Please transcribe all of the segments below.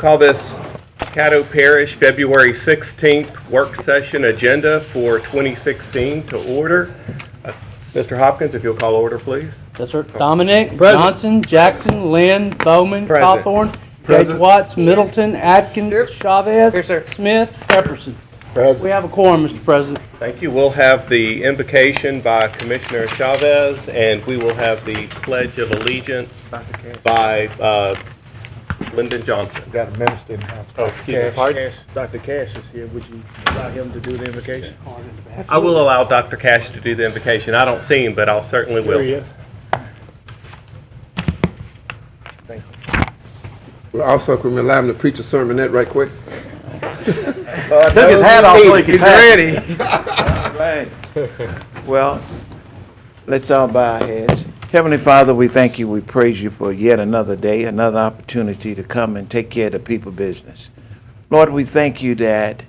Call this Caddo Parish February 16th work session agenda for 2016 to order. Mr. Hopkins, if you'll call order, please. Yes, sir. Dominic, Johnson, Jackson, Lynn, Bowman, Present. Cawthorn, Gage Watts, Middleton, Atkins, Chavez, Smith, Pepperson. Present. We have a quorum, Mr. President. Thank you. We'll have the invocation by Commissioner Chavez, and we will have the Pledge of Allegiance by Lyndon Johnson. Got a minister in the house. Oh, excuse me, pardon? Dr. Cash is here. Would you allow him to do the invocation? I will allow Dr. Cash to do the invocation. I don't see him, but I'll certainly will. Here he is. Thank you. Well, also, can we allow him to preach a sermonette right quick? Took his hat off so he could ready. All right. Well, let's all bow our heads. Heavenly Father, we thank you, we praise you for yet another day, another opportunity to come and take care of the people business. Lord, we thank you that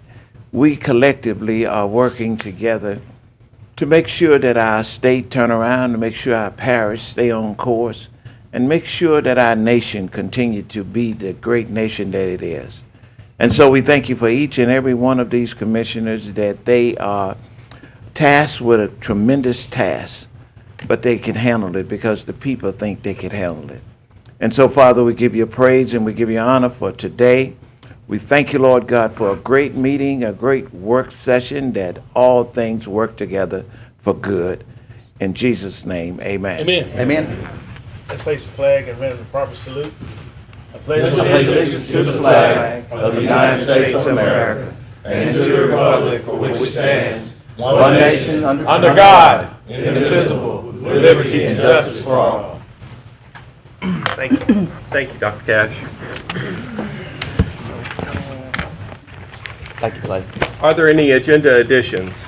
we collectively are working together to make sure that our state turn around, to make sure our parish stay on course, and make sure that our nation continue to be the great nation that it is. And so we thank you for each and every one of these commissioners, that they are tasked with a tremendous task, but they can handle it because the people think they can handle it. And so, Father, we give you praise and we give you honor for today. We thank you, Lord God, for a great meeting, a great work session, that all things work together for good. In Jesus' name, amen. Amen. Amen. Let's face the flag and render the proper salute. I pledge Allegiance to the flag of the United States of America and to the republic for which it stands, one nation under God, indivisible, with liberty and justice for all. Thank you. Thank you, Dr. Cash. Thank you, Clay. Are there any agenda additions?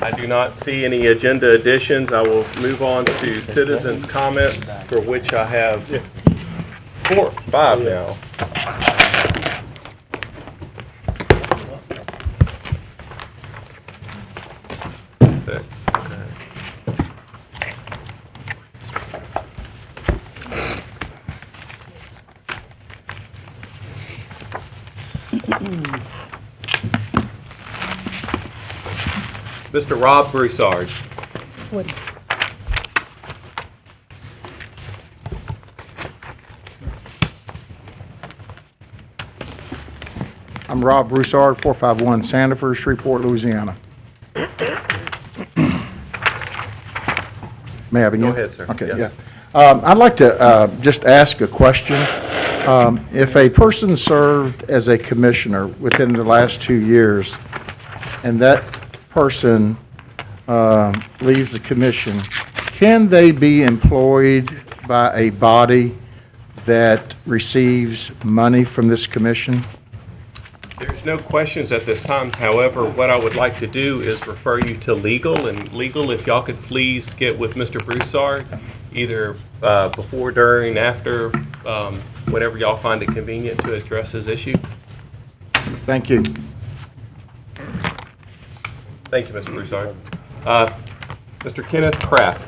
I do not see any agenda additions. I will move on to citizens' comments, for which I have 5 now. Mr. Rob Broussard. I'm Rob Broussard, 451 Sandifer, Shreveport, Louisiana. May I begin? Go ahead, sir. Okay, Yes. yeah. I'd like to just ask a question. If a person served as a commissioner within the last 2 years, and that person leaves the commission, can they be employed by a body that receives money from this commission? There's no questions at this time. However, what I would like to do is refer you to legal. And legal, if y'all could please get with Mr. Broussard, either before, during, after, whatever y'all find it convenient to address his issue. Thank you. Thank you, Mr. Broussard. Mr. Kenneth Kraft.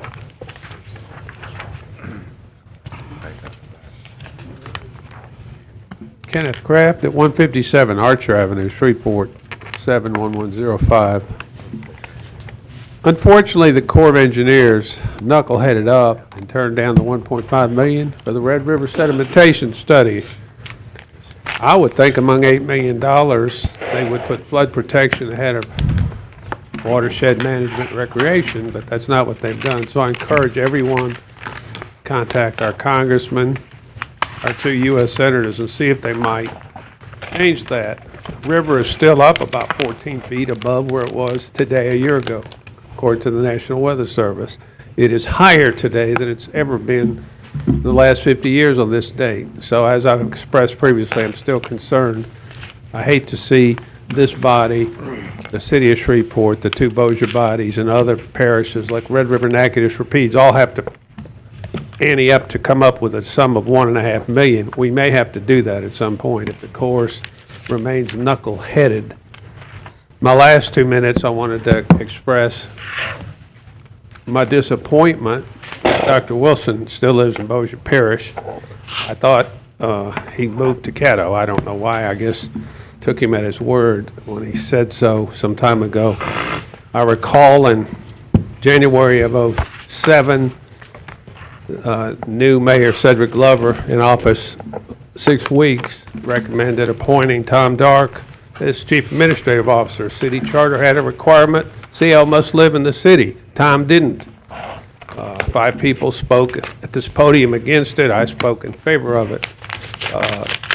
Kenneth Kraft at 157 Archer Avenue, Shreveport, 71105. Unfortunately, the Corps of Engineers knuckleheaded up and turned down the $1.5 million for the Red River sedimentation study. I would think among $8 million, they would put flood protection ahead of watershed management and recreation, but that's not what they've done. So I encourage everyone to contact our congressman, our 2 U.S. senators, and see if they might change that. The river is still up about 14 feet above where it was today a year ago, according to the National Weather Service. It is higher today than it's ever been in the last 50 years on this date. So as I've expressed previously, I'm still concerned. I hate to see this body, the city of Shreveport, the 2 Bossier bodies, and other parishes like Red River, Natchitoches, Rapides all have to ante up to come up with a sum of $1.5 million. We may have to do that at some point if the course remains knuckle-headed. My last 2 minutes, I wanted to express my disappointment that Dr. Wilson still lives in Bossier Parish. I thought he moved to Caddo. I don't know why. I guess took him at his word when he said so some time ago. I recall in January of '07, new Mayor Cedric Glover in office 6 weeks recommended appointing Tom Dark as Chief Administrative Officer. City charter had a requirement, CL must live in the city. Tom didn't. 5 people spoke at this podium against it. I spoke in favor of it.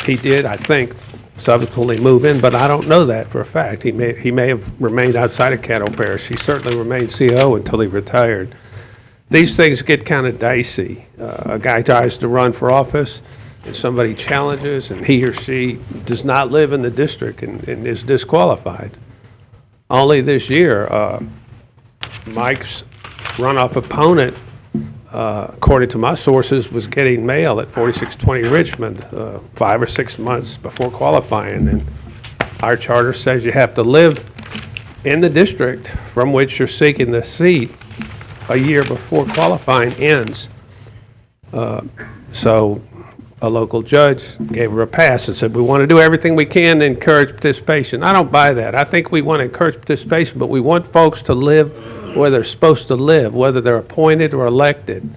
He did, I think, subsequently move in, but I don't know that for a fact. He may have remained outside of Caddo Parish. He certainly remained CO until he retired. These things get kind of dicey. A guy tries to run for office, and somebody challenges, and he or she does not live in the district and is disqualified. Only this year, Mike's runoff opponent, according to my sources, was getting mail at 4620 Richmond 5 or 6 months before qualifying. And our charter says you have to live in the district from which you're seeking the seat a year before qualifying ends. So a local judge gave her a pass and said, we want to do everything we can to encourage participation. I don't buy that. I think we want to encourage participation, but we want folks to live where they're supposed to live, whether they're appointed or elected.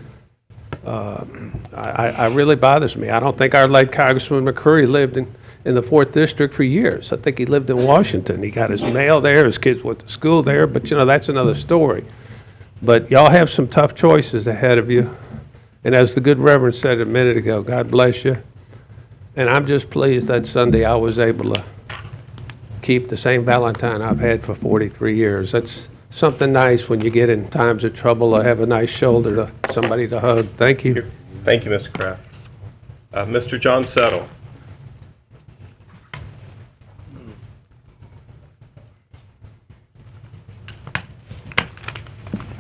I really bothers me. I don't think our late Congressman McCurry lived in the 4th District for years. I think he lived in Washington. He got his mail there, his kids went to school there, but you know, that's another story. But y'all have some tough choices ahead of you. And as the good Reverend said a minute ago, God bless you. And I'm just pleased that Sunday I was able to keep the same Valentine I've had for 43 years. That's something nice when you get in times of trouble to have a nice shoulder to somebody to hug. Thank you. Thank you, Mr. Kraft. Mr. John Settle.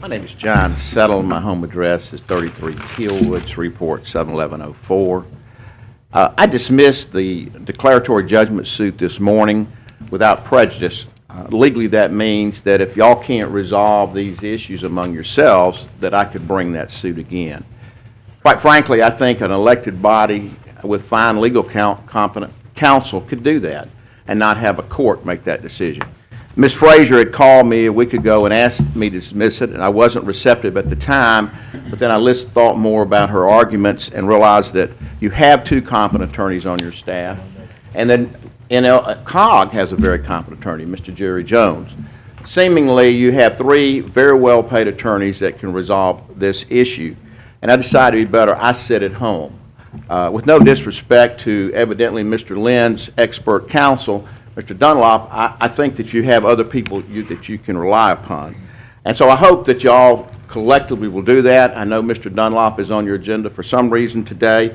My name is John Settle. My home address is 33 Killwood, Shreveport 71104. I dismissed the declaratory judgment suit this morning without prejudice. Legally, that means that if y'all can't resolve these issues among yourselves, that I could bring that suit again. Quite frankly, I think an elected body with fine legal competent counsel could do that and not have a court make that decision. Ms. Frazier had called me a week ago and asked me to dismiss it, and I wasn't receptive at the time, but then I thought more about her arguments and realized that you have 2 competent attorneys on your staff, and then COG has a very competent attorney, Mr. Jerry Jones. Seemingly, you have 3 very well-paid attorneys that can resolve this issue, and I decided it'd be better I sit at home. With no disrespect to evidently Mr. Lynn's expert counsel, Mr. Dunlop, I think that you have other people that you can rely upon. And so I hope that y'all collectively will do that. I know Mr. Dunlop is on your agenda for some reason today,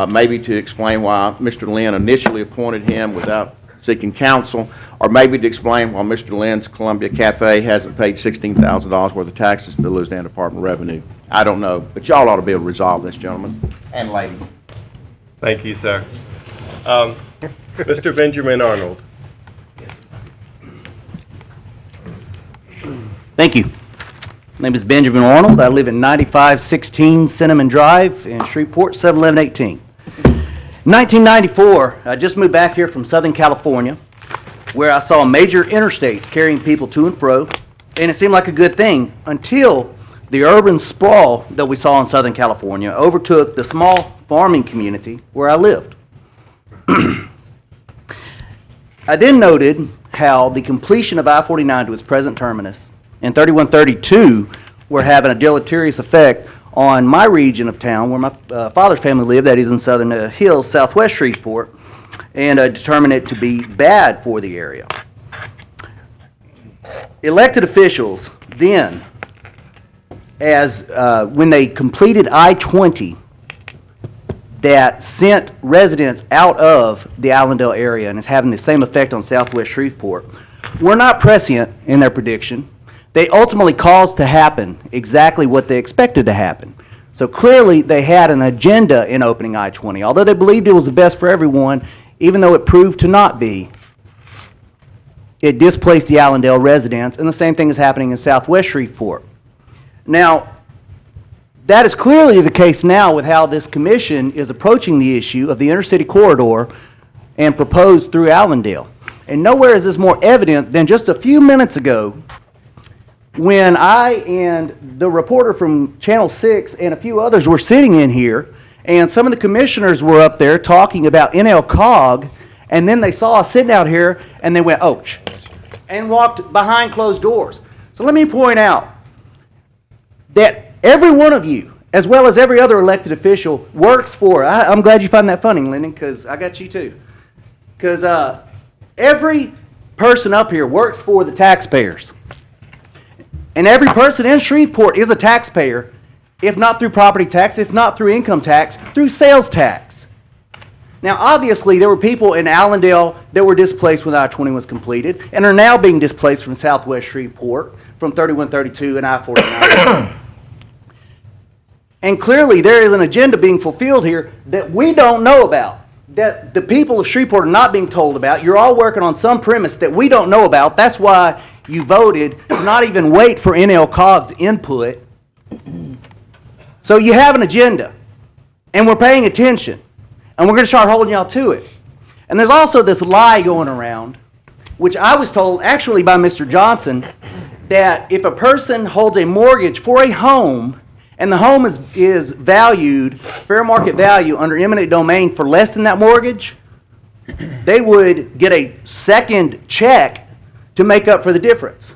maybe to explain why Mr. Lynn initially appointed him without seeking counsel, or maybe to explain why Mr. Lynn's Columbia Cafe hasn't paid $16,000 worth of taxes to the Louisiana Department of Revenue. I don't know, but y'all ought to be able to resolve this, gentlemen and lady. Thank you, sir. Mr. Benjamin Arnold. Thank you. My name is Benjamin Arnold. I live at 9516 Cinnamon Drive in Shreveport, 71118. In 1994, I just moved back here from Southern California, where I saw major interstates carrying people to and fro, and it seemed like a good thing until the urban sprawl that we saw in Southern California overtook the small farming community where I lived. I then noted how the completion of I-49 to its present terminus and 3132 were having a deleterious effect on my region of town where my father's family lived, that is in Southern Hills, southwest Shreveport, and determined it to be bad for the area. Elected officials then, when they completed I-20, that sent residents out of the Allendale area and is having the same effect on southwest Shreveport, were not prescient in their prediction. They ultimately caused to happen exactly what they expected to happen. So clearly they had an agenda in opening I-20. Although they believed it was the best for everyone, even though it proved to not be, it displaced the Allendale residents, and the same thing is happening in southwest Shreveport. Now, That is clearly the case now with how this commission is approaching the issue of the intercity corridor and proposed through Allendale. And nowhere is this more evident than just a few minutes ago when I and the reporter from Channel 6 and a few others were sitting in here, and some of the commissioners were up there talking about NLCOG, and then they saw us sitting out here and they went, ouch, and walked behind closed doors. So let me point out that every one of you, as well as every other elected official, works for, I'm glad you find that funny, Lyndon, because I got you too. Because every person up here works for the taxpayers. And every person in Shreveport is a taxpayer, if not through property tax, if not through income tax, through sales tax. Now, obviously, there were people in Allendale that were displaced when I-20 was completed and are now being displaced from southwest Shreveport, from 3132 and I-49. And clearly, there is an agenda being fulfilled here that we don't know about, that the people of Shreveport are not being told about. You're all working on some premise that we don't know about. That's why you voted to not even wait for NLCOG's input. So you have an agenda, and we're paying attention, and we're going to start holding y'all to it. And there's also this lie going around, which I was told actually by Mr. Johnson, that if a person holds a mortgage for a home and the home is valued, fair market value under eminent domain for less than that mortgage, they would get a second check to make up for the difference.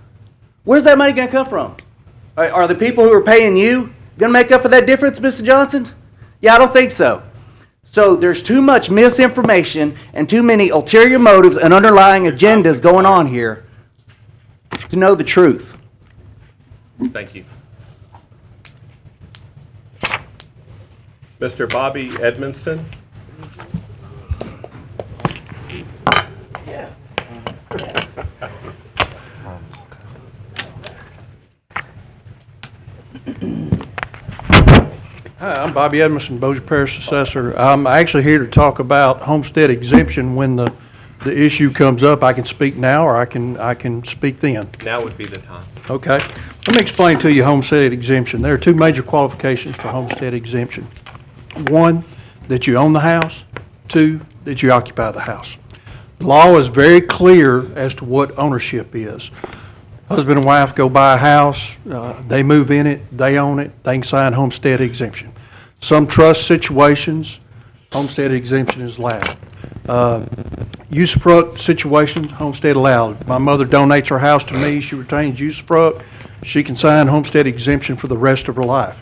Where's that money going to come from? Are the people who are paying you going to make up for that difference, Mr. Johnson? Yeah, I don't think so. So there's too much misinformation and too many ulterior motives and underlying agendas going on here to know the truth. Thank you. Mr. Bobby Edmonston? Hi, I'm Bobby Edmondson, Bossier Parish Assessor. I'm actually here to talk about homestead exemption. When the issue comes up, I can speak now or I can speak then. Now would be the time. Okay. Let me explain to you homestead exemption. There are two major qualifications for homestead exemption. One, that you own the house. Two, that you occupy the house. The law is very clear as to what ownership is. Husband and wife go buy a house, they move in it, they own it, they can sign homestead exemption. Some trust situations, homestead exemption is allowed. Usufruct situations, homestead allowed. My mother donates her house to me, she retains usufruct, she can sign homestead exemption for the rest of her life.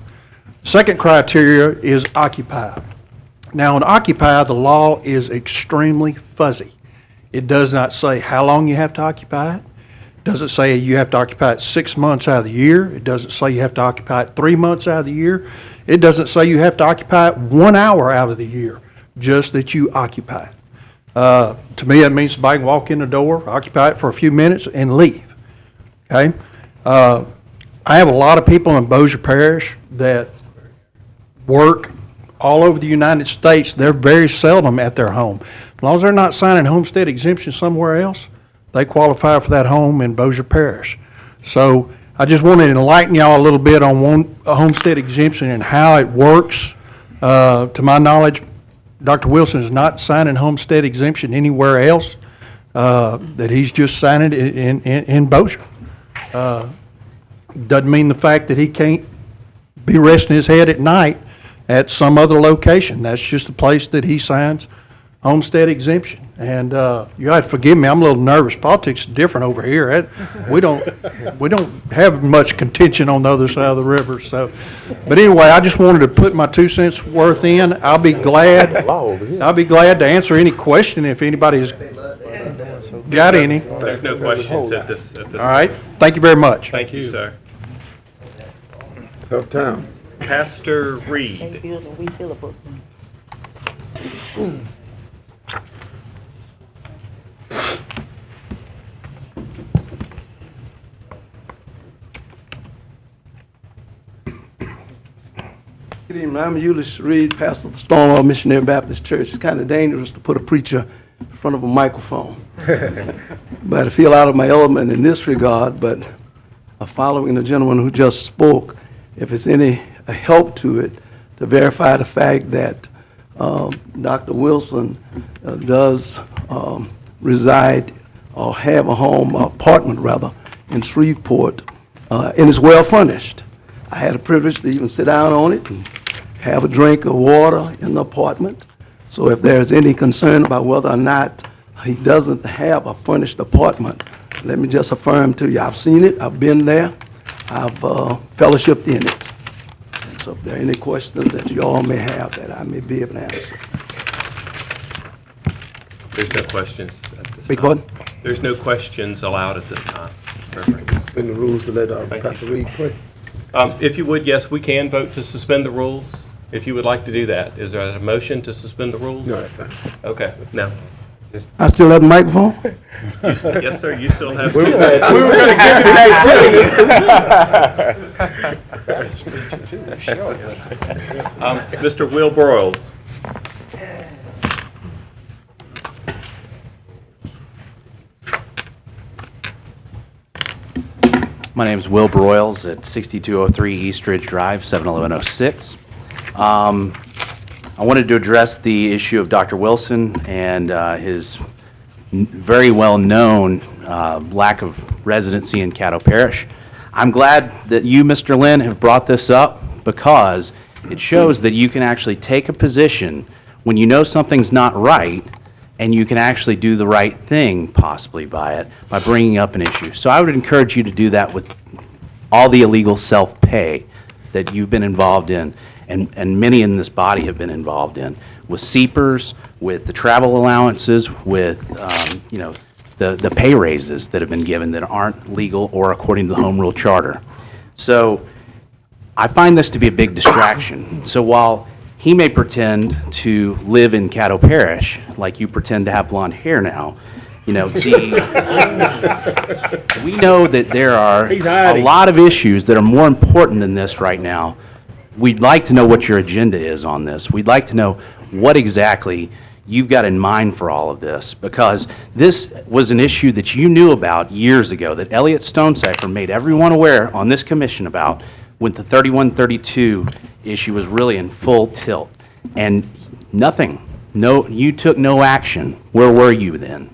Second criteria is occupy. Now in occupy, the law is extremely fuzzy. It does not say how long you have to occupy it. Doesn't say you have to occupy it 6 months out of the year. It doesn't say you have to occupy it 3 months out of the year. It doesn't say you have to occupy it 1 hour out of the year, just that you occupy it. To me, that means somebody can walk in the door, occupy it for a few minutes, and leave. Okay? I have a lot of people in Bossier Parish that work all over the United States. They're very seldom at their home. As long as they're not signing homestead exemption somewhere else, they qualify for that home in Bossier Parish. So I just wanted to enlighten y'all a little bit on a homestead exemption and how it works. To my knowledge, Dr. Wilson is not signing homestead exemption anywhere else, that he's just signing it in Bossier. Doesn't mean the fact that he can't be resting his head at night at some other location. That's just the place that he signs homestead exemption. And you have to forgive me, I'm a little nervous. Politics is different over here. We don't have much contention on the other side of the river. So, but anyway, I just wanted to put my 2 cents worth in. I'll be glad to answer any question if anybody's got any. There's no questions at this All right. Thank you very much. Thank you, sir. Tough town. Pastor Reed. Good evening. I'm Ulysses Reed, pastor of the Stonewall Missionary Baptist Church. It's kind of dangerous to put a preacher in front of a microphone. But I feel out of my element in this regard, but following the gentleman who just spoke, if it's any a help to it to verify the fact that Dr. Wilson does reside or have a home, apartment rather, in Shreveport, and is well furnished. I had the privilege to even sit down on it and have a drink of water in the apartment. So if there's any concern about whether or not he doesn't have a furnished apartment, let me just affirm to you, I've seen it, I've been there, I've fellowshipped in it. And so if there are any questions that you all may have that I may be able to answer. There's no questions at this Beg time. pardon? There's no questions allowed at this time. Perfect. In the rules to let Thank you. Pastor Reed pray. If you would, yes, we can vote to suspend the rules, if you would like to do that. Is there a motion to suspend the rules? No, that's fine. Okay, no. I still have the microphone? Yes, sir, you still have. We were to- gonna give you that Mr. Will Broyles. My name is Will Broyles at 6203 East Ridge Drive, 71106. I wanted to address the issue of Dr. Wilson and his very well-known lack of residency in Caddo Parish. I'm glad that you, Mr. Lynn, have brought this up because it shows that you can actually take a position when you know something's not right, and you can actually do the right thing possibly by it, by bringing up an issue. So I would encourage you to do that with all the illegal self-pay that you've been involved in, and many in this body have been involved in, with CPRs, with the travel allowances, with the pay raises that have been given that aren't legal or according to the Home Rule Charter. So I find this to be a big distraction. So while he may pretend to live in Caddo Parish, like you pretend to have blonde hair now, we know that there are a lot of issues that are more important than this right now. We'd like to know what your agenda is on this. We'd like to know what exactly you've got in mind for all of this, because this was an issue that you knew about years ago, that Elliot Stonecipher made everyone aware on this commission about when the 3132 issue was really in full tilt. And nothing, you took no action. Where were you then?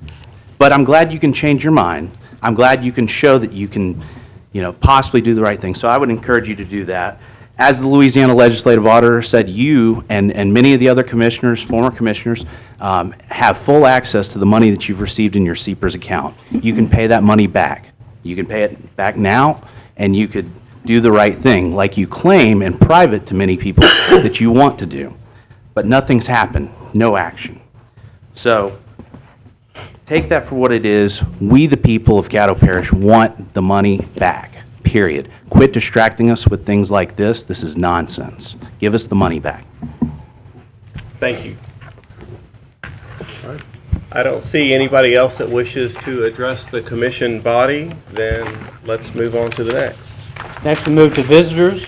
But I'm glad you can change your mind. I'm glad you can show that you can, possibly do the right thing. So I would encourage you to do that. As the Louisiana Legislative Auditor said, you and many of the other commissioners, former commissioners, have full access to the money that you've received in your CPRS account. You can pay that money back. You can pay it back now, and you could do the right thing, like you claim in private to many people that you want to do. But nothing's happened, no action. So take that for what it is. We, the people of Caddo Parish, want the money back, period. Quit distracting us with things like this. This is nonsense. Give us the money back. Thank you. I don't see anybody else that wishes to address the commission body. Then let's move on to the next. Next, we move to visitors.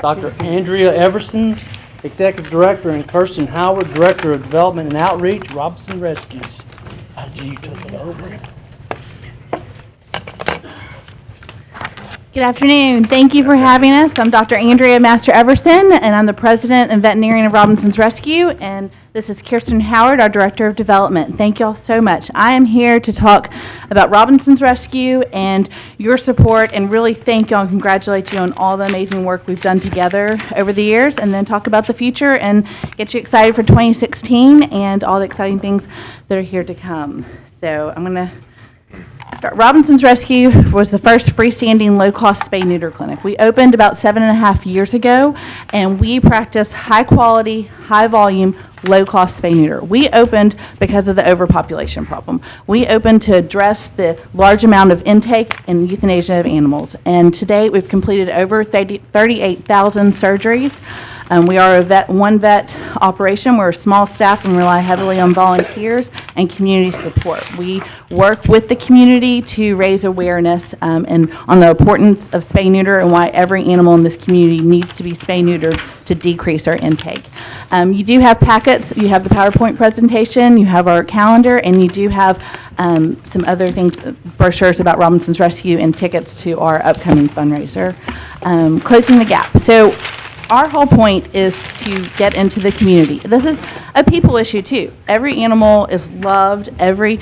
Dr. Andrea Everson, Executive Director, and Kirsten Howard, Director of Development and Outreach, Robinson Rescues. You took it over. Good afternoon. Thank you for having us. I'm Dr. Andrea Master Everson, and I'm the President and Veterinarian of Robinson's Rescue, and this is Kirsten Howard, our Director of Development. Thank you all so much. I am here to talk about Robinson's Rescue and your support, and really thank you all and congratulate you on all the amazing work we've done together over the years, and then talk about the future and get you excited for 2016 and all the exciting things that are here to come. So I'm going to start. Robinson's Rescue was the first freestanding low-cost spay-neuter clinic. We opened about 7.5 years ago, and we practice high-quality, high-volume, low-cost spay-neuter. We opened because of the overpopulation problem. We opened to address the large amount of intake and euthanasia of animals. And to date, we've completed over 38,000 surgeries. We are a one vet operation. We're a small staff and rely heavily on volunteers and community support. We work with the community to raise awareness and on the importance of spay-neuter and why every animal in this community needs to be spay-neutered to decrease our intake. You do have packets. You have the PowerPoint presentation. You have our calendar, and you do have some other things, brochures about Robinson's Rescue and tickets to our upcoming fundraiser. Closing the Gap. So our whole point is to get into the community. This is a people issue too. Every animal is loved. Every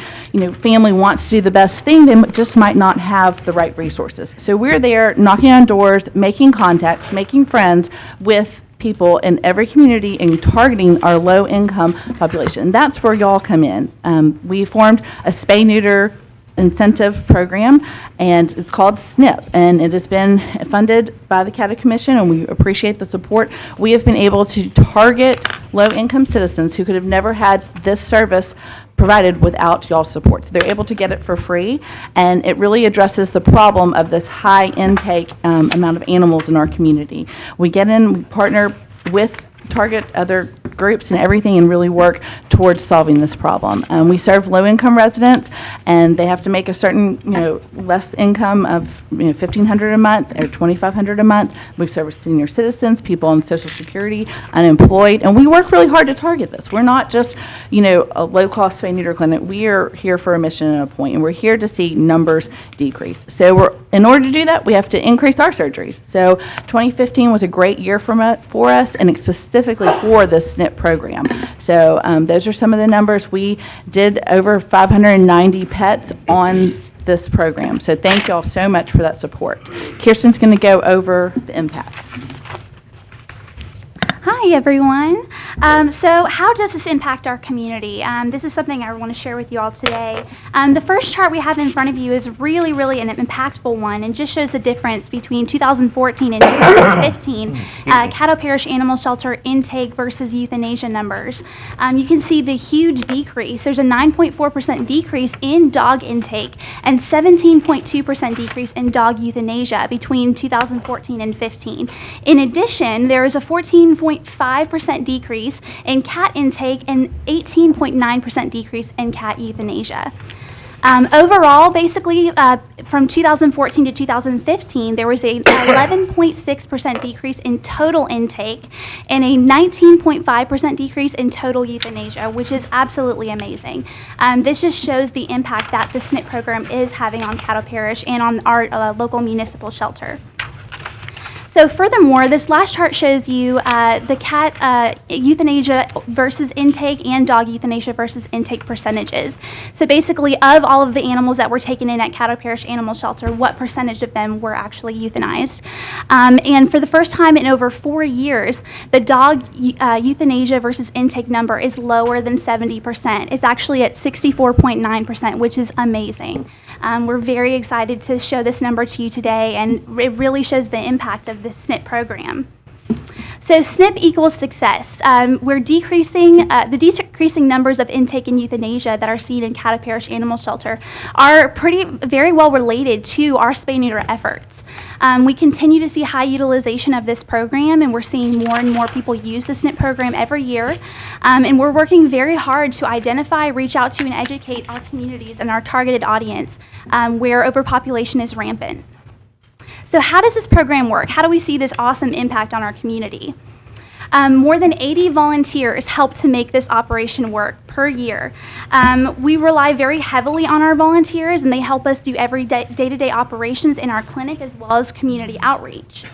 family wants to do the best thing. They just might not have the right resources. So we're there knocking on doors, making contact, making friends with people in every community and targeting our low-income population. And that's where y'all come in. We formed a spay-neuter incentive program, and it's called SNP, and it has been funded by the Caddo Commission, and we appreciate the support. We have been able to target low-income citizens who could have never had this service provided without y'all's support. So they're able to get it for free, and it really addresses the problem of this high intake amount of animals in our community. We get in, we partner with target other groups and everything and really work towards solving this problem. We serve low-income residents, and they have to make a certain, less income of $1,500 a month or $2,500 a month. We service senior citizens, people on Social Security, unemployed, and we work really hard to target this. We're not just, a low-cost spay-neuter clinic. We are here for a mission and a point, and we're here to see numbers decrease. So in order to do that, we have to increase our surgeries. So 2015 was a great year for us, and specifically for the SNP program. So those are some of the numbers. We did over 590 pets on this program. So thank you all so much for that support. Kirsten's going to go over the impact. Hi, everyone. So how does this impact our community? This is something I want to share with you all today. The first chart we have in front of you is really an impactful one and just shows the difference between 2014 and 2015 Caddo Parish Animal Shelter intake versus euthanasia numbers. You can see the huge decrease. There's a 9.4% decrease in dog intake and 17.2% decrease in dog euthanasia between 2014 and 15. In addition, there is a 14.5% decrease in cat intake and 18.9% decrease in cat euthanasia. Overall, basically, from 2014 to 2015, there was a 11.6% decrease in total intake and a 19.5% decrease in total euthanasia, which is absolutely amazing. This just shows the impact that the SNP program is having on Caddo Parish and on our local municipal shelter. So furthermore, this last chart shows you the cat euthanasia versus intake and dog euthanasia versus intake percentages. So basically, of all of the animals that were taken in at Caddo Parish Animal Shelter, what percentage of them were actually euthanized? And for the first time in over 4 years, the dog euthanasia versus intake number is lower than 70%. It's actually at 64.9%, which is amazing. We're very excited to show this number to you today, and it really shows the impact of this SNP program. So SNP equals success. We're decreasing, the decreasing numbers of intake and euthanasia that are seen in Caddo Parish Animal Shelter are very well related to our spay-neuter efforts. We continue to see high utilization of this program, and we're seeing more and more people use the SNP program every year. And we're working very hard to identify, reach out to, and educate our communities and our targeted audience where overpopulation is rampant. So how does this program work? How do we see this awesome impact on our community? More than 80 volunteers help to make this operation work per year. We rely very heavily on our volunteers, and they help us do every day-to-day operations in our clinic as well as community outreach.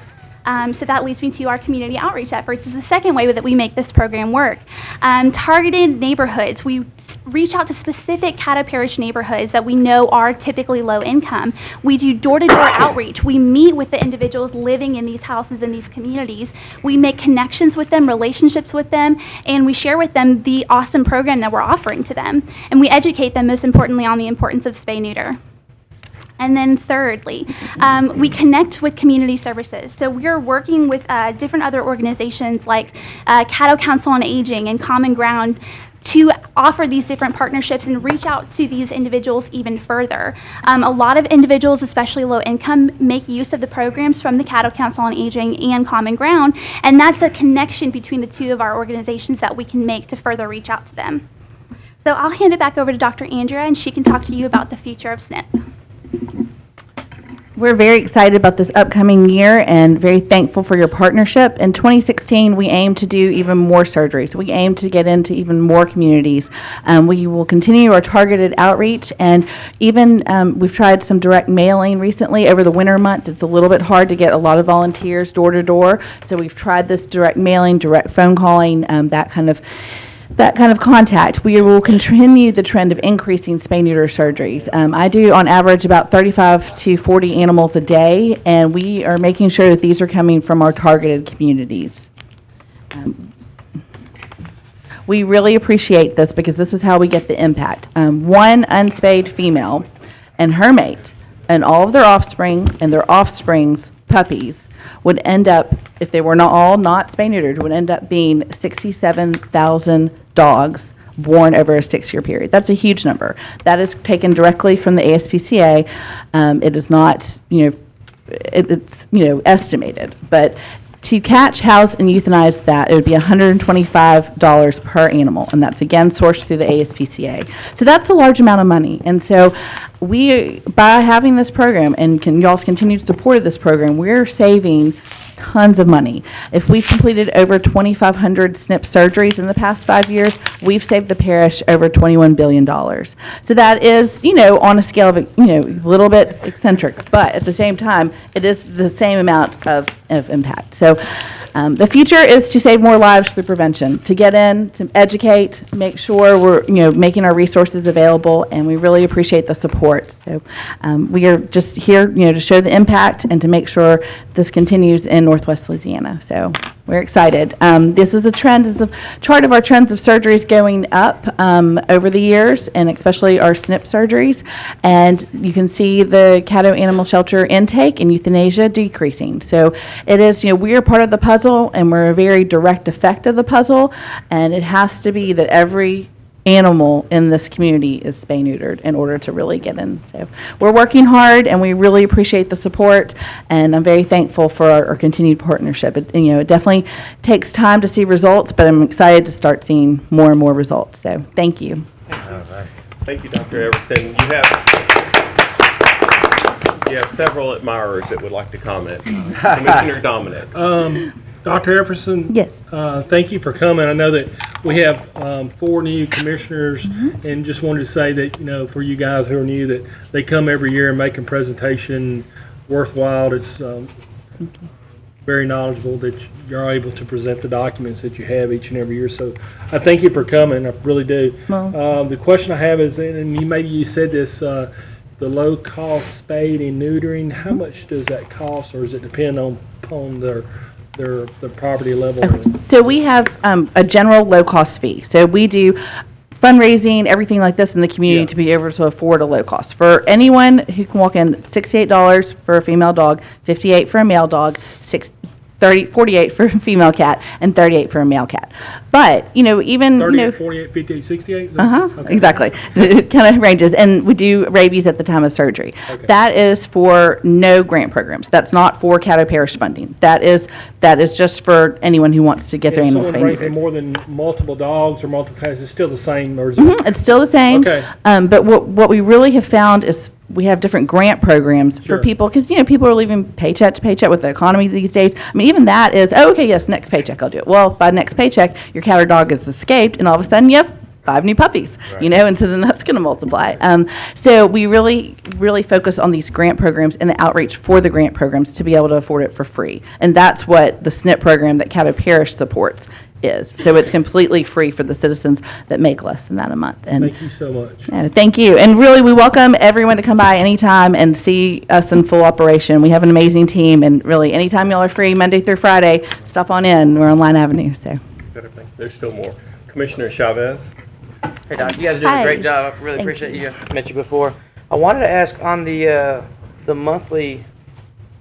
So that leads me to our community outreach efforts. This is the second way that we make this program work. Targeted neighborhoods. We reach out to specific Caddo Parish neighborhoods that we know are typically low income. We do door-to-door outreach. We meet with the individuals living in these houses in these communities. We make connections with them, relationships with them, and we share with them the awesome program that we're offering to them. And we educate them, most importantly, on the importance of spay-neuter. And then thirdly, we connect with community services. So we're working with different other organizations like Caddo Council on Aging and Common Ground to offer these different partnerships and reach out to these individuals even further. A lot of individuals, especially low income, make use of the programs from the Caddo Council on Aging and Common Ground, and that's a connection between the two of our organizations that we can make to further reach out to them. So I'll hand it back over to Dr. Andrea, and she can talk to you about the future of SNP. We're very excited about this upcoming year and very thankful for your partnership. In 2016, we aim to do even more surgeries. We aim to get into even more communities. We will continue our targeted outreach, and even we've tried some direct mailing recently over the winter months. It's a little bit hard to get a lot of volunteers door to door, so we've tried this direct mailing, direct phone calling, that kind of contact. We will continue the trend of increasing spay-neuter surgeries. I do, on average, about 35 to 40 animals a day, and we are making sure that these are coming from our targeted communities. We really appreciate this because this is how we get the impact. One unspayed female and her mate and all of their offspring and their offspring's puppies would end up, if they were not spay-neutered, would end up being 67,000 dogs born over a 6-year period. That's a huge number. That is taken directly from the ASPCA. It is not, it's estimated, but to catch, house, and euthanize that, it would be $125 per animal, and that's again sourced through the ASPCA. So that's a large amount of money, and so we, by having this program, and y'all's continued support of this program, we're saving tons of money. If we've completed over 2,500 SNP surgeries in the past 5 years, we've saved the parish over $21 billion. So that is, on a scale of, a little bit eccentric, but at the same time, it is the same amount of impact. So the future is to save more lives through prevention, to get in, to educate, make sure we're, making our resources available, and we really appreciate the support. So we are just here, to show the impact and to make sure this continues in Northwest Louisiana. So we're excited. This is a trend, is a chart of our trends of surgeries going up over the years, and especially our SNP surgeries. And you can see the Caddo Animal Shelter intake and euthanasia decreasing. So it is, we are part of the puzzle, and we're a very direct effect of the puzzle, and it has to be that every animal in this community is spay-neutered in order to really get in. So we're working hard, and we really appreciate the support, and I'm very thankful for our continued partnership. It definitely takes time to see results, but I'm excited to start seeing more and more results. So thank you. All right. Thank you, Dr. Everson. You have several admirers that would like to comment. Commissioner Dominic. Dr. Everson? Yes. Thank you for coming. I know that we have 4 new commissioners, and just wanted to say that, for you guys who are new, that they come every year and make a presentation worthwhile. It's very knowledgeable that you're able to present the documents that you have each and every year. So I thank you for coming. I really do. The question I have is, and maybe you said this, the low-cost spade and neutering, how much does that cost, or does it depend on their property level? So we have a general low-cost fee. So we do fundraising, everything like this in the community to be able to afford a low cost. For anyone who can walk in, $68 for a female dog, $58 for a male dog, $48 for a female cat, and $38 for a male cat. But, even, 38, 48, 58, 68? Okay. Exactly. It kind of ranges. And we do rabies at the time of surgery. Okay. That is for no grant programs. That's not for Caddo Parish funding. That is just for anyone who wants to get their animals spayed. Raising more than multiple dogs or multiple cats, it's still the same? Or is it's still the same. Okay. But what we really have found is we have different grant programs for people, because people are living paycheck to paycheck with the economy these days. I mean, even that is, okay, yes, next paycheck I'll do it. Well, by next paycheck, your cat or dog has escaped, and all of a sudden you have 5 new puppies, and so then that's going to multiply. So we really, really focus on these grant programs and the outreach for the grant programs to be able to afford it for free. And that's what the SNP program that Caddo Parish supports is. So it's completely free for the citizens that make less than that a month. And thank you so much. Thank you. And really, we welcome everyone to come by anytime and see us in full operation. We have an amazing team, and really, anytime y'all are free, Monday through Friday, stop on in. We're on Line Avenue. So there's still more. Commissioner Chavez. Hey, Doc. You guys are doing a great job. I really appreciate you. I met you before. I wanted to ask on the monthly,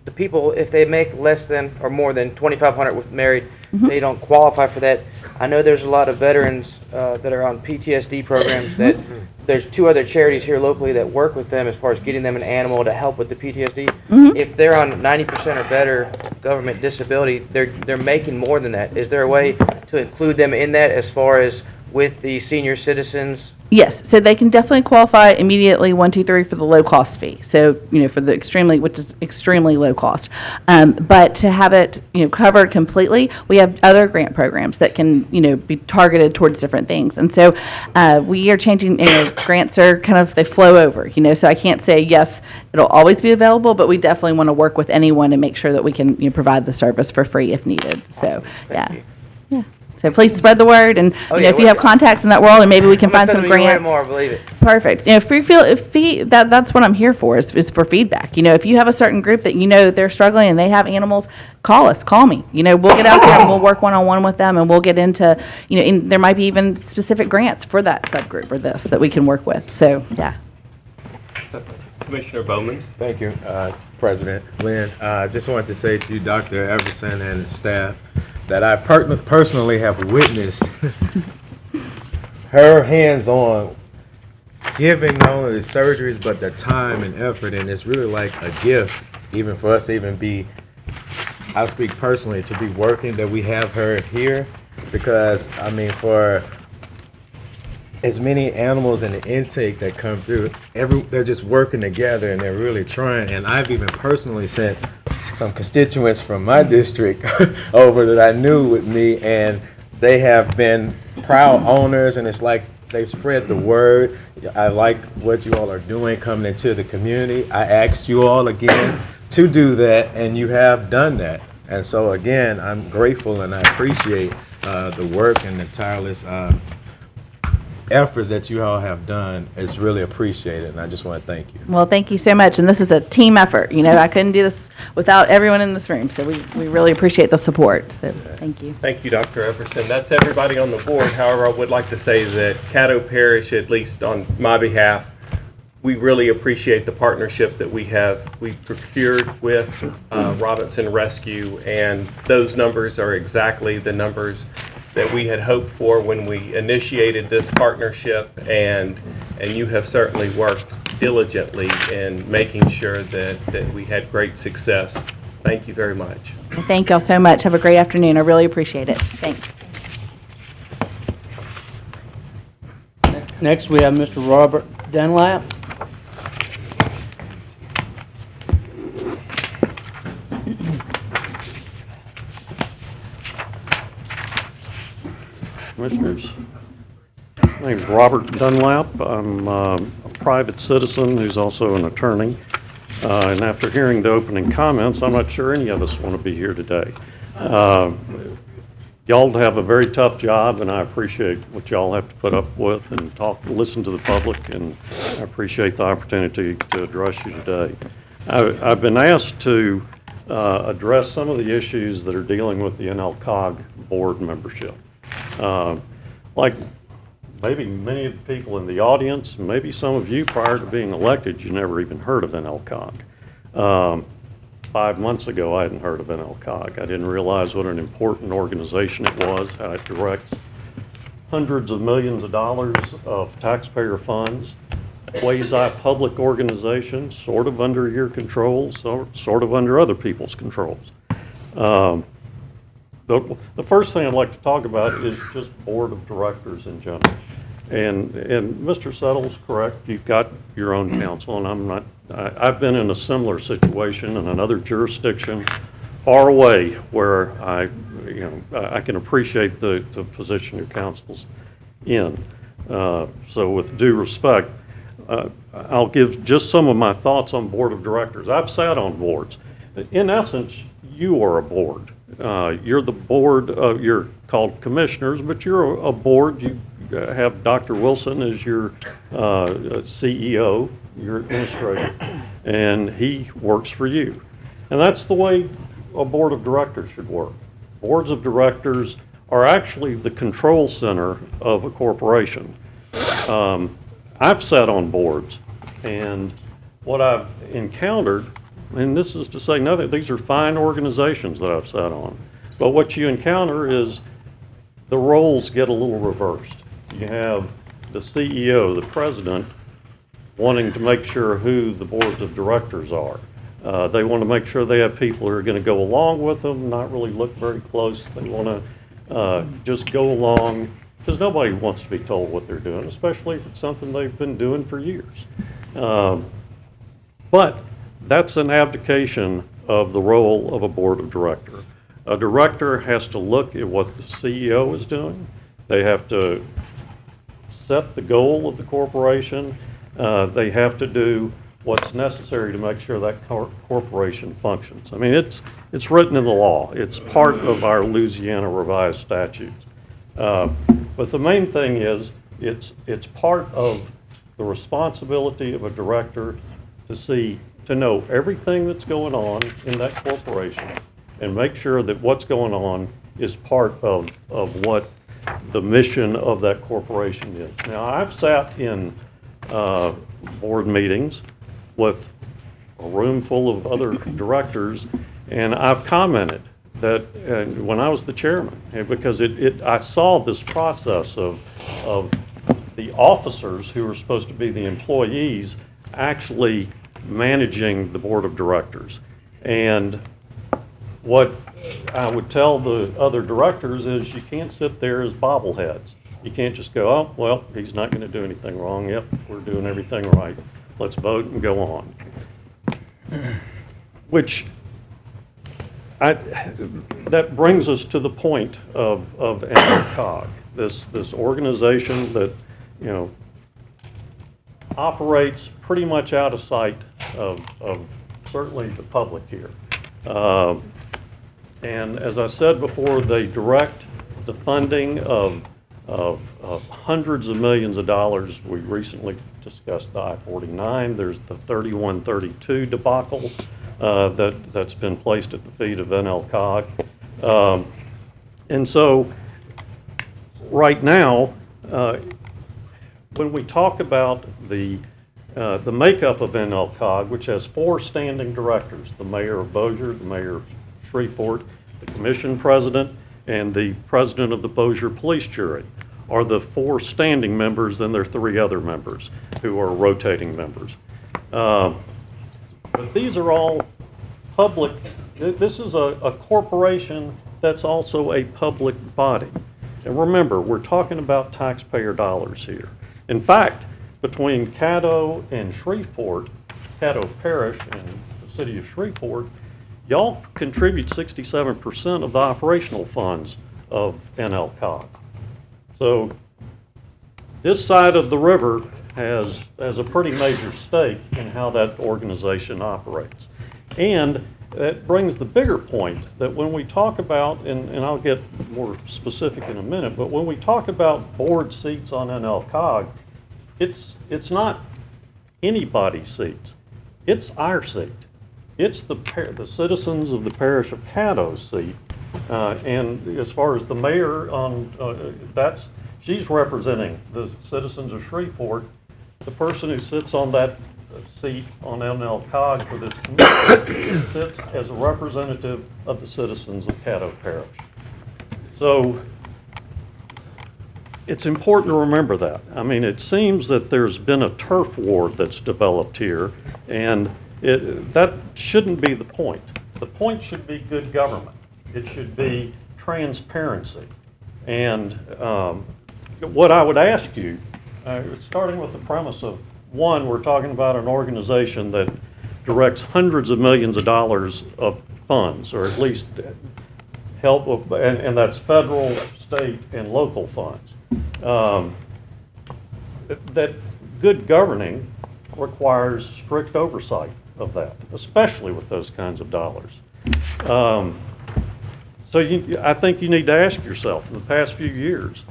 the people, if they make less than or more than $2,500 with married, they don't qualify for that. I know there's a lot of veterans that are on PTSD programs that there's 2 other charities here locally that work with them as far as getting them an animal to help with the PTSD. If they're on 90% or better government disability, they're making more than that. Is there a way to include them in that as far as with the senior citizens? Yes, so they can definitely qualify immediately, 1, 2, 3, for the low cost fee. So, for the which is extremely low cost. But to have it, covered completely, we have other grant programs that can, be targeted towards different things. And so we are changing, grants are they flow over, so I can't say, yes, it'll always be available, but we definitely want to work with anyone and make sure that we can, provide the service for free if needed. So, Thank you. yeah. So please spread the word, and if you have contacts in that world, and maybe we can find some grants. More, believe it. Perfect. That's what I'm here for, is for feedback. If you have a certain group that they're struggling and they have animals, call me. We'll get out there and we'll work one-on-one with them, and we'll get into, and there might be even specific grants for that subgroup or this that we can work with. So, yeah. Commissioner Bowman. Thank you, President Lynn. Just wanted to say to you, Dr. Everson and staff, that I personally have witnessed her hands-on giving not only the surgeries but the time and effort, and it's really like a gift even for us to even be, I speak personally, to be working, that we have her here, because for as many animals in the intake that come through, they're just working together and they're really trying. And I've even personally sent some constituents from my district over that I knew with me, and they have been proud owners, and it's like they've spread the word. I like what you all are doing coming into the community. I asked you all again to do that, and you have done that. And so again, I'm grateful and I appreciate the work and the tireless efforts that you all have done. Is really appreciated, and I just want to thank you. Well, thank you so much, and this is a team effort. I couldn't do this without everyone in this room, so we really appreciate the support. So, thank you. Thank you, Dr. Everson. That's everybody on the board. However, I would like to say that Caddo Parish, at least on my behalf, we really appreciate the partnership that we've procured with Robinson Rescue, and those numbers are exactly the numbers that we had hoped for when we initiated this partnership, and you have certainly worked diligently in making sure that we had great success. Thank you very much. Thank y'all so much. Have a great afternoon. I really appreciate it. Thanks. Next, we have Mr. Robert Dunlap. Commissioners, my name is Robert Dunlap. I'm a private citizen who's also an attorney. And after hearing the opening comments, I'm not sure any of us want to be here today. Y'all have a very tough job, and I appreciate what y'all have to put up with and listen to the public, and I appreciate the opportunity to address you today. I've been asked to address some of the issues that are dealing with the NLCOG board membership. Like maybe many of the people in the audience, maybe some of you prior to being elected, you never even heard of NLCOG. 5 months ago, I hadn't heard of NLCOG. I didn't realize what an important organization it was, how it directs hundreds of millions of dollars of taxpayer funds, quasi-public organization, sort of under your control, sort of under other people's controls. The first thing I'd like to talk about is just board of directors in general. And Mr. Settle's correct. You've got your own counsel, and I'm not. I've been in a similar situation in another jurisdiction, far away, where I can appreciate the position your counsel's in. So, with due respect, I'll give just some of my thoughts on board of directors. I've sat on boards. In essence, you are a board. You're the board. You're called commissioners, but you're a board. You have Dr. Wilson as your CEO, your administrator, and he works for you. And that's the way a board of directors should work. Boards of directors are actually the control center of a corporation. I've sat on boards, and what I've encountered, and this is to say nothing, these are fine organizations that I've sat on, but what you encounter is the roles get a little reversed. You have the CEO, the president, wanting to make sure who the boards of directors are. They want to make sure they have people who are going to go along with them, not really look very close. They want to just go along because nobody wants to be told what they're doing, especially if it's something they've been doing for years. But that's an abdication of the role of a board of director. A director has to look at what the CEO is doing. They have to set the goal of the corporation. They have to do what's necessary to make sure that corporation functions. I mean, it's written in the law. It's part of our Louisiana revised statutes. But the main thing is, it's part of the responsibility of a director to know everything that's going on in that corporation and make sure that what's going on is part of what the mission of that corporation is. Now, I've sat in board meetings with a room full of other directors, and I've commented that when I was the chairman, because I saw this process of the officers who were supposed to be the employees actually managing the board of directors. And what I would tell the other directors is you can't sit there as bobbleheads. You can't just go, oh, well, he's not going to do anything wrong. Yep, we're doing everything right. Let's vote and go on. Which, that brings us to the point of NLCOG, this organization that, operates pretty much out of sight of certainly the public here. And as I said before, they direct the funding of hundreds of millions of dollars. We recently discussed the I-49. There's the 3132 debacle that's been placed at the feet of NLCOG. And so right now, when we talk about the makeup of NLCOG, which has 4 standing directors, the mayor of Bossier, the mayor of Shreveport, the commission president, and the president of the Bossier Police Jury are the 4 standing members, then there are 3 other members who are rotating members. But these are all public. This is a corporation that's also a public body. And remember, we're talking about taxpayer dollars here. In fact, between Caddo and Shreveport, Caddo Parish and the city of Shreveport, y'all contribute 67% of the operational funds of NLCOG. So this side of the river has a pretty major stake in how that organization operates. And that brings the bigger point that when we talk about, and I'll get more specific in a minute, but when we talk about board seats on NLCOG, it's not anybody's seats. It's our seat. It's the citizens of the parish of Caddo's seat. And as far as the mayor, she's representing the citizens of Shreveport. The person who sits on that seat on NLCOG for this committee sits as a representative of the citizens of Caddo Parish. So it's important to remember that. I mean, it seems that there's been a turf war that's developed here, and that shouldn't be the point. The point should be good government. It should be transparency. And what I would ask you, starting with the premise of, one, we're talking about an organization that directs hundreds of millions of dollars of funds, or at least help, and that's federal, state, and local funds. That good governing requires strict oversight of that, especially with those kinds of dollars. So I think you need to ask yourself, in the past few years,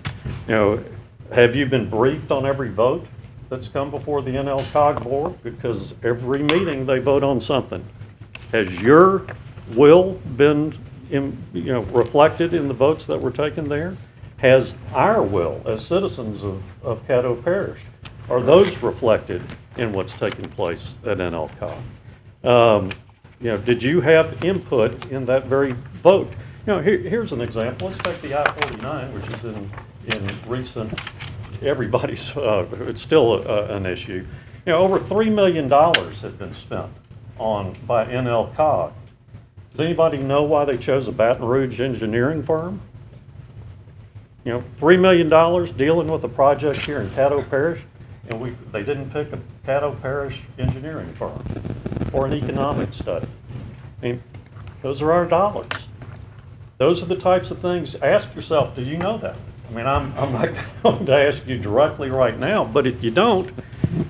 have you been briefed on every vote that's come before the NLCOG board? Because every meeting they vote on something. Has your will been reflected in the votes that were taken there? Has our will as citizens of Caddo Parish, are those reflected in what's taking place at NLCOG? Did you have input in that very vote? Here's an example. Let's take the I-49, which is in recent, everybody's, it's still an issue. Over $3 million has been spent by NLCOG. Does anybody know why they chose a Baton Rouge engineering firm? $3 million dealing with a project here in Caddo Parish, and they didn't pick a Caddo Parish engineering firm or an economic study. I mean, those are our dollars. Those are the types of things. Ask yourself, do you know that? I mean, I'm not going to ask you directly right now, but if you don't,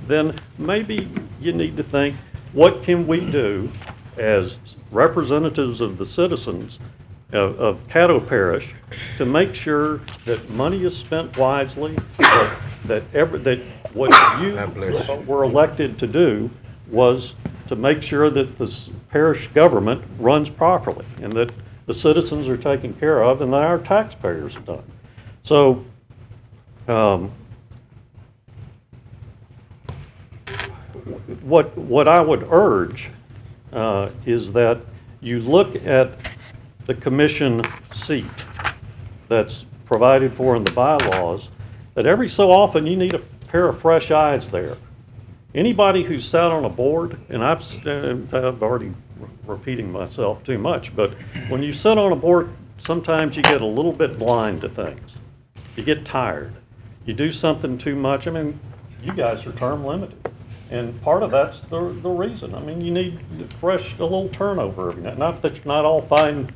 then maybe you need to think, what can we do as representatives of the citizens of Caddo Parish to make sure that money is spent wisely, that what you were elected to do was to make sure that the parish government runs properly and that the citizens are taken care of and that our taxpayers are done. So, what I would urge is that you look at the commission seat that's provided for in the bylaws, that every so often you need a pair of fresh eyes there. Anybody who's sat on a board, and I've already repeating myself too much, but when you sit on a board, sometimes you get a little bit blind to things. You get tired. You do something too much. I mean, you guys are term limited. And part of that's the reason. I mean, you need a little turnover. Not that you're not all fine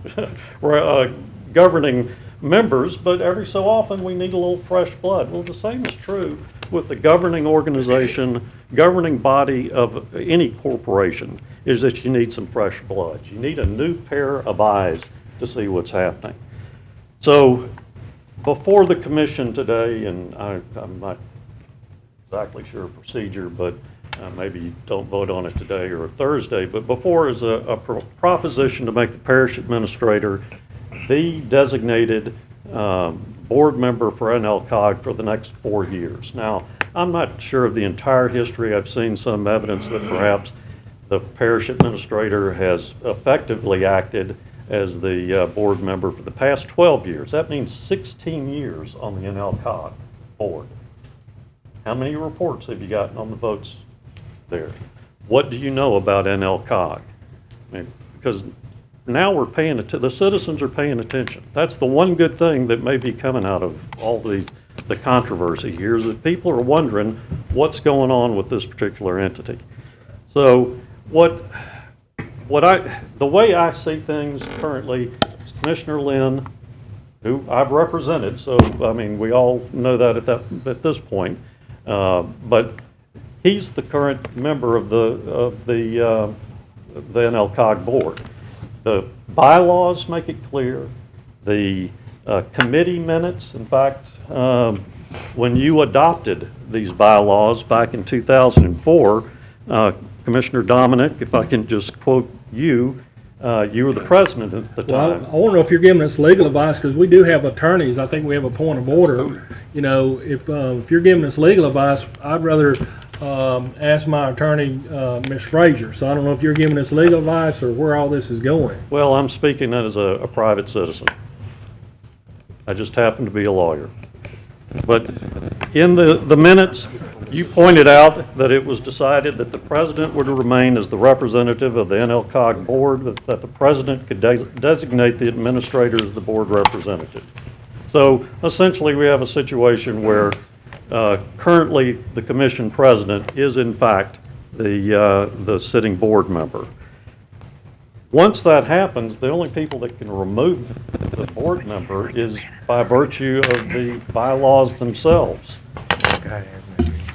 governing members, but every so often we need a little fresh blood. Well, the same is true with the governing organization, governing body of any corporation, is that you need some fresh blood. You need a new pair of eyes to see what's happening. So before the commission today, and I'm not exactly sure of procedure, but maybe you don't vote on it today or Thursday, but before is a proposition to make the parish administrator the designated board member for NLCOG for the next 4 years. Now, I'm not sure of the entire history. I've seen some evidence that perhaps the parish administrator has effectively acted as the board member for the past 12 years. That means 16 years on the NLCOG board. How many reports have you gotten on the votes there? What do you know about NLCOG? I mean, because now we're paying the citizens are paying attention. That's the one good thing that may be coming out of all the controversy here, is that people are wondering what's going on with this particular entity. So the way I see things currently is Commissioner Lynn, who I've represented, so I mean we all know that at this point, but he's the current member of the NLCOG board. The bylaws make it clear. The committee minutes, in fact, when you adopted these bylaws back in 2004, Commissioner Dominic, if I can just quote you, you were the president at the time. Well, I want to know if you're giving us legal advice, because we do have attorneys. I think we have a point of order. You know, if you're giving us legal advice, I'd rather ask my attorney, Ms. Frazier. So I don't know if you're giving us legal advice or where all this is going. Well, I'm speaking as a private citizen. I just happen to be a lawyer. But in the minutes, you pointed out that it was decided that the president would remain as the representative of the NLCOG board, that the president could designate the administrator as the board representative. So essentially we have a situation where currently the commission president is in fact the sitting board member. Once that happens, the only people that can remove the board member is by virtue of the bylaws themselves.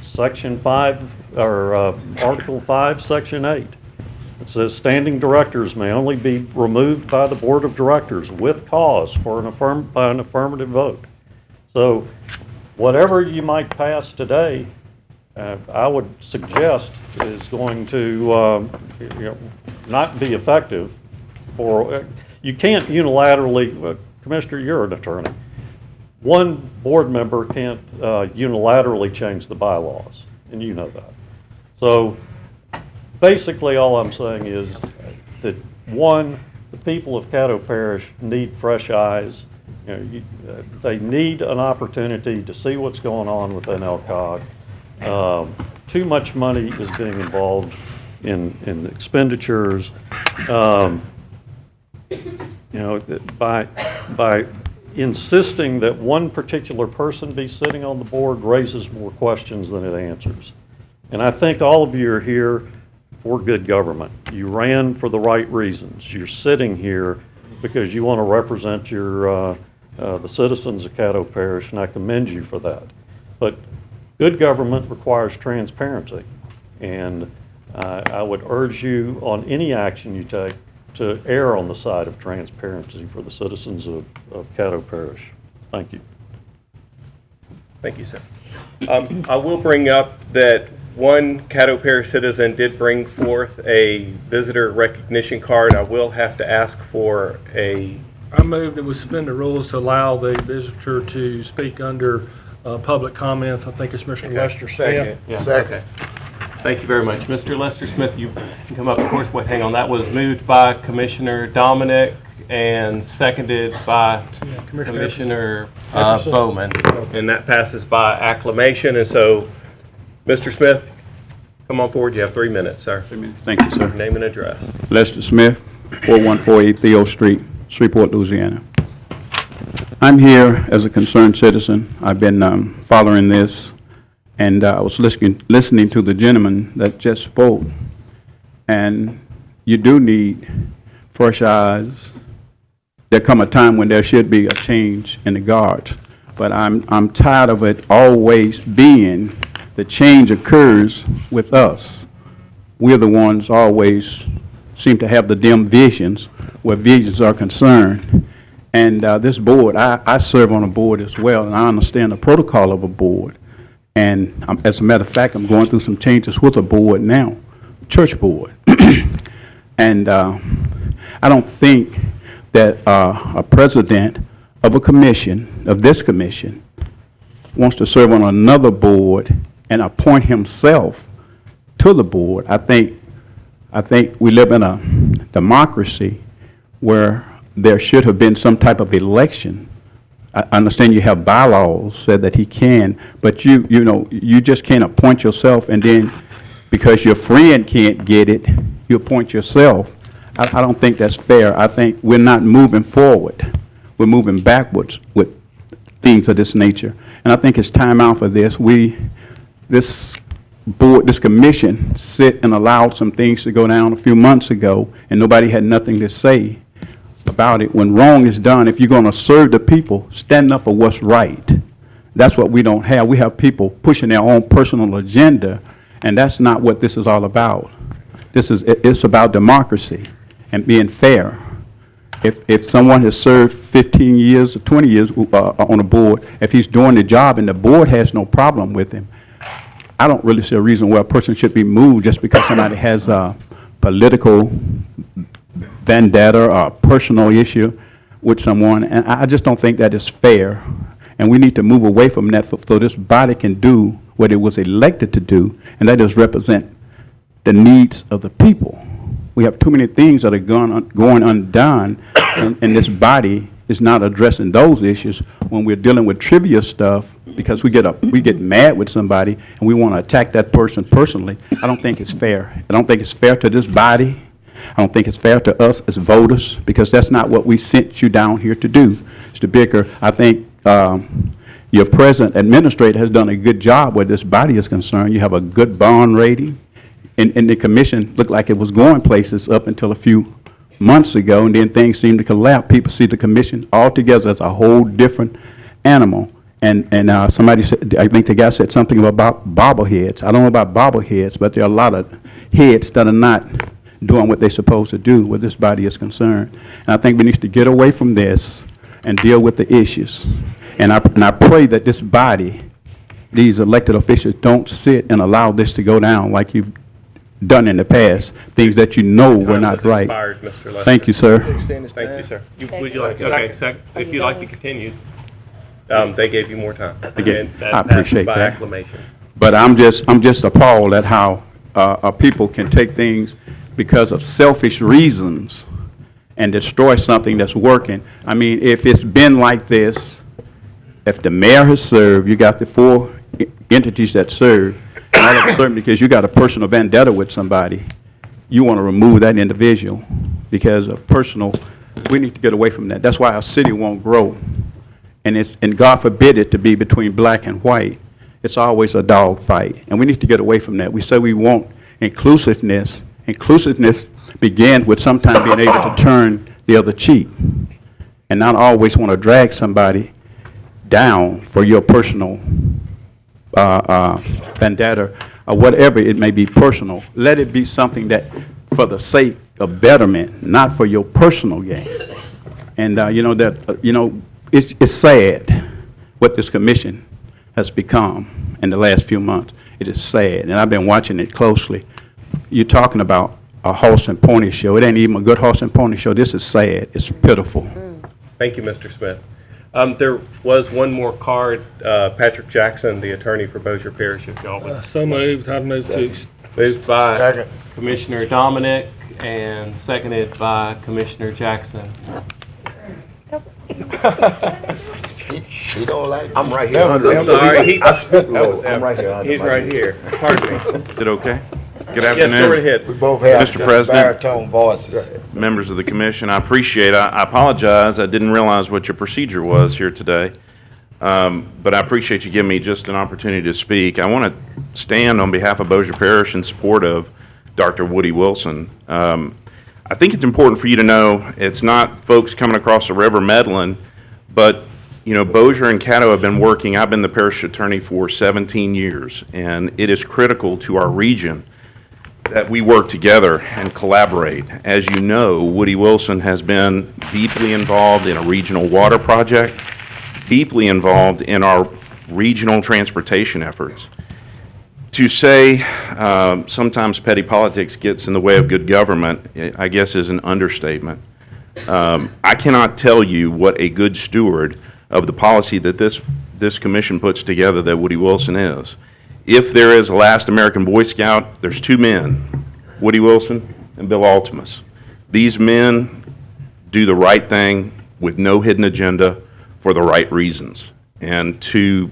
Section 5, or Article 5, Section 8. It says standing directors may only be removed by the board of directors with cause for by an affirmative vote. So whatever you might pass today, I would suggest is going to not be effective. You can't unilaterally, Commissioner, you're an attorney. One board member can't unilaterally change the bylaws, and you know that. So basically all I'm saying is that, one, the people of Caddo Parish need fresh eyes. They need an opportunity to see what's going on with NLCOG. Too much money is being involved in expenditures. By insisting that one particular person be sitting on the board raises more questions than it answers. And I think all of you are here for good government. You ran for the right reasons. You're sitting here because you want to represent the citizens of Caddo Parish, and I commend you for that. But good government requires transparency, and I would urge you on any action you take to err on the side of transparency for the citizens of Caddo Parish. Thank you. Thank you, sir. I will bring up that one Caddo Parish citizen did bring forth a visitor recognition card. I will have to ask for a... I move that we suspend the rules to allow the visitor to speak under public comments. I think it's Mr. Lester Smith. Yeah. Second. Okay. Thank you very much. Mr. Lester Smith, you can come up. Of course, wait, hang on. That was moved by Commissioner Dominic and seconded by Commissioner Bowman. And that passes by acclamation. And so, Mr. Smith, come on forward. You have 3 minutes, sir. Thank you, sir. Name and address. Lester Smith, 4148 Theo Street, Shreveport, Louisiana. I'm here as a concerned citizen. I've been following this, and I was listening to the gentleman that just spoke. And you do need fresh eyes. There come a time when there should be a change in the guards. But I'm tired of it always being the change occurs with us. We're the ones always seem to have the dim visions where visions are concerned. And this board, I serve on a board as well, and I understand the protocol of a board. And as a matter of fact, I'm going through some changes with a board now, church board. And I don't think that a president of a commission, of this commission, wants to serve on another board and appoint himself to the board. I think we live in a democracy where there should have been some type of election. I understand you have bylaws said that he can, but you just can't appoint yourself, and then because your friend can't get it, you appoint yourself. I don't think that's fair. I think we're not moving forward. We're moving backwards with things of this nature. And I think it's time out for this. This board, this commission sit and allowed some things to go down a few months ago, and nobody had nothing to say about it. When wrong is done, if you're going to serve the people, stand up for what's right. That's what we don't have. We have people pushing their own personal agenda, and that's not what this is all about. It's about democracy and being fair. If someone has served 15 years or 20 years on a board, if he's doing the job and the board has no problem with him, I don't really see a reason why a person should be moved just because somebody has a political vendetta or a personal issue with someone. And I just don't think that is fair. And we need to move away from that so this body can do what it was elected to do, and that is represent the needs of the people. We have too many things that are going undone, and this body is not addressing those issues when we're dealing with trivia stuff, because we get mad with somebody and we want to attack that person personally. I don't think it's fair. I don't think it's fair to this body. I don't think it's fair to us as voters, because that's not what we sent you down here to do. Mr. Bicker, I think your present administrator has done a good job where this body is concerned. You have a good bond rating. And the commission looked like it was going places up until a few months ago, and then things seemed to collapse. People see the commission altogether as a whole different animal. And somebody said, I think the guy said something about bobbleheads. I don't know about bobbleheads, but there are a lot of heads that are not doing what they're supposed to do where this body is concerned. And I think we need to get away from this and deal with the issues. And I pray that this body, these elected officials, don't sit and allow this to go down like you've done in the past, things that you know were not right. Mr. Thank you, sir. Thank you, sir. Would you like, okay, if you'd like to continue, they gave you more time. Again, I appreciate by that. acclamation. But I'm just appalled at how people can take things because of selfish reasons and destroy something that's working. I mean, if it's been like this, if the mayor has served, you got the 4 entities that serve, and all of a sudden, because you got a personal vendetta with somebody, you want to remove that individual because of personal. We need to get away from that. That's why our city won't grow. and God forbid it to be between black and white, it's always a dog fight. And we need to get away from that. We say we want inclusiveness. Inclusiveness begins with sometimes being able to turn the other cheek and not always want to drag somebody down for your personal vendetta or whatever it may be personal. Let it be something that for the sake of betterment, not for your personal gain. And it's sad what this commission has become in the last few months. It is sad, and I've been watching it closely. You're talking about a horse and pony show. It ain't even a good horse and pony show. This is sad. It's pitiful. Thank you, Mr. Smith. There was one more card. Patrick Jackson, the attorney for Bossier Parish, if y'all would. So moved. I've moved to. Moved by Commissioner Dominic and seconded by Commissioner Jackson. He don't like. I'm right here. I'm sorry. I'm right here. He's right here. Pardon me. Is it okay? Good Yes, afternoon. go ahead. We both have Mr. President, baritone voices. members of the commission, I appreciate it. I apologize. I didn't realize what your procedure was here today. But I appreciate you giving me just an opportunity to speak. I want to stand on behalf of Bossier Parish in support of Dr. Woody Wilson. I think it's important for you to know it's not folks coming across the river meddling, but Bossier and Caddo have been working. I've been the parish attorney for 17 years, and it is critical to our region that we work together and collaborate. As you know, Woody Wilson has been deeply involved in a regional water project, deeply involved in our regional transportation efforts. To say sometimes petty politics gets in the way of good government, I guess is an understatement. I cannot tell you what a good steward of the policy that this commission puts together that Woody Wilson is. If there is a last American Boy Scout, there's two men, Woody Wilson and Bill Altimus. These men do the right thing with no hidden agenda for the right reasons. And to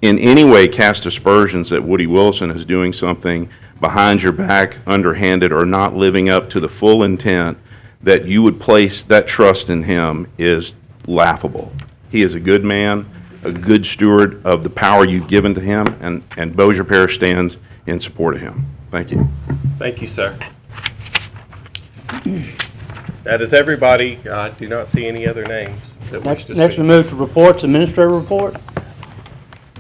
in any way cast aspersions that Woody Wilson is doing something behind your back, underhanded, or not living up to the full intent that you would place that trust in him is laughable. He is a good man, a good steward of the power you've given to him, and Bossier Parish stands in support of him. Thank you. Thank you, sir. That is everybody. I do not see any other names that wish to speak. Next we move to reports, administrative report.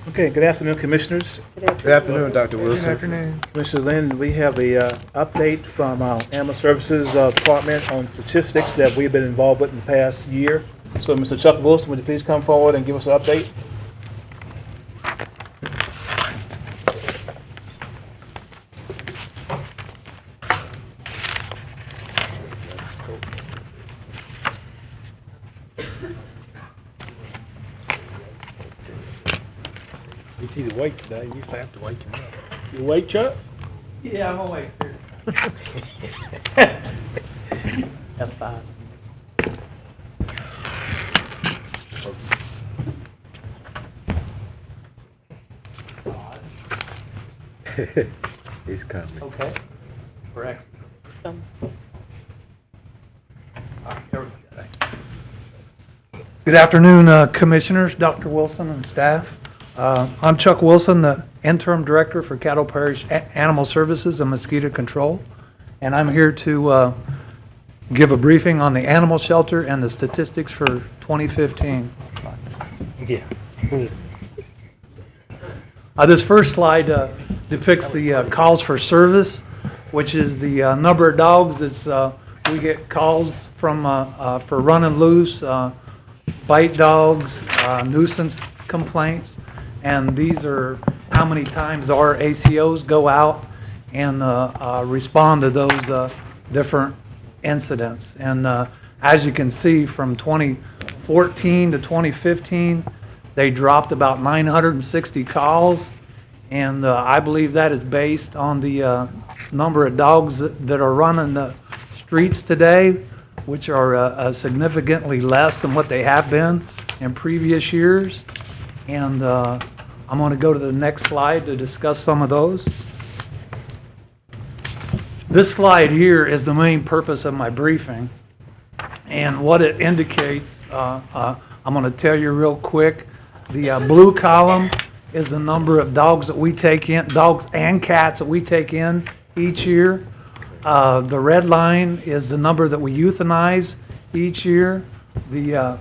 Okay, good afternoon, Commissioners. Good afternoon, Dr. Wilson. Good afternoon. Commissioner Lynn, we have a update from our Animal Services Department on statistics that we've been involved with in the past year. So, Mr. Chuck Wilson, would you please come forward and give us an update? You see the wake today, you used to have to wake him up. You awake, Chuck? Yeah, I'm awake, sir. F5. He's coming. Okay. Correct. Good afternoon, Commissioners, Dr. Wilson and staff. I'm Chuck Wilson, the Interim Director for Caddo Parish Animal Services and Mosquito Control, and I'm here to give a briefing on the animal shelter and the statistics for 2015. Yeah. This first slide depicts the calls for service, which is the number of dogs that's we get calls from for running loose, bite dogs, nuisance complaints, and these are how many times our ACOs go out and respond to those different incidents. And as you can see, from 2014 to 2015, they dropped about 960 calls, and I believe that is based on the number of dogs that are running the streets today, which are significantly less than what they have been in previous years. And I'm going to go to the next slide to discuss some of those. This slide here is the main purpose of my briefing, and what it indicates I'm going to tell you real quick. The blue column is the number of dogs that we take in, dogs and cats that we take in each year. The red line is the number that we euthanize each year. The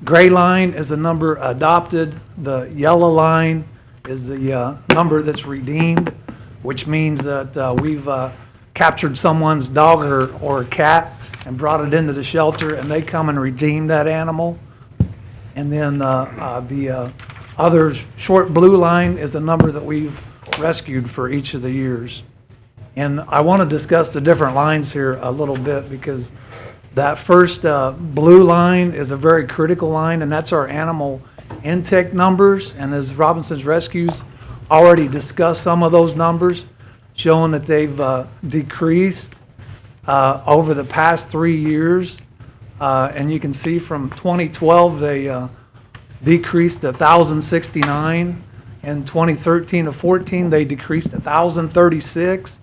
gray line is the number adopted. The yellow line is the number that's redeemed, which means that we've captured someone's dog or cat and brought it into the shelter, and they come and redeem that animal. And then the other short blue line is the number that we've rescued for each of the years. And I want to discuss the different lines here a little bit, because that first blue line is a very critical line, and that's our animal intake numbers. And as Robinson's Rescues already discussed some of those numbers, showing that they've decreased over the past 3 years. And you can see from 2012 they decreased to 1,069. In 2013 to 14 they decreased to 1,036.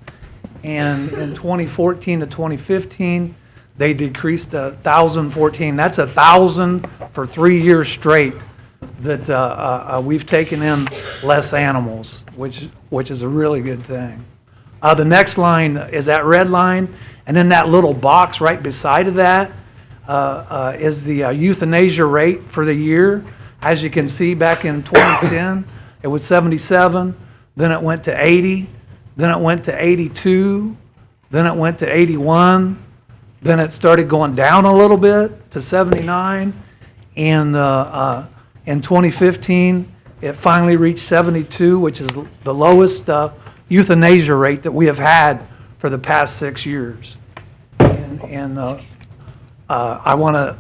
And in 2014 to 2015 they decreased to 1,014. That's 1,000 for 3 years straight that we've taken in less animals, which is a really good thing. The next line is that red line, and then that little box right beside of that is the euthanasia rate for the year. As you can see, back in 2010, it was 77, then it went to 80, then it went to 82, then it went to 81, then it started going down a little bit to 79, and in 2015, it finally reached 72, which is the lowest euthanasia rate that we have had for the past 6 years. And I want to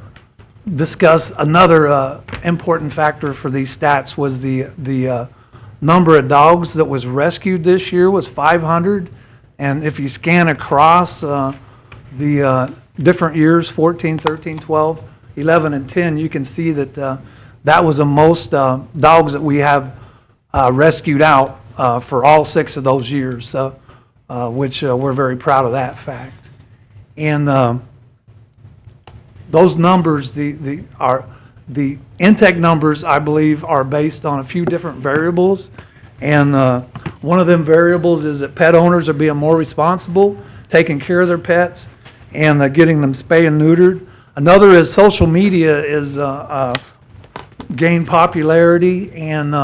discuss another important factor for these stats was the number of dogs that was rescued this year was 500. And if you scan across the different years, 14, 13, 12, 11, and 10, you can see that that was the most dogs that we have rescued out for all 6 of those years, which we're very proud of that fact. And those numbers, the intake numbers, I believe, are based on a few different variables. And one of them variables is that pet owners are being more responsible, taking care of their pets, and getting them spayed and neutered. Another is social media is gained popularity, and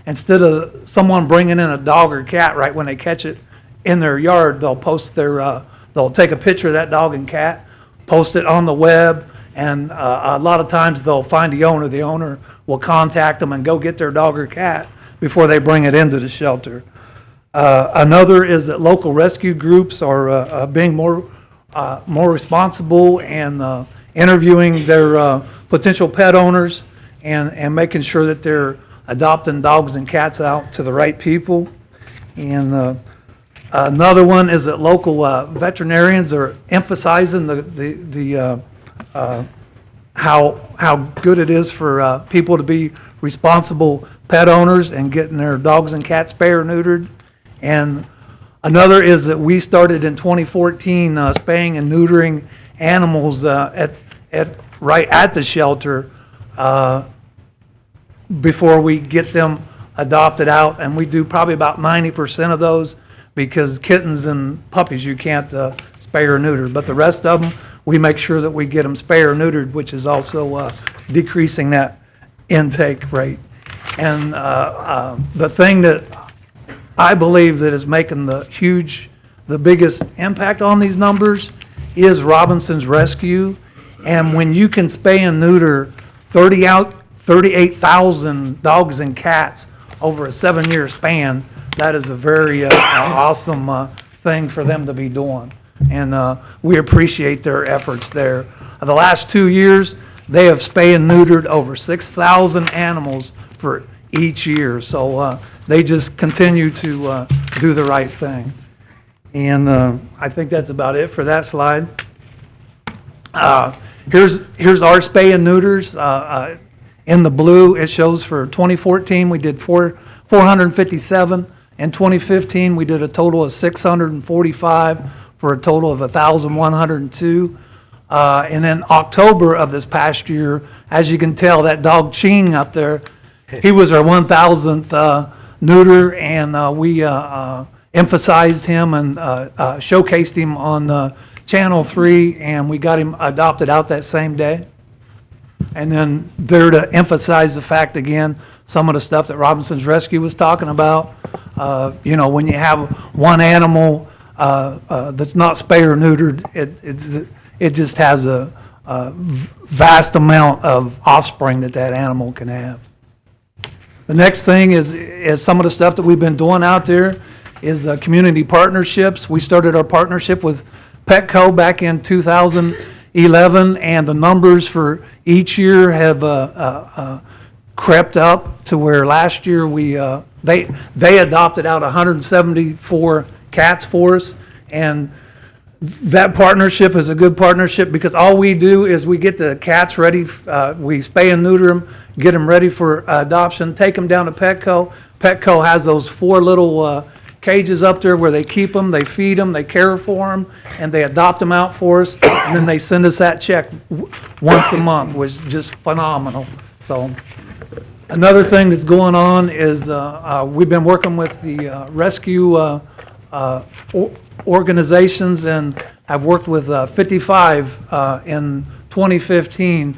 instead of someone bringing in a dog or cat right when they catch it in their yard, they'll post their, they'll take a picture of that dog and cat, post it on the web, and a lot of times they'll find the owner. The owner will contact them and go get their dog or cat before they bring it into the shelter. Another is that local rescue groups are being more responsible and interviewing their potential pet owners and making sure that they're adopting dogs and cats out to the right people. And another one is that local veterinarians are emphasizing how good it is for people to be responsible pet owners and getting their dogs and cats spayed or neutered. And another is that we started in 2014 spaying and neutering animals right at the shelter before we get them adopted out, and we do probably about 90% of those, because kittens and puppies you can't spay or neuter, but the rest of them we make sure that we get them spayed or neutered, which is also decreasing that intake rate. And the thing that I believe that is making the biggest impact on these numbers is Robinson's Rescue. And when you can spay and neuter 38,000 dogs and cats over a 7-year span, that is a very awesome thing for them to be doing. And we appreciate their efforts there. The last 2 years, they have spayed and neutered over 6,000 animals for each year. So they just continue to do the right thing. And I think that's about it for that slide. Here's our spay and neuters. In the blue, it shows for 2014, we did 457. In 2015, we did a total of 645 for a total of 1,102. And in October of this past year, as you can tell, that dog Ching up there, he was our 1,000th neuter, and we emphasized him and showcased him on Channel 3, and we got him adopted out that same day. And then there to emphasize the fact again, some of the stuff that Robinson's Rescue was talking about. You know, when you have one animal that's not spay or neutered, it just has a vast amount of offspring that animal can have. The next thing is some of the stuff that we've been doing out there is community partnerships. We started our partnership with Petco back in 2011, and the numbers for each year have crept up to where last year they adopted out 174 cats for us, and that partnership is a good partnership because all we do is we get the cats ready, we spay and neuter them, get them ready for adoption, take them down to Petco. Petco has those 4 little cages up there where they keep them, they feed them, they care for them, and they adopt them out for us, and then they send us that check once a month, which is just phenomenal. So another thing that's going on is we've been working with the rescue organizations, and I've worked with 55 in 2015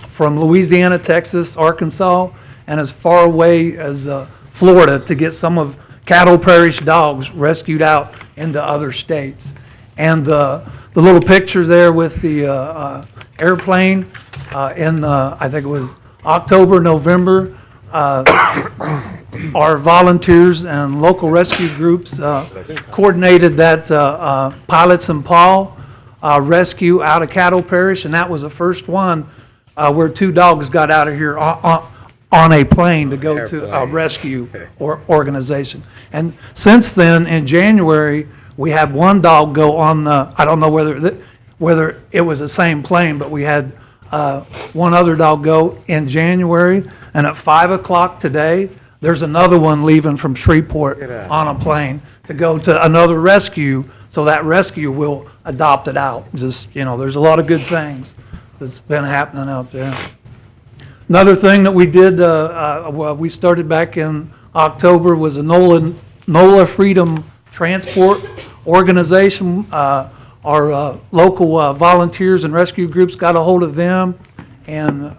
from Louisiana, Texas, Arkansas, and as far away as Florida to get some of Caddo Parish dogs rescued out into other states. And the little picture there with the airplane in I think it was October, November, our volunteers and local rescue groups coordinated that Pilots and Paul rescue out of Caddo Parish, and that was the first one where 2 dogs got out of here on a plane to go to a rescue organization. And since then, in January, we had 1 dog go on the, I don't know whether it was the same plane, but we had 1 other dog go in January, and at 5 o'clock today, there's another one leaving from Shreveport on a plane to go to another rescue, so that rescue will adopt it out. Just, you know, there's a lot of good things that's been happening out there. Another thing that we did, we started back in October, was a NOLA Freedom Transport Organization. Our local volunteers and rescue groups got a hold of them, and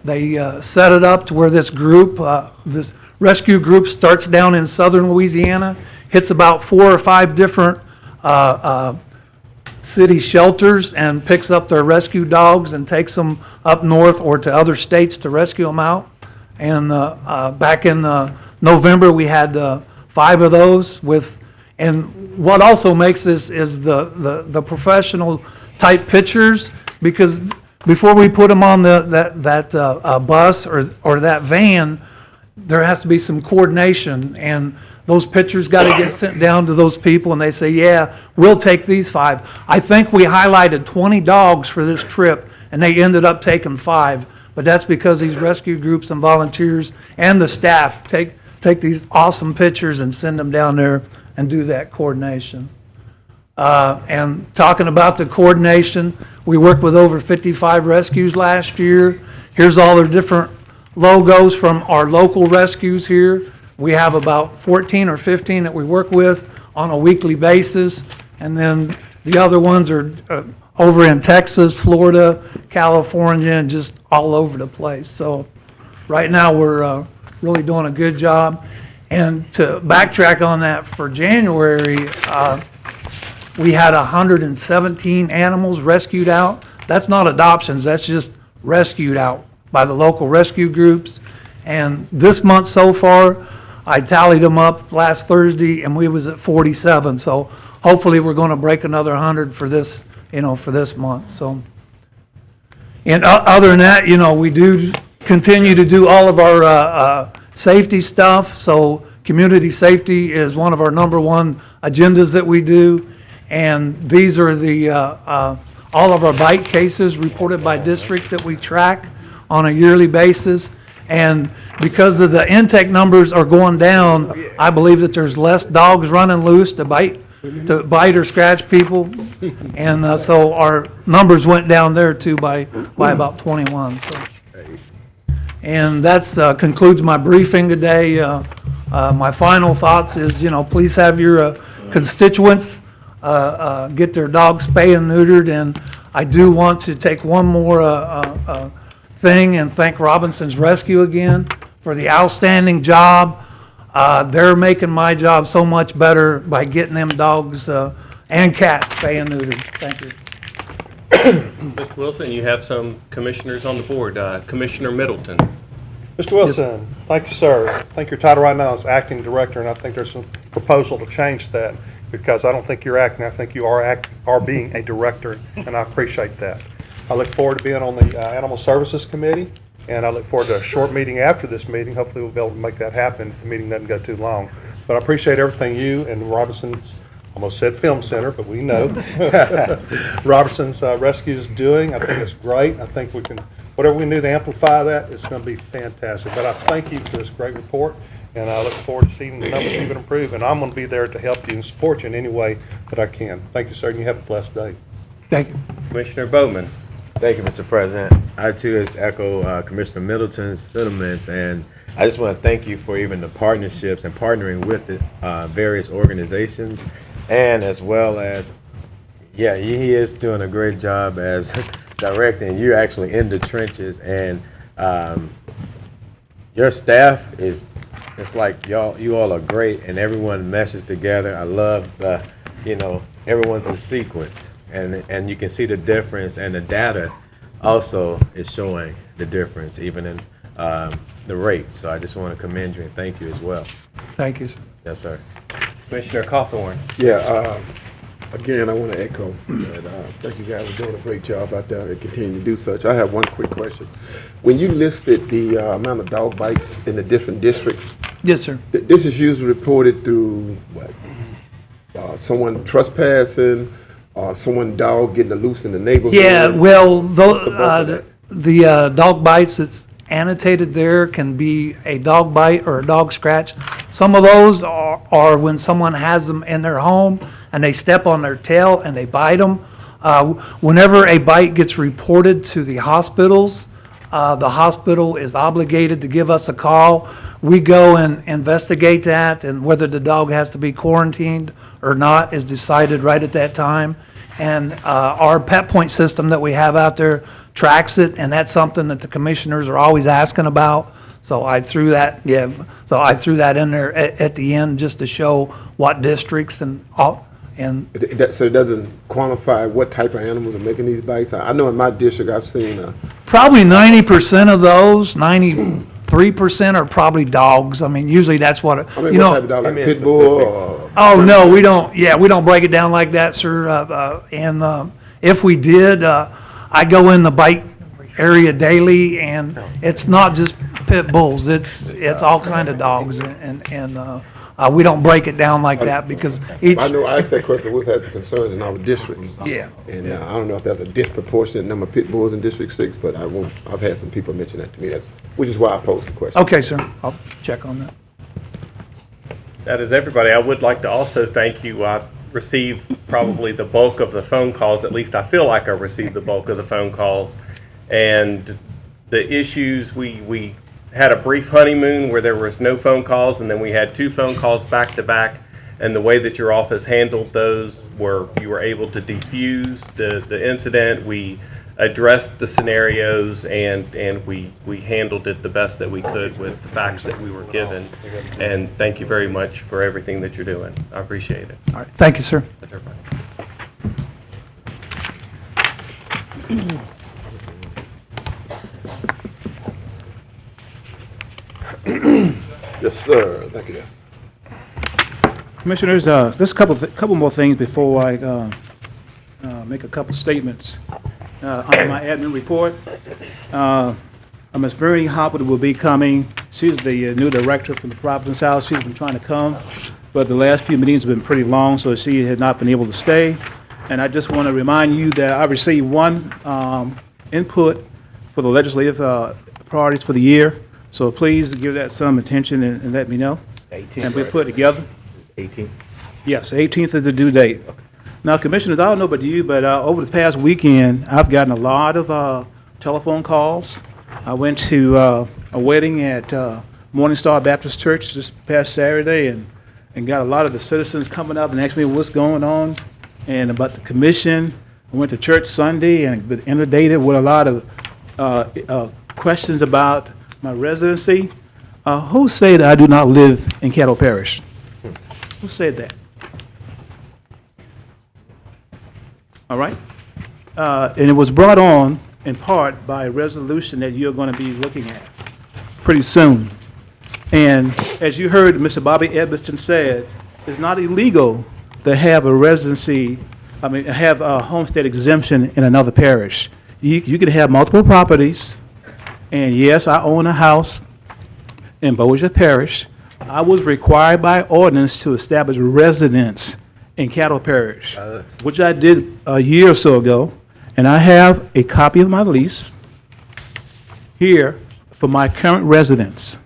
they set it up to where this group, this rescue group, starts down in southern Louisiana, hits about 4 or 5 different city shelters, and picks up their rescue dogs and takes them up north or to other states to rescue them out. And back in November, we had 5 of those with. And what also makes this is the professional type pictures, because before we put them on that bus or that van, there has to be some coordination, and those pictures got to get sent down to those people, and they say, yeah, we'll take these 5. I think we highlighted 20 dogs for this trip, and they ended up taking 5, but that's because these rescue groups and volunteers and the staff take these awesome pictures and send them down there and do that coordination. And talking about the coordination, we worked with over 55 rescues last year. Here's all the different logos from our local rescues here. We have about 14 or 15 that we work with on a weekly basis, and then the other ones are over in Texas, Florida, California, and just all over the place. So right now we're really doing a good job. And to backtrack on that, for January, we had 117 animals rescued out. That's not adoptions, that's just rescued out by the local rescue groups. And this month so far, I tallied them up last Thursday, and we was at 47. So hopefully we're going to break another 100 for this, for this month. So, and other than that, we do continue to do all of our safety stuff. So community safety is one of our #1 agendas that we do, and these are the all of our bite cases reported by district that we track on a yearly basis. And because of the intake numbers are going down, I believe that there's less dogs running loose. The bite to bite or scratch people. And so our numbers went down there too by about 21. So. And that's concludes my briefing today. My final thoughts is, please have your constituents get their dogs spayed and neutered. And I do want to take one more thing and thank Robinson's Rescue again for the outstanding job. They're making my job so much better by getting them dogs and cats spayed and neutered. Thank you. Mr. Wilson, you have some commissioners on the board. Commissioner Middleton. Mr. Wilson, thank you, sir. I think your title right now is acting director, and I think there's some proposal to change that because I don't think you're acting. I think you are being a director, and I appreciate that. I look forward to being on the Animal Services Committee, and I look forward to a short meeting after this meeting. Hopefully we'll be able to make that happen if the meeting doesn't go too long. But I appreciate everything you and Robinson's, almost said Film Center, but we know, Robinson's Rescue is doing. I think it's great. I think we can, whatever we do to amplify that, it's going to be fantastic. But I thank you for this great report, and I look forward to seeing the numbers even improve. And I'm going to be there to help you and support you in any way that I can. Thank you, sir, and you have a blessed day. Thank you. Commissioner Bowman. Thank you, Mr. President. I too just echo Commissioner Middleton's sentiments, and I just want to thank you for even the partnerships and partnering with the various organizations, and as well as, yeah, he is doing a great job as directing. You're actually in the trenches, and your staff is, it's like you all are great, and everyone meshes together. I love the, everyone's in sequence. And you can see the difference, and the data also is showing the difference, even in the rates. So I just want to commend you and thank you as well. Thank you, sir. Yes, sir. Commissioner Cawthorn. Yeah, again, I want to echo that thank you guys for doing a great job out there and continue to do such. I have one quick question. When you listed the amount of dog bites in the different districts. Yes, sir. This is usually reported through what? Someone trespassing, someone dog getting loose in the neighborhood? Yeah, well, the dog bites that's annotated there can be a dog bite or a dog scratch. Some of those are when someone has them in their home and they step on their tail and they bite them. Whenever a bite gets reported to the hospitals, the hospital is obligated to give us a call. We go and investigate that, and whether the dog has to be quarantined or not is decided right at that time. And our pet point system that we have out there tracks it, and that's something that the commissioners are always asking about. So I threw that, in there at the end just to show what districts and all. And so it doesn't quantify what type of animals are making these bites? I know in my district I've seen probably 90% of those, 93% are probably dogs. I mean, usually that's what, what type of dog, like pit bull? Oh, no, we don't, we don't break it down like that, sir. And if we did, I go in the bite area daily, and it's not just pit bulls, it's all kind of dogs, and we don't break it down like that because each. I know I asked that question. We've had the concerns in our district. Yeah. And I don't know if that's a disproportionate number of pit bulls in District 6, but I've had some people mention that to me, which is why I posed the question. Okay, sir. I'll check on that. That is everybody. I would like to also thank you. I received probably the bulk of the phone calls. At least I feel like I received the bulk of the phone calls. And the issues, we had a brief honeymoon where there was no phone calls, and then we had 2 phone calls back to back. And the way that your office handled those, you were able to defuse the incident. We addressed the scenarios, and we handled it the best that we could with the facts that we were given. And thank you very much for everything that you're doing. I appreciate it. All right. Thank you, sir. That's everybody. Yes, sir. Thank you. Commissioners, just a couple more things before I make a couple statements. On my admin report, Ms. Vernie Hopper will be coming. She's the new director from the Providence House. She's been trying to come, but the last few meetings have been pretty long, so she had not been able to stay. And I just want to remind you that I received one input for the legislative priorities for the year. So please give that some attention and let me know. 18. And we put together. 18. Yes, 18th is the due date. Now, Commissioners, I don't know about you, but over the past weekend, I've gotten a lot of telephone calls. I went to a wedding at Morning Star Baptist Church this past Saturday and got a lot of the citizens coming up and asking me what's going on and about the commission. I went to church Sunday and been inundated with a lot of questions about my residency. Who said I do not live in Caddo Parish? Who said that? All right? And it was brought on in part by a resolution that you're going to be looking at pretty soon. And as you heard Mr. Bobby Edmiston said, it's not illegal to have a residency, have a homestead exemption in another parish. You can have multiple properties, and yes, I own a house in Bossier Parish. I was required by ordinance to establish residence in Caddo Parish, which I did a year or so ago, and I have a copy of my lease here for my current residence.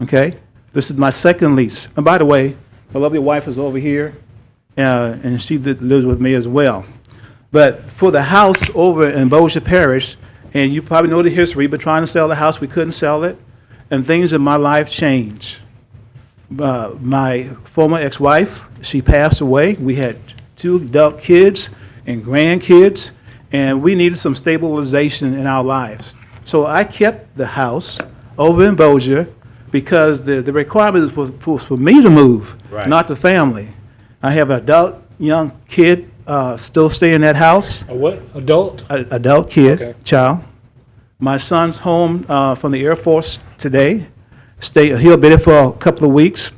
Okay? This is my second lease. And by the way, my lovely wife is over here, and she lives with me as well. But for the house over in Bossier Parish, and you probably know the history, but trying to sell the house, we couldn't sell it, and things in my life changed. My former ex-wife, she passed away. We had 2 adult kids and grandkids, and we needed some stabilization in our lives. So I kept the house over in Bossier because the requirement was for me to move, not the family. I have an adult young kid still staying in that house. A what? Adult? Adult kid, Okay. child. My son's home from the Air Force today. He'll be there for a couple of weeks.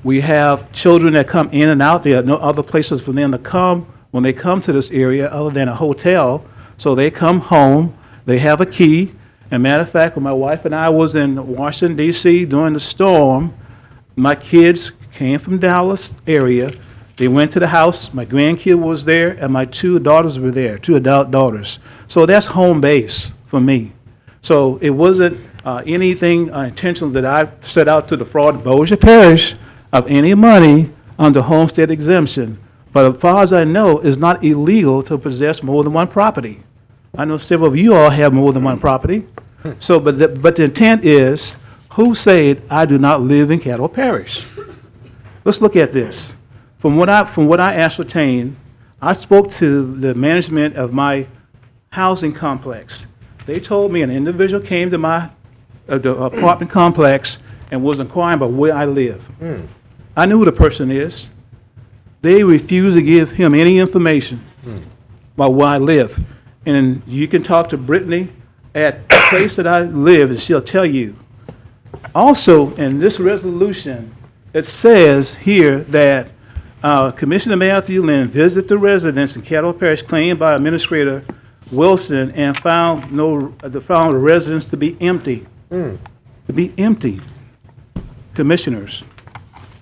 We have children that come in and out. There are no other places for them to come when they come to this area other than a hotel. So they come home. They have a key. And matter of fact, when my wife and I was in Washington, D.C. during the storm, my kids came from Dallas area. They went to the house. My grandkid was there, and my 2 daughters were there, 2 adult daughters. So that's home base for me. So it wasn't anything intentional that I set out to defraud Bossier Parish of any money under homestead exemption. But as far as I know, it's not illegal to possess more than one property. I know several of you all have more than one property. So, but the intent is, who said I do not live in Caddo Parish? Let's look at this. From what I ascertained, I spoke to the management of my housing complex. They told me an individual came to my the apartment complex and was inquiring about where I live. I knew who the person is. They refused to give him any information about where I live. And you can talk to Brittany at the place that I live, and she'll tell you. Also, in this resolution, it says here that Commissioner Matthew Lynn visited the residence in Caddo Parish claimed by Administrator Wilson and found the residence to be empty. To be empty. Commissioners,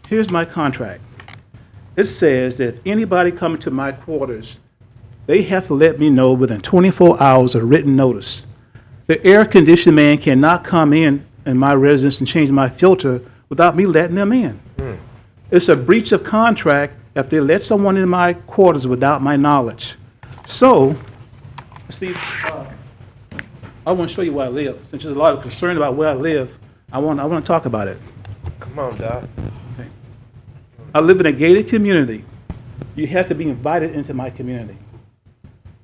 here's my contract. It says that if anybody coming to my quarters, they have to let me know within 24 hours of written notice. The air conditioning man cannot come in my residence and change my filter without me letting them in. It's a breach of contract if they let someone in my quarters without my knowledge. So, see, I want to show you where I live. Since there's a lot of concern about where I live, I want to talk about it. Come on, Doc. Okay. I live in a gated community. You have to be invited into my community.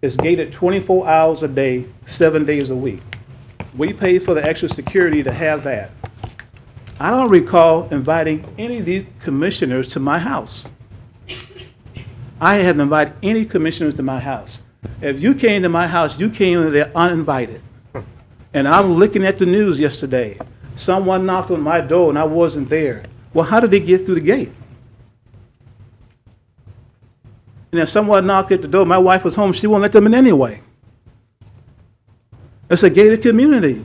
It's gated 24 hours a day, 7 days a week. We pay for the extra security to have that. I don't recall inviting any of these commissioners to my house. I haven't invited any commissioners to my house. If you came to my house, you came there uninvited. And I was looking at the news yesterday. Someone knocked on my door and I wasn't there. Well, how did they get through the gate? And if someone knocked at the door, my wife was home, she won't let them in anyway. It's a gated community,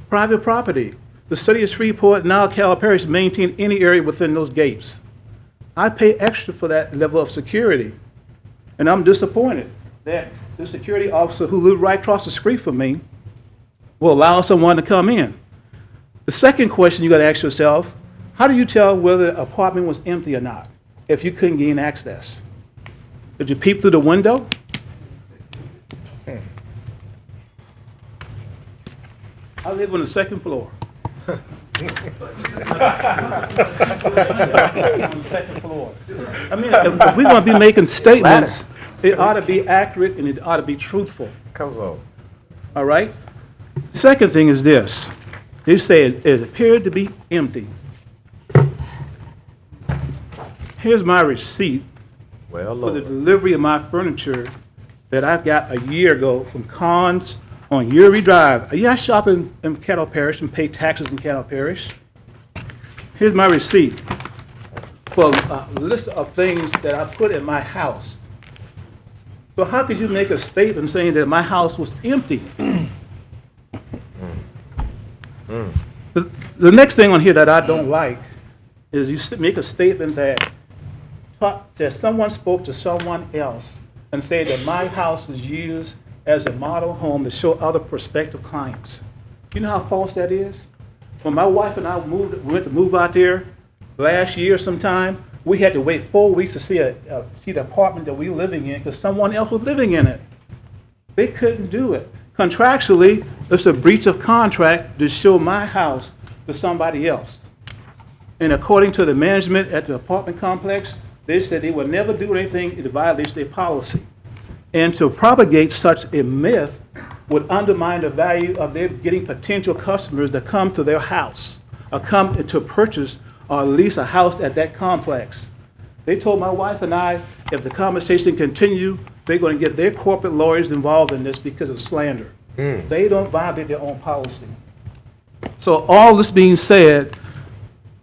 private property. The city of Shreveport, now Caddo Parish, maintain any area within those gates. I pay extra for that level of security. And I'm disappointed that the security officer who lived right across the street from me will allow someone to come in. The second question you got to ask yourself, how do you tell whether the apartment was empty or not? if you couldn't gain access? Did you peep through the window? I live on the second floor. On the second floor. I mean, if we're going to be making statements, it ought to be accurate and it ought to be truthful. Comes on. All right? Second thing is this. They say it appeared to be empty. Here's my receipt for the delivery of my furniture that I got a year ago from Conn's on Uri Drive. Yeah, I shop in Caddo Parish and pay taxes in Caddo Parish. Here's my receipt for a list of things that I put in my house. So how could you make a statement saying that my house was empty? The next thing on here that I don't like is you make a statement that someone spoke to someone else and say that my house is used as a model home to show other prospective clients. You know how false that is? When my wife and I went to move out there last year sometime, we had to wait 4 weeks to see the apartment that we were living in because someone else was living in it. They couldn't do it. Contractually, it's a breach of contract to show my house to somebody else. And according to the management at the apartment complex, they said they would never do anything that violates their policy. And to propagate such a myth would undermine the value of their getting potential customers that come to their house or come to purchase or lease a house at that complex. They told my wife and I, if the conversation continued, they're going to get their corporate lawyers involved in this because of slander. They don't violate their own policy. So all this being said,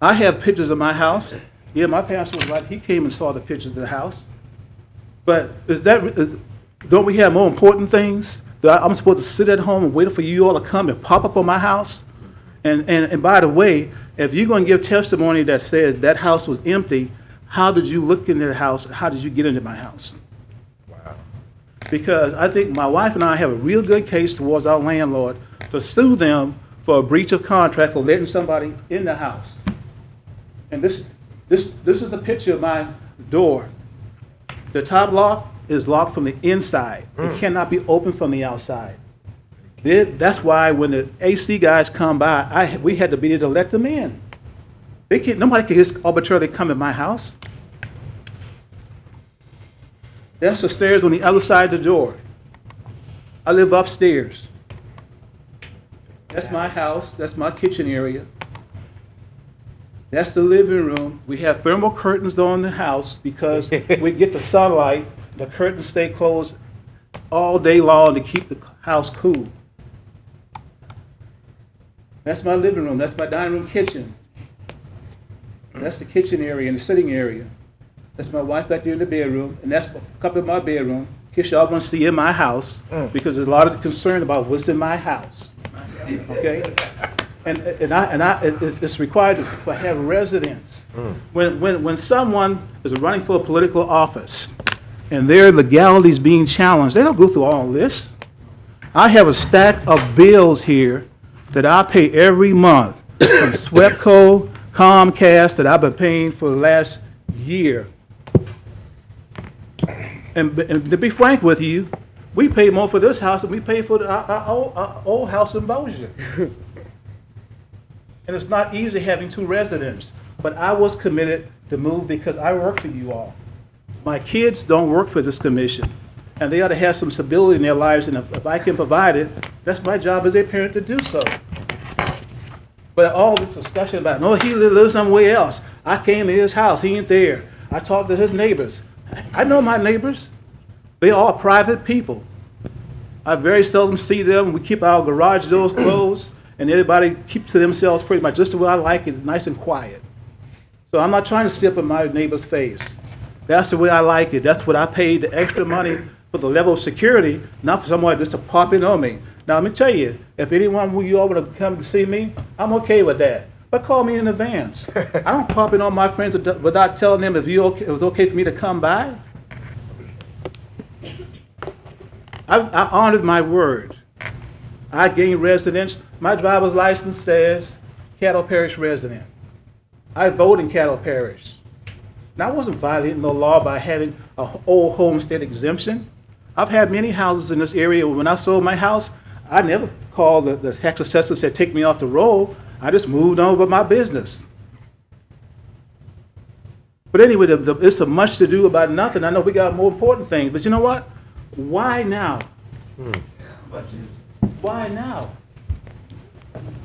I have pictures of my house. Yeah, my parents was right. He came and saw the pictures of the house. But don't we have more important things? That I'm supposed to sit at home and wait for you all to come and pop up on my house? And by the way, if you're going to give testimony that says that house was empty, how did you look into the house? How did you get into my house? Wow. Because I think my wife and I have a real good case towards our landlord to sue them for a breach of contract for letting somebody in the house. And this is a picture of my door. The top lock is locked from the inside. It cannot be opened from the outside. That's why when the AC guys come by, we had to be there to let them in. Nobody can just arbitrarily come in my house. That's the stairs on the other side of the door. I live upstairs. That's my house. That's my kitchen area. That's the living room. We have thermal curtains on the house because we get the sunlight. The curtains stay closed all day long to keep the house cool. That's my living room. That's my dining room kitchen. That's the kitchen area and the sitting area. That's my wife back there in the bedroom, and that's a couple of my bedroom. In case y'all want to see in my house, because there's a lot of concern about what's in my house. Okay, and it's required to have residence. When someone is running for a political office, and their legality is being challenged, they don't go through all this. I have a stack of bills here that I pay every month from SWEPCO, Comcast, that I've been paying for the last year. And to be frank with you, we pay more for this house than we pay for our old house in Bossier. And it's not easy having two residents. But I was committed to move because I work for you all. My kids don't work for this commission. And they ought to have some stability in their lives. And if I can provide it, that's my job as a parent to do so. But all this discussion about, no, he lives somewhere else. I came to his house. He ain't there. I talked to his neighbors. I know my neighbors. They are private people. I very seldom see them. We keep our garage doors closed, and everybody keeps to themselves pretty much just the way I like it, nice and quiet. So I'm not trying to step in my neighbor's face. That's the way I like it. That's what I paid the extra money for the level of security, not for someone just to pop in on me. Now, let me tell you, if anyone who you all want to come to see me, I'm okay with that. But call me in advance. I don't pop in on my friends without telling them if it was okay for me to come by. I honored my word. I gained residence. My driver's license says Caddo Parish resident. I vote in Caddo Parish. And I wasn't violating the law by having a old homestead exemption. I've had many houses in this area. When I sold my house, I never called the tax assessor and said, take me off the roll. I just moved on with my business. But anyway, it's a much to do about nothing. I know we got more important things, but you know what? Why now? Why now?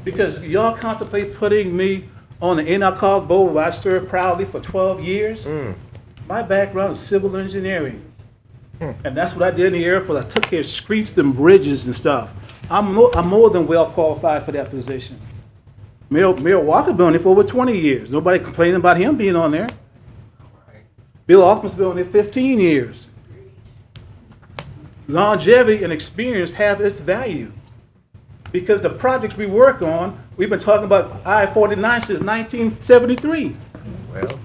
Because y'all contemplate putting me on the NRCOG board where I served proudly for 12 years. My background is civil engineering. And that's what I did in the Air Force. I took care of streets and bridges and stuff. I'm more than well qualified for that position. Mayor Walker been on there for over 20 years. Nobody complaining about him being on there. Bill Altman's been on there 15 years. Longevity and experience have its value. Because the projects we work on, we've been talking about I-49 since 1973. Well,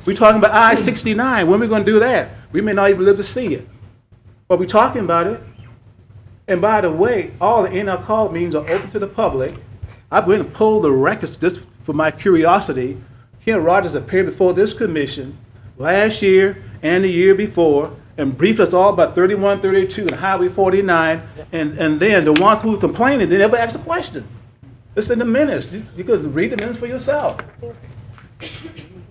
We're talking about I-69. When are we going to do that? We may not even live to see it. But we're talking about it. And by the way, all the NRCOG meetings are open to the public. I'm going to pull the records just for my curiosity. Ken Rogers appeared before this commission last year and the year before and briefed us all about 3132 and Highway 49. And then the ones who were complaining, they never asked a question. It's in the minutes. You could read the minutes for yourself.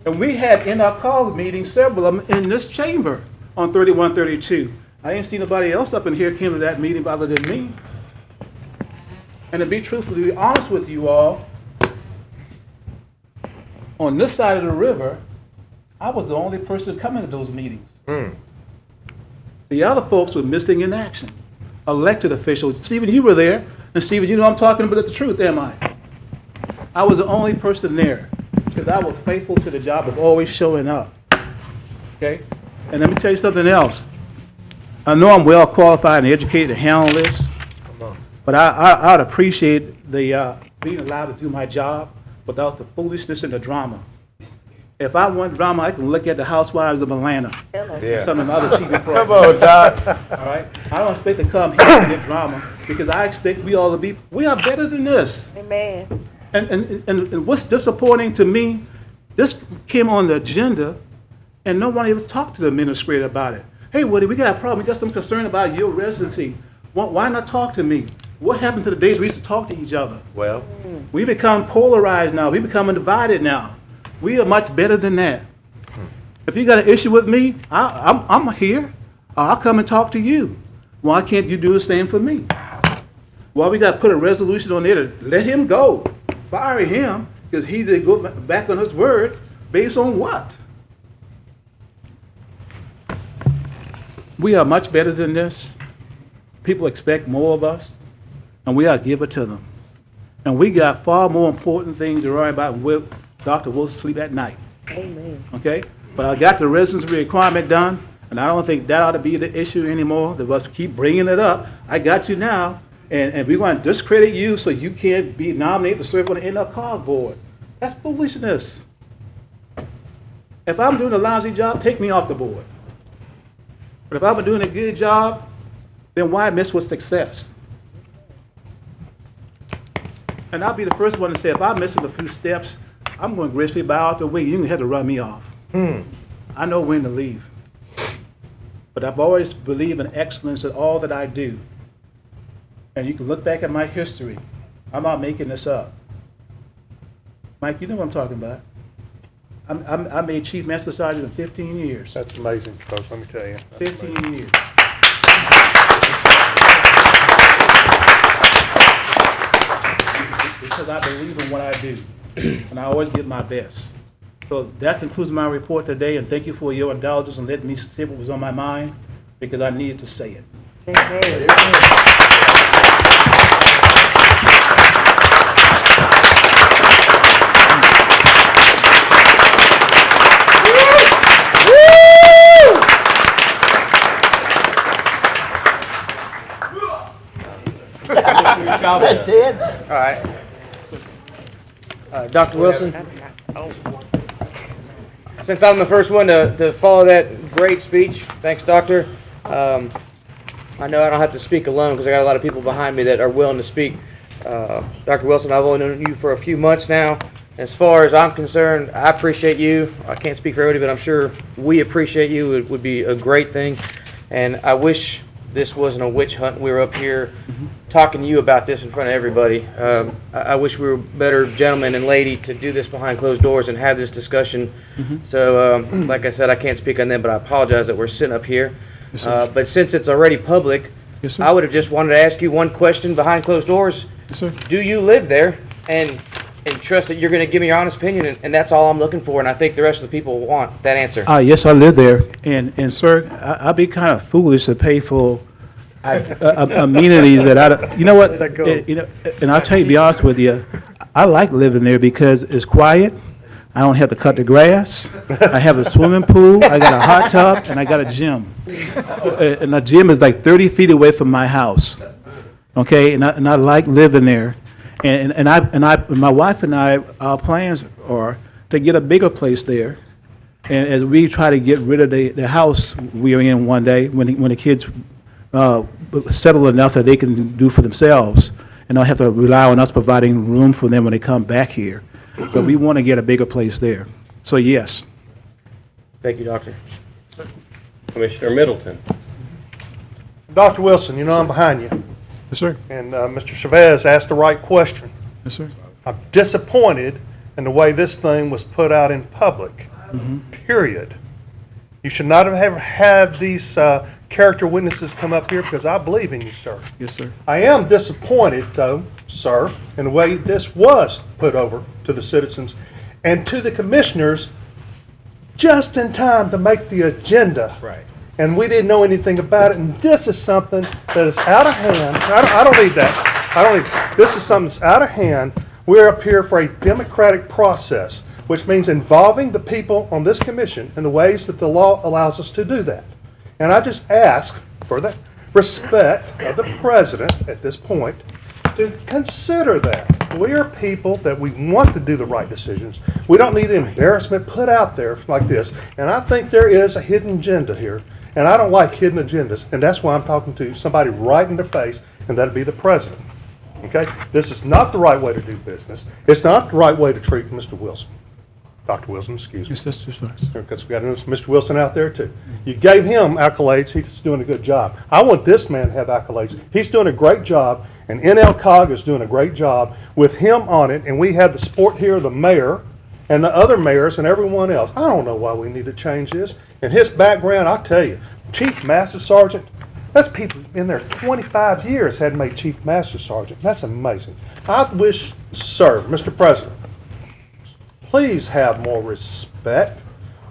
And we had in our call meetings, several of them in this chamber on 3132. I didn't see nobody else up in here came to that meeting other than me. And to be truthful, to be honest with you all, on this side of the river, I was the only person coming to those meetings. The other folks were missing in action. Elected officials. Stephen, you were there. And Stephen, you know I'm talking about the truth, am I? I was the only person there because I was faithful to the job of always showing up. Okay? And let me tell you something else. I know I'm well qualified and educated to handle this, but I'd appreciate the being allowed to do my job without the foolishness and the drama. If I want drama, I can look at the Housewives of Atlanta. Yeah. Some of the other TV programs. Come on, Doc. All right? I don't expect to come here and get drama because I expect we all to be, we are better than this. Amen. And what's disappointing to me, this came on the agenda and no one even talked to the administrator about it. Hey, Woody, we got a problem. We got some concern about your residency. Why not talk to me? What happened to the days we used to talk to each other? Well, we become polarized now. We become divided now. We are much better than that. If you got an issue with me, I'm here. I'll come and talk to you. Why can't you do the same for me? Why we got to put a resolution on there to let him go, fire him, because he did go back on his word based on what? We are much better than this. People expect more of us, and we are give it to them. And we got far more important things to worry about with Dr. Wilson sleep at night. Amen. Okay? But I got the residency requirement done, and I don't think that ought to be the issue anymore. They must keep bringing it up. I got you now, and we're going to discredit you so you can't be nominated to serve on the NRCOG board. That's foolishness. If I'm doing a lousy job, take me off the board. But if I'm doing a good job, then why mess with success? And I'll be the first one to say, if I miss a few steps, I'm going to gracefully bow out the way. You don't have to run me off. I know when to leave. But I've always believed in excellence in all that I do. And you can look back at my history. I'm not making this up. Mike, you know what I'm talking about. I made Chief Master Sergeant in 15 years. That's amazing, folks, let me tell you. That's 15 amazing. years. Because I believe in what I do. And I always give my best. So that concludes my report today, and thank you for your indulgence and letting me say what was on my mind, because I needed to say it. All right. Dr. Wilson, since I'm the first one to follow that great speech, thanks, Doctor. I know I don't have to speak alone because I got a lot of people behind me that are willing to speak. Dr. Wilson, I've only known you for a few months now, As far as I'm concerned, I appreciate you. I can't speak for everybody, but I'm sure we appreciate you. It would be a great thing. And I wish this wasn't a witch hunt. We were up here talking to you about this in front of everybody. I wish we were better gentlemen and lady to do this behind closed doors and have this discussion. So, like I said, I can't speak on them, but I apologize that we're sitting up here. But since it's already public, I would have just wanted to ask you one question behind closed doors. Do you live there? And trust that you're going to give me your honest opinion, and that's all I'm looking for, and I think the rest of the people want that answer. Yes, I live there, and sir, I'd be kind of foolish to pay for amenities that I, you know what, and I'll tell you, be honest with you, I like living there because it's quiet. I don't have to cut the grass. I have a swimming pool. I got a hot tub, and I got a gym. And the gym is like 30 feet away from my house. Okay, and I like living there. And my wife and I, our plans are to get a bigger place there. And as we try to get rid of the house we are in one day, when the kids settle enough that they can do for themselves, and don't have to rely on us providing room for them when they come back here. But we want to get a bigger place there. So yes. Thank you, Doctor. Commissioner Middleton. Dr. Wilson, you know I'm behind you. Yes, sir. And Mr. Chavez asked the right question. Yes, sir. I'm disappointed in the way this thing was put out in public, period. You should not have had these character witnesses come up here because I believe in you, sir. Yes, sir. I am disappointed, though, sir, in the way this was put over to the citizens and to the commissioners just in time to make the agenda. Right. And we didn't know anything about it, and this is something that is out of hand. I don't need that. I don't need, this is something that's out of hand. We're up here for a democratic process, which means involving the people on this commission in the ways that the law allows us to do that. And I just ask for the respect of the president at this point to consider that. We are people that we want to do the right decisions. We don't need embarrassment put out there like this. And I think there is a hidden agenda here. And I don't like hidden agendas. And that's why I'm talking to somebody right in the face, and that'd be the president. Okay? This is not the right way to do business. It's not the right way to treat Mr. Wilson. Dr. Wilson, excuse me. Yes, that's just nice. Because we got Mr. Wilson out there too. You gave him accolades. He's doing a good job. I want this man to have accolades. He's doing a great job, and NLCOG is doing a great job with him on it. And we have the support here of the mayor and the other mayors and everyone else. I don't know why we need to change this. And his background, I'll tell you, Chief Master Sergeant, that's people in there 25 years hadn't made Chief Master Sergeant. That's amazing. I wish, sir, Mr. President, please have more respect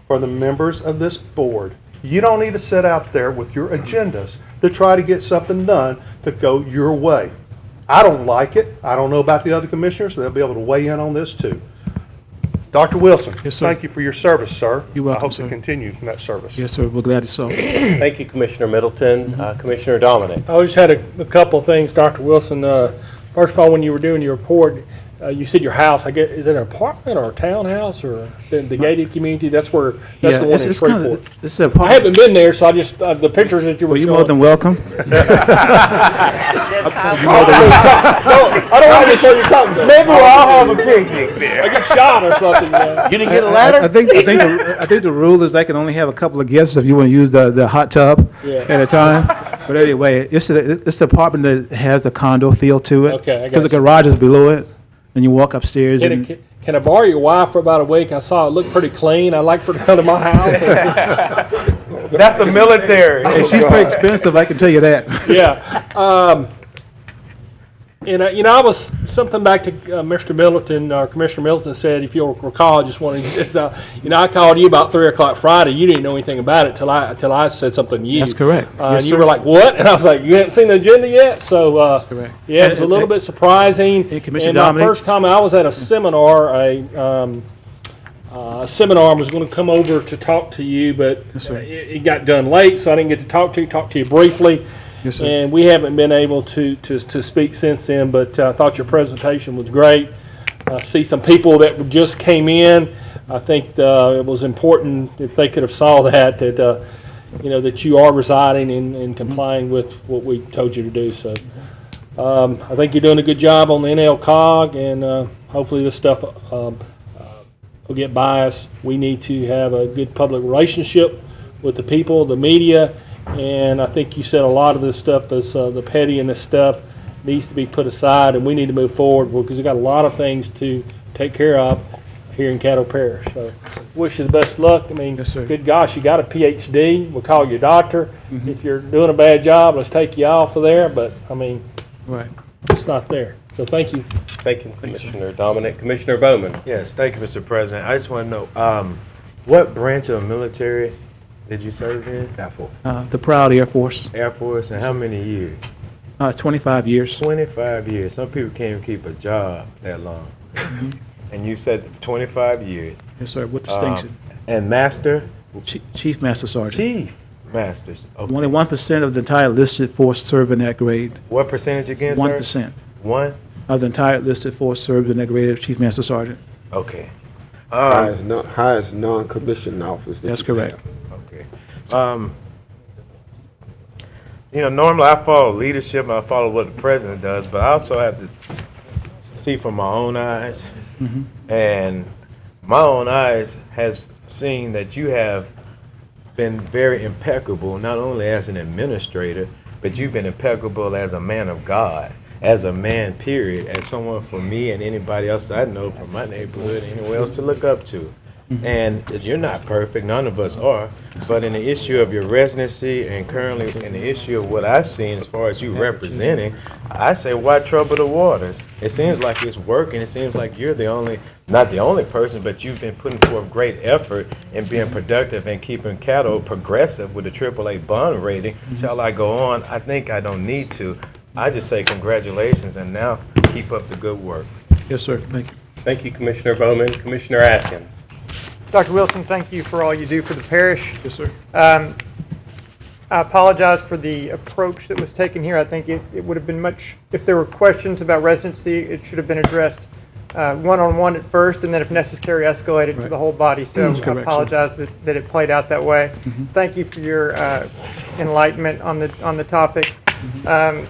for the members of this board. You don't need to sit out there with your agendas to try to get something done to go your way. I don't like it. I don't know about the other commissioners. They'll be able to weigh in on this too. Dr. Wilson, yes, sir. Thank you for your service, sir. You're welcome, I hope sir. to continue in that service. Yes, sir. We're glad to so. Thank you, Commissioner Middleton. Commissioner Dominic. I just had a couple of things, Dr. Wilson. First of all, when you were doing your report, you said your house. I guess is it an apartment or a townhouse or the gated community? That's where. That's the one in Shreveport. It's an apartment. I haven't been there, so I just the pictures that you were. Well, you're showing. more than welcome. I don't want to show you something. Maybe we'll all have a picnic there. I get shot or something. You didn't get a ladder? I think the rule is they can only have a couple of guests if you want to use the hot tub at a time. But anyway, it's the apartment that has a condo feel to it. Okay, I got because the you. garage is below it, and you walk upstairs. Can I borrow your wife for about a week? I saw it looked pretty clean. I'd like for her to come to my house. That's the military. Hey, she's pretty expensive, I can tell you that. Yeah. And I was something back to Mr. Middleton, or Commissioner Middleton said, if you'll recall, I just wanted to, I called you about 3 o'clock Friday. You didn't know anything about it till I said something to you. That's correct. And Yes, you sir. were like, what? And I was like, you haven't seen the agenda yet? So, That's correct. yeah, it was a little bit surprising. Commissioner And my Dominic? first comment, I was at a seminar, a seminar. I was going to come over to talk to you, but it got done late, so I didn't get to talk to you briefly. Yes, sir. And we haven't been able to speak since then, but I thought your presentation was great. See some people that just came in. I think it was important if they could have saw that that you are residing and complying with what we told you to do. So I think you're doing a good job on the NLCOG, and hopefully this stuff will get biased. We need to have a good public relationship with the people, the media, and I think you said a lot of this stuff is the petty and this stuff needs to be put aside, and we need to move forward because we've got a lot of things to take care of here in Caddo Parish. So wish you the best luck. I mean, good gosh, you got a PhD. We'll call you a doctor. If you're doing a bad job, let's take you off of there. But, I mean, it's not there. So thank you. Thank you, Commissioner Dominic. Commissioner Bowman. Yes, thank you, Mr. President. I just want to know, what branch of military did you serve in? Air Force. The proud Air Force. Air Force, and how many years? 25 years. 25 years. Some people can't even keep a job that long. And you said 25 years. Yes, sir, with distinction. And master? Chief Master Sergeant. Chief Masters. Okay. Only 1% of the entire listed force serve in that grade. What percentage again, sir? 1%. One? Of the entire listed force served in that grade of Chief Master Sergeant. Okay. Highest non-commissioned officer. That's correct. Okay. You know, normally I follow leadership, I follow what the president does, but I also have to see from my own eyes. And my own eyes has seen that you have been very impeccable, not only as an administrator, but you've been impeccable as a man of God, as a man, period, as someone for me and anybody else I know from my neighborhood, anywhere else to look up to. And you're not perfect, none of us are, but in the issue of your residency and currently in the issue of what I've seen as far as you representing, I say why trouble the waters? It seems like it's working. It seems like you're the only, not the only person, but you've been putting forth great effort in being productive and keeping Caddo progressive with a AAA bond rating. Shall I go on? I think I don't need to. I just say congratulations and now keep up the good work. Yes, sir. Thank you. Thank you, Commissioner Bowman. Commissioner Atkins. Dr. Wilson, thank you for all you do for the parish. Yes, sir. I apologize for the approach that was taken here. I think it would have been much, if there were questions about residency, it should have been addressed one-on-one at first, and then if necessary, escalated to the whole body. So I apologize that it played out that way. Thank you for your enlightenment on the topic. I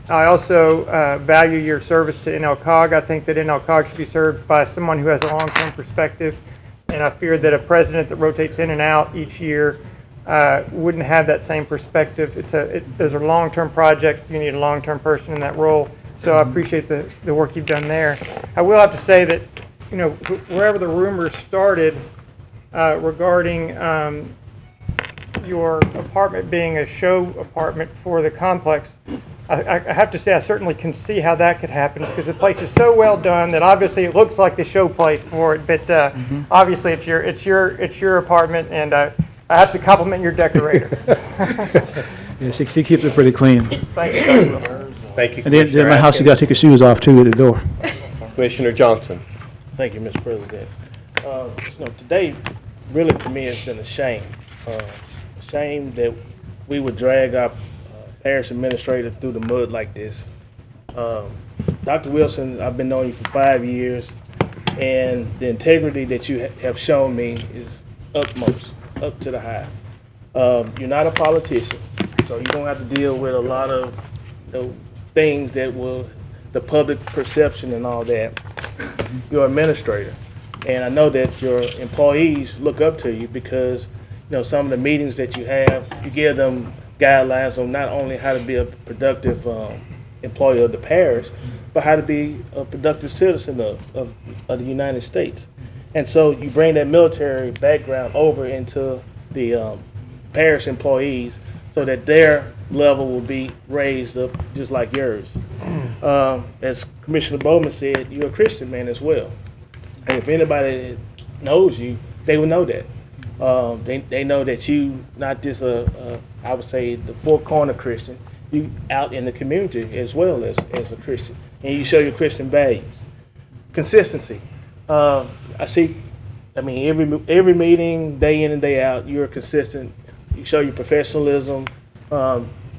also value your service to NLCOG. I think that NLCOG should be served by someone who has a long-term perspective. And I fear that a president that rotates in and out each year wouldn't have that same perspective. Those are long-term projects. You need a long-term person in that role. So I appreciate the work you've done there. I will have to say that, you know, wherever the rumors started regarding your apartment being a show apartment for the complex, I have to say I certainly can see how that could happen because the place is so well done that obviously it looks like the show place for it, but obviously it's your apartment, and I have to compliment your decorator. Yes, he keeps it pretty clean. Thank you. Thank you, And then Commissioner in my house, you got to take your shoes off too at the door. Commissioner Johnson. Thank you, Mr. President. You know, today, really to me, it's been a shame. A shame that we would drag our parish administrator through the mud like this. Dr. Wilson, I've been knowing you for 5 years, and the integrity that you have shown me is utmost, up to the high. You're not a politician, so you don't have to deal with a lot of things that will, the public perception and all that. You're an administrator, and I know that your employees look up to you because, you know, some of the meetings that you have, you give them guidelines on not only how to be a productive employee of the parish, but how to be a productive citizen of the United States. And so you bring that military background over into the parish employees so that their level will be raised up just like yours. As Commissioner Bowman said, you're a Christian man as well. And if anybody knows you, they will know that. They know that you not just I would say the four corner Christian, you out in the community as well as a Christian, and you show your Christian values. Consistency. I see. I mean, every meeting, day in and day out, you're consistent. You show your professionalism.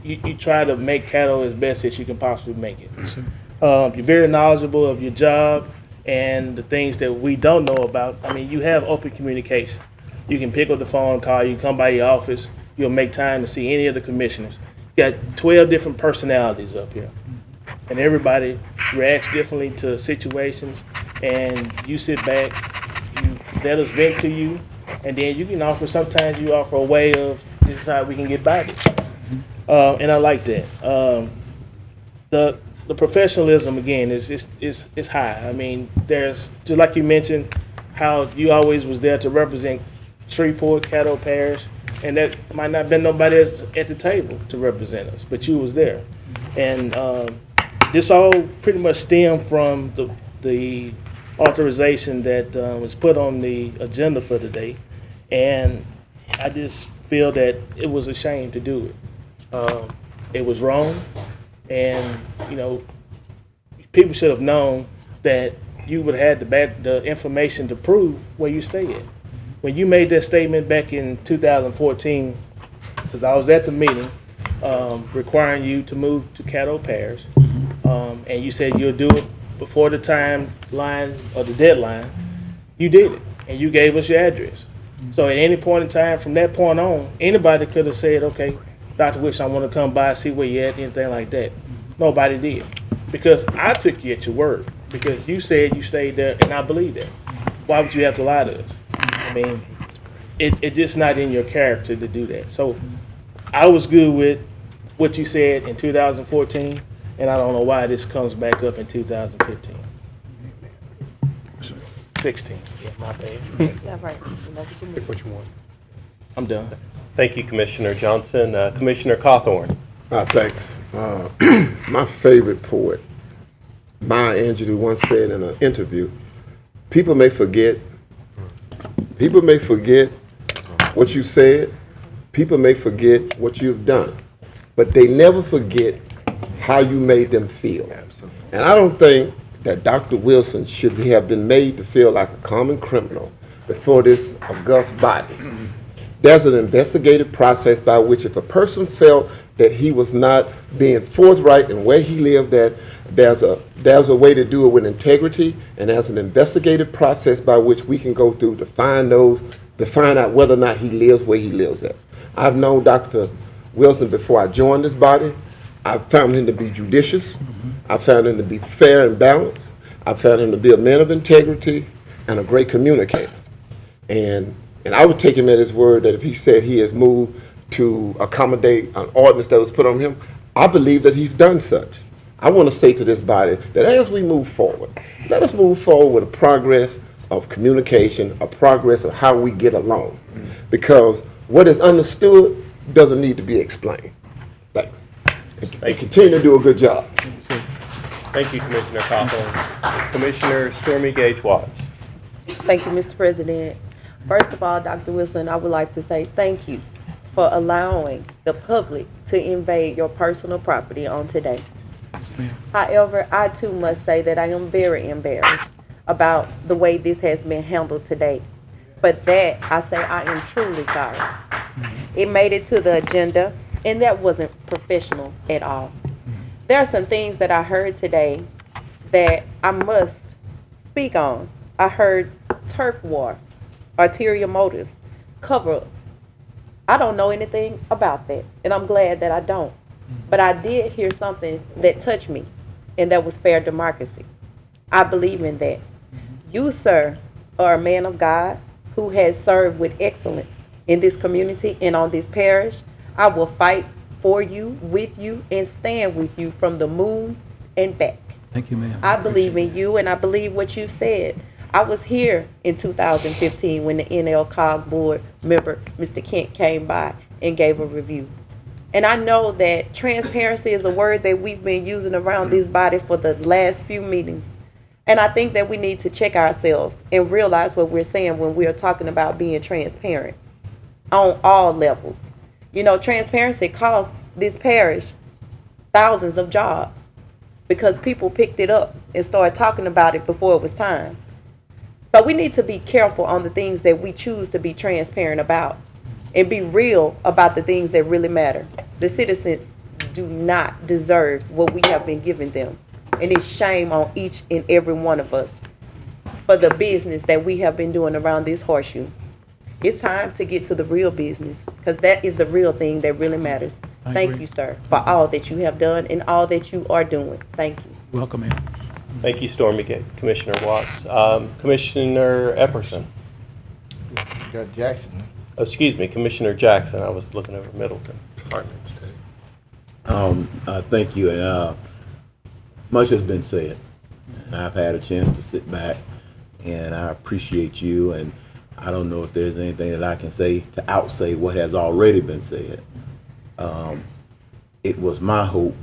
You try to make Caddo as best as you can possibly make it. Yes, You're very knowledgeable of your job and the things that we don't know about. I mean, you have open communication. You can pick up the phone, call, you can come by your office, you'll make time to see any of the commissioners. You got 12 different personalities up here. And everybody reacts differently to situations, and you sit back, you let us vent to you, and then you can offer, sometimes you offer a way of, this is how we can get by this. And I like that. The professionalism, again, is high. I mean, there's, just like you mentioned, how you always was there to represent Shreveport, Caddo Parish, and that might not have been nobody else at the table to represent us, but you was there. And this all pretty much stemmed from the authorization that was put on the agenda for today, and I just feel that it was a shame to do it. It was wrong, and you know, people should have known that you would have had the information to prove where you stay at. When you made that statement back in 2014, because I was at the meeting, requiring you to move to Caddo Parish, and you said you'll do it before the timeline or the deadline, you did it, and you gave us your address. So at any point in time, from that point on, anybody could have said, okay, Dr. Wish, I want to come by, see where you're at, anything like that. Nobody did. Because I took you at your word. Because you said you stayed there, and I believe that. Why would you have to lie to us? I mean, it's just not in your character to do that. So I was good with what you said in 2014, and I don't know why this comes back up in 2015. 16. Yeah, my bad. Yeah, right. Pick what you want. I'm done. Thank you, Commissioner Johnson. Commissioner Cawthorn. Thanks. My favorite poet, Maya Angelou, once said in an interview, people may forget what you said, people may forget what you've done, but they never forget how you made them feel. And I don't think that Dr. Wilson should have been made to feel like a common criminal before this august body. There's an investigative process by which if a person felt that he was not being forthright in where he lived at, there's a way to do it with integrity, and there's an investigative process by which we can go through to find out whether or not he lives where he lives at. I've known Dr. Wilson before I joined this body. I found him to be judicious. I found him to be fair and balanced. I found him to be a man of integrity and a great communicator. And I would take him at his word that if he said he has moved to accommodate an ordinance that was put on him, I believe that he's done such. I want to say to this body that as we move forward, let us move forward with a progress of communication, a progress of how we get along. Because what is understood doesn't need to be explained. Thanks. And continue to do a good job. Thank you, Commissioner Cawthorn. Commissioner Stormy Gage Watts. Thank you, Mr. President. First of all, Dr. Wilson, I would like to say thank you for allowing the public to invade your personal property on today. However, I too must say that I am very embarrassed about the way this has been handled today. But that, I say I am truly sorry. It made it to the agenda, and that wasn't professional at all. There are some things that I heard today that I must speak on. I heard turf war, ulterior motives, cover-ups. I don't know anything about that, and I'm glad that I don't. But I did hear something that touched me, and that was fair democracy. I believe in that. You, sir, are a man of God who has served with excellence in this community and on this parish. I will fight for you, with you, and stand with you from the moon and back. Thank you, ma'am. I believe in you, and I believe what you said. I was here in 2015 when the NLCOG board member, Mr. Kent, came by and gave a review. And I know that transparency is a word that we've been using around this body for the last few meetings. And I think that we need to check ourselves and realize what we're saying when we're talking about being transparent on all levels. You know, transparency cost this parish thousands of jobs because people picked it up and started talking about it before it was time. So we need to be careful on the things that we choose to be transparent about and be real about the things that really matter. The citizens do not deserve what we have been giving them. And it's shame on each and every one of us for the business that we have been doing around this horseshoe. It's time to get to the real business because that is the real thing that really matters. Thank you, sir, for all that you have done and all that you are doing. Thank you. Welcome, ma'am. Thank you, Stormy Commissioner Watts. Commissioner Epperson. Got Jackson. Oh, excuse me, Commissioner Jackson. I was looking over Middleton. Pardon me. Thank you. And much has been said. And I've had a chance to sit back, and I appreciate you. And I don't know if there's anything that I can say to outsay what has already been said. It was my hope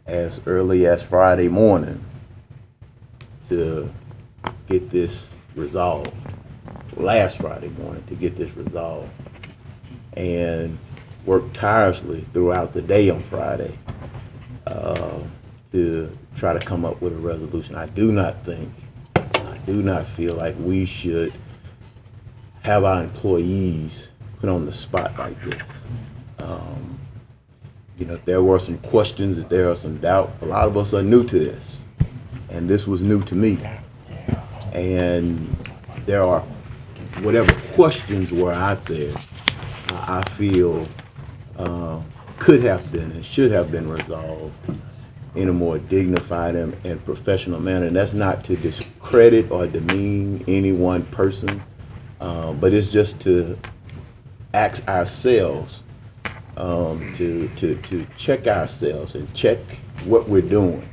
as early as Friday morning to get this resolved. Last Friday morning to get this resolved, and worked tirelessly throughout the day on Friday to try to come up with a resolution. I do not feel like we should have our employees put on the spot like this. You know, there were some questions, there are some doubt. A lot of us are new to this, and this was new to me. And there are whatever questions were out there, I feel could have been and should have been resolved in a more dignified and professional manner. And that's not to discredit or demean any one person, but it's just to ask ourselves to check ourselves and check what we're doing.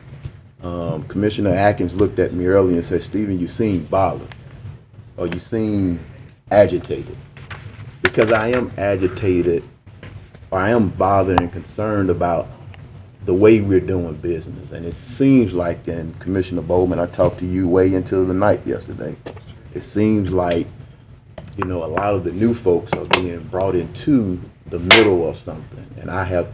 Commissioner Atkins looked at me earlier and said, "Stephen, you seem bothered, or you seem agitated." Because I am agitated, or I am bothered and concerned about the way we're doing business. And it seems like, and Commissioner Bowman, I talked to you way into the night yesterday, it seems like, you know, a lot of the new folks are being brought into the middle of something. And I have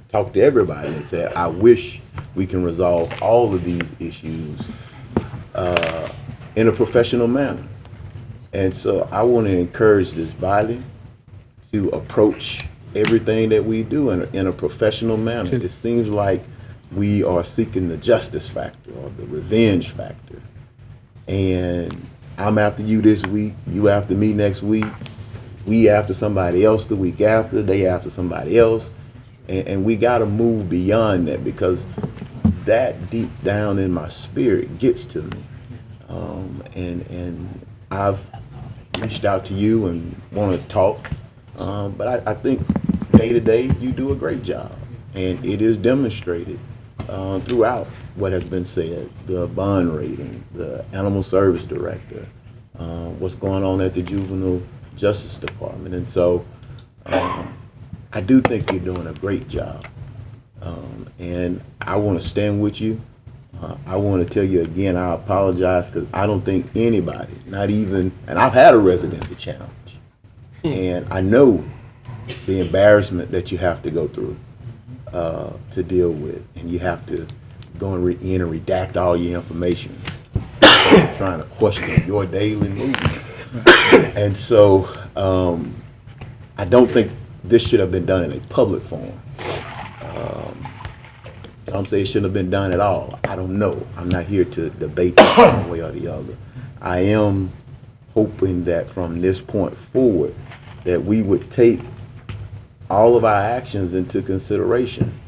talked to everybody and said, I wish we can resolve all of these issues in a professional manner. And so I want to encourage this body to approach everything that we do in a professional manner. It seems like we are seeking the justice factor or the revenge factor. And I'm after you this week, you after me next week, we after somebody else the week after, they after somebody else. And we got to move beyond that, because that deep down in my spirit gets to me. And I've reached out to you and want to talk, but I think day to day you do a great job, and it is demonstrated throughout what has been said, the bond rating, the animal service director, what's going on at the juvenile justice department. And so I do think you're doing a great job, and I want to stand with you. I want to tell you again, I apologize, because I don't think anybody, not even, and I've had a residency challenge, and I know the embarrassment that you have to go through to deal with, and you have to go in and redact all your information, trying to question your daily movement. And so I don't think this should have been done in a public forum. Some say it shouldn't have been done at all. I don't know. I'm not here to debate one way or the other. I am hoping that from this point forward, that we would take all of our actions into consideration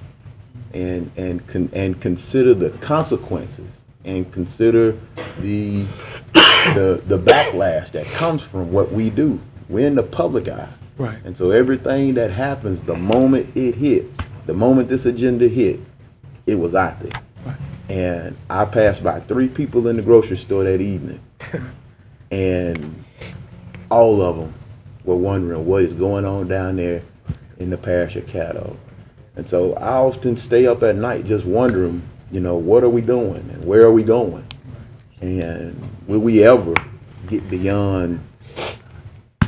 and consider the consequences, and consider the backlash that comes from what we do. We're in the public eye. Right. And so everything that happens, the moment it hit, the moment this agenda hit, it was out there. Right. And I passed by 3 people in the grocery store that evening, and all of them were wondering what is going on down there in the parish of Caddo. And so I often stay up at night just wondering, you know, what are we doing and where are we going? And will we ever get beyond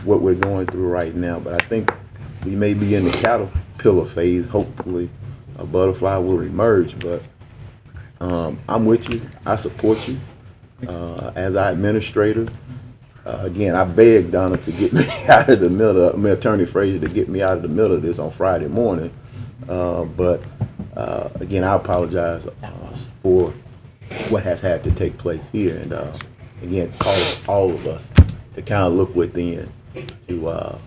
what we're going through right now? But I think we may be in the caterpillar phase. Hopefully a butterfly will emerge, but I'm with you. I support you as our administrator. Again, I begged Donna to get me out of the middle, Attorney Frazier to get me out of the middle of this on Friday morning. But again, I apologize for what has had to take place here. And again, call all of us to kind of look within to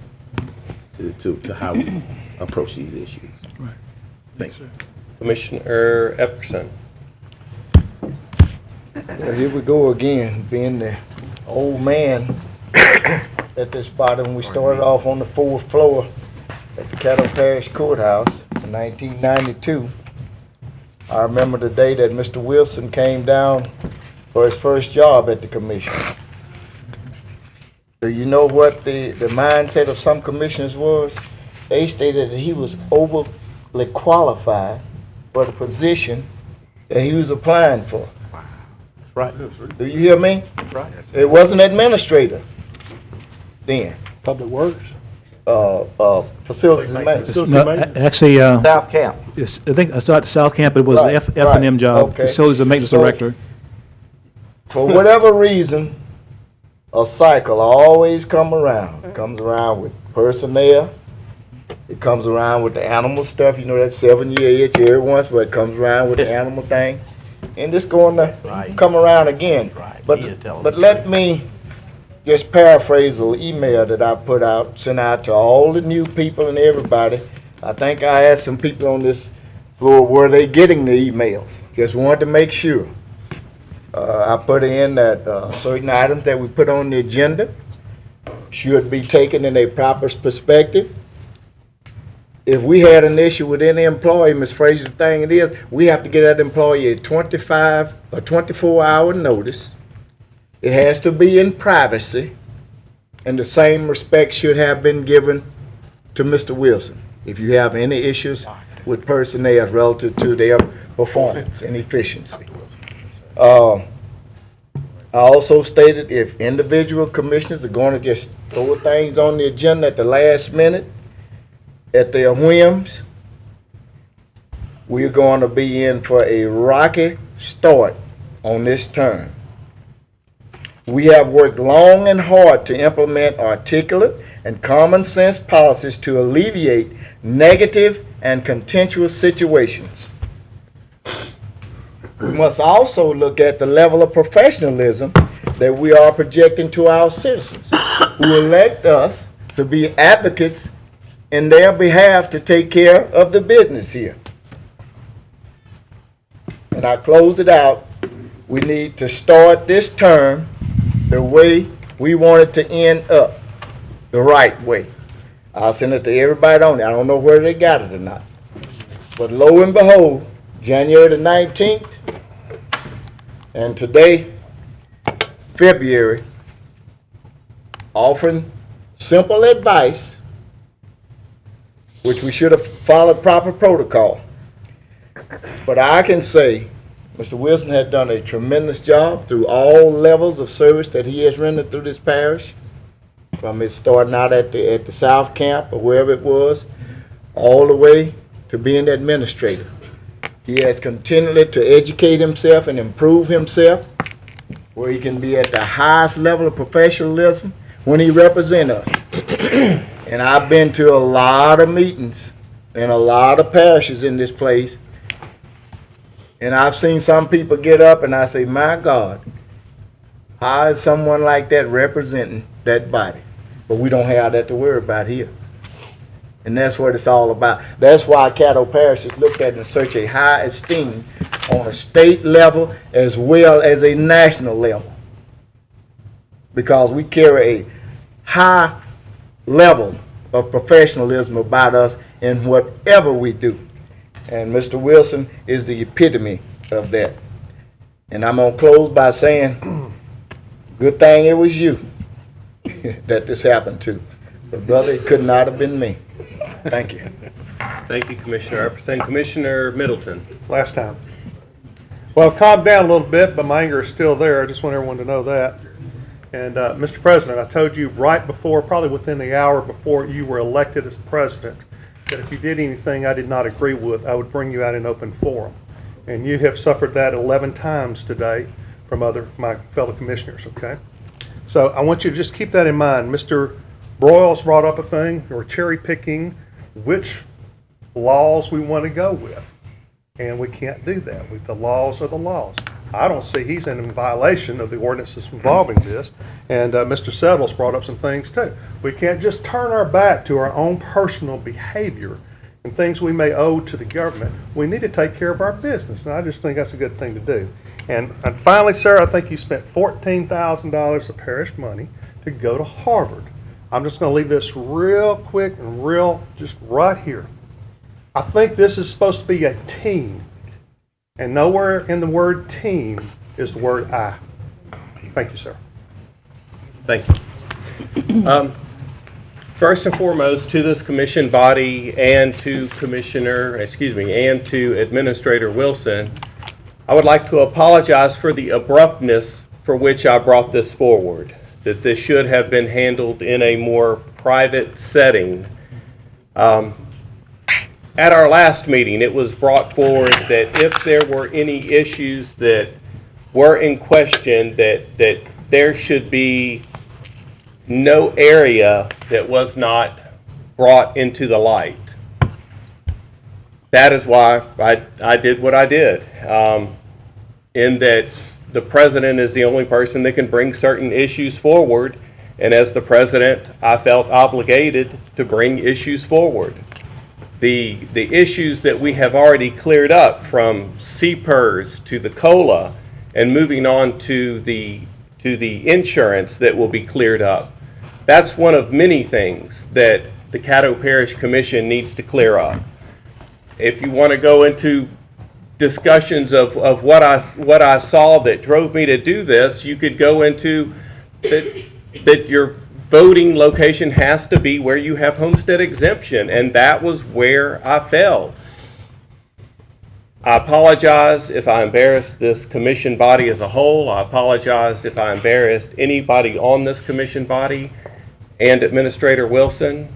how we approach these issues. Right. Thank you. Commissioner Epperson. Well, here we go again, being the old man that at this spot, and we started off on the 4th floor at the Caddo Parish Courthouse in 1992. I remember the day that Mr. Wilson came down for his first job at the commission. Do you know what the mindset of some commissioners was? They stated that he was overly qualified for the position that he was applying for. Right. Do you hear me? Right. It wasn't administrator then. Public Works. Facilities and maintenance. Actually, South Camp. Yes, I think I saw it at South Camp, but it was Right, F&M job, okay. Facilities and Maintenance So- Director. For whatever reason, a cycle always come around. It comes around with personnel. It comes around with the animal stuff. You know, that 7-year itch every once, but it comes around with the animal thing. And it's going to come around again. But let me just paraphrase an email that I put out, sent out to all the new people and everybody. I think I asked some people on this floor, were they getting the emails? Just wanted to make sure. I put in that certain items that we put on the agenda should be taken in a proper perspective. If we had an issue with any employee, Ms. Frazier, the thing it is, we have to get that employee a 24-hour notice. It has to be in privacy, and the same respect should have been given to Mr. Wilson if you have any issues with personnel relative to their performance and efficiency. I also stated if individual commissioners are going to just throw things on the agenda at the last minute, at their whims, we're going to be in for a rocky start on this term. We have worked long and hard to implement articulate and common sense policies to alleviate negative and contentious situations. We must also look at the level of professionalism that we are projecting to our citizens who elect us to be advocates in their behalf to take care of the business here. And I close it out. We need to start this term the way we want it to end up, the right way. I'll send it to everybody on it. I don't know whether they got it or not. But lo and behold, January the 19th, and today, February, offering simple advice, which we should have followed proper protocol. But I can say Mr. Wilson has done a tremendous job through all levels of service that he has rendered through this parish, from his starting out at the South Camp or wherever it was, all the way to being the administrator. He has continually to educate himself and improve himself where he can be at the highest level of professionalism when he represents us. And I've been to a lot of meetings in a lot of parishes in this place, and I've seen some people get up and I say, my God, how is someone like that representing that body? But we don't have that to worry about here. And that's what it's all about. That's why Caddo Parish is looked at in such a high esteem on a state level as well as a national level. Because we carry a high level of professionalism about us in whatever we do. And Mr. Wilson is the epitome of that. And I'm going to close by saying, good thing it was you that this happened to. But brother, it could not have been me. Thank you. Thank you, Commissioner Epperson. Commissioner Middleton. Last time. Well, I've calmed down a little bit, but my anger is still there. I just want everyone to know that. And Mr. President, I told you right before, probably within the hour before you were elected as president, that if you did anything I did not agree with, I would bring you out in open forum. And you have suffered that 11 times today from my fellow commissioners, okay? So I want you to just keep that in mind. Mr. Broyles brought up a thing, or cherry picking which laws we want to go with. And we can't do that. The laws are the laws. I don't see he's in violation of the ordinances involving this. And Mr. Settles brought up some things too. We can't just turn our back to our own personal behavior and things we may owe to the government. We need to take care of our business. And I just think that's a good thing to do. And finally, sir, I think you spent $14,000 of parish money to go to Harvard. I'm just going to leave this real quick and real, just right here. I think this is supposed to be a team, and nowhere in the word team is the word I. Thank you, sir. Thank you. First and foremost, to this commission body and to Administrator Wilson, I would like to apologize for the abruptness for which I brought this forward, that this should have been handled in a more private setting. At our last meeting, it was brought forward that if there were any issues that were in question, that there should be no area that was not brought into the light. That is why I did what I did, in that the president is the only person that can bring certain issues forward, and as the president, I felt obligated to bring issues forward. The issues that we have already cleared up, from CPERS to the COLA, and moving on to the insurance that will be cleared up. That's one of many things that the Caddo Parish Commission needs to clear up. If you want to go into discussions of what I saw that drove me to do this, you could go into that your voting location has to be where you have homestead exemption, and that was where I fell. I apologize if I embarrassed this commission body as a whole. I apologize if I embarrassed anybody on this commission body and Administrator Wilson.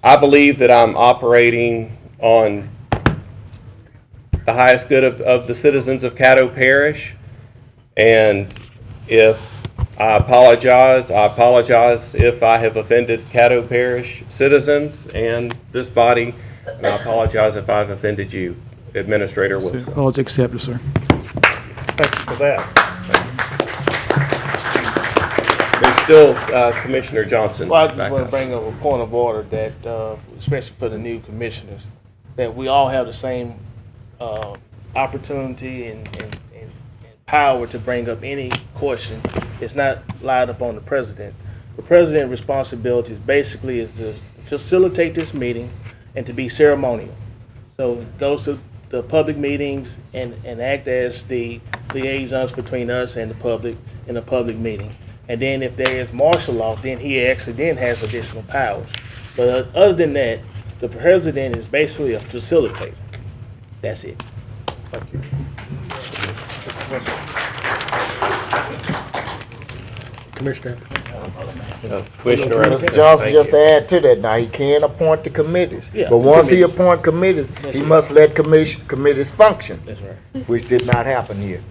I believe that I'm operating on the highest good of the citizens of Caddo Parish, and if I apologize if I have offended Caddo Parish citizens and this body, and I apologize if I've offended you, Administrator Wilson. All is accepted, sir. Thank you for that. There's still Commissioner Johnson. Well, I just back want to up. bring up a point of order that, especially for the new commissioners, that we all have the same opportunity and power to bring up any question. It's not lied upon the president. The president's responsibility basically is to facilitate this meeting and to be ceremonial. So it goes to the public meetings and act as the liaisons between us and the public in a public meeting. And then if there is martial law, then he actually then has additional powers. But other than that, the president is basically a facilitator. That's it. Thank you. Commissioner. Commissioner Mr. Anderson, Johnson, thank just you. to add to that, now he can appoint the committees. Yeah, But once he committees. appoint committees, That's he right. must let committees function, That's right. which did not happen here.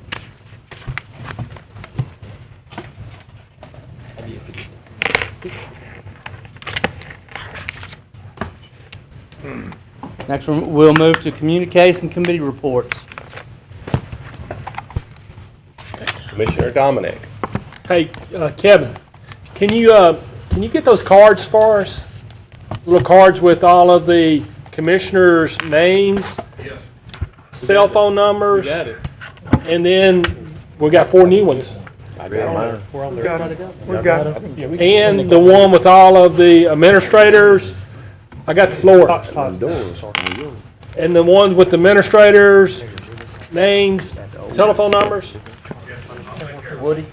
Next, we'll move to communication committee reports. Commissioner Dominic. Hey, Kevin, can you get those cards for us? Little cards with all of the commissioners' names, cell phone numbers, You got it. and then we got 4 new ones. I got mine. We're on We there. got it. We got it. And the one with all of the administrators. I got the floor. And the ones with the administrators' names, telephone numbers. Woody?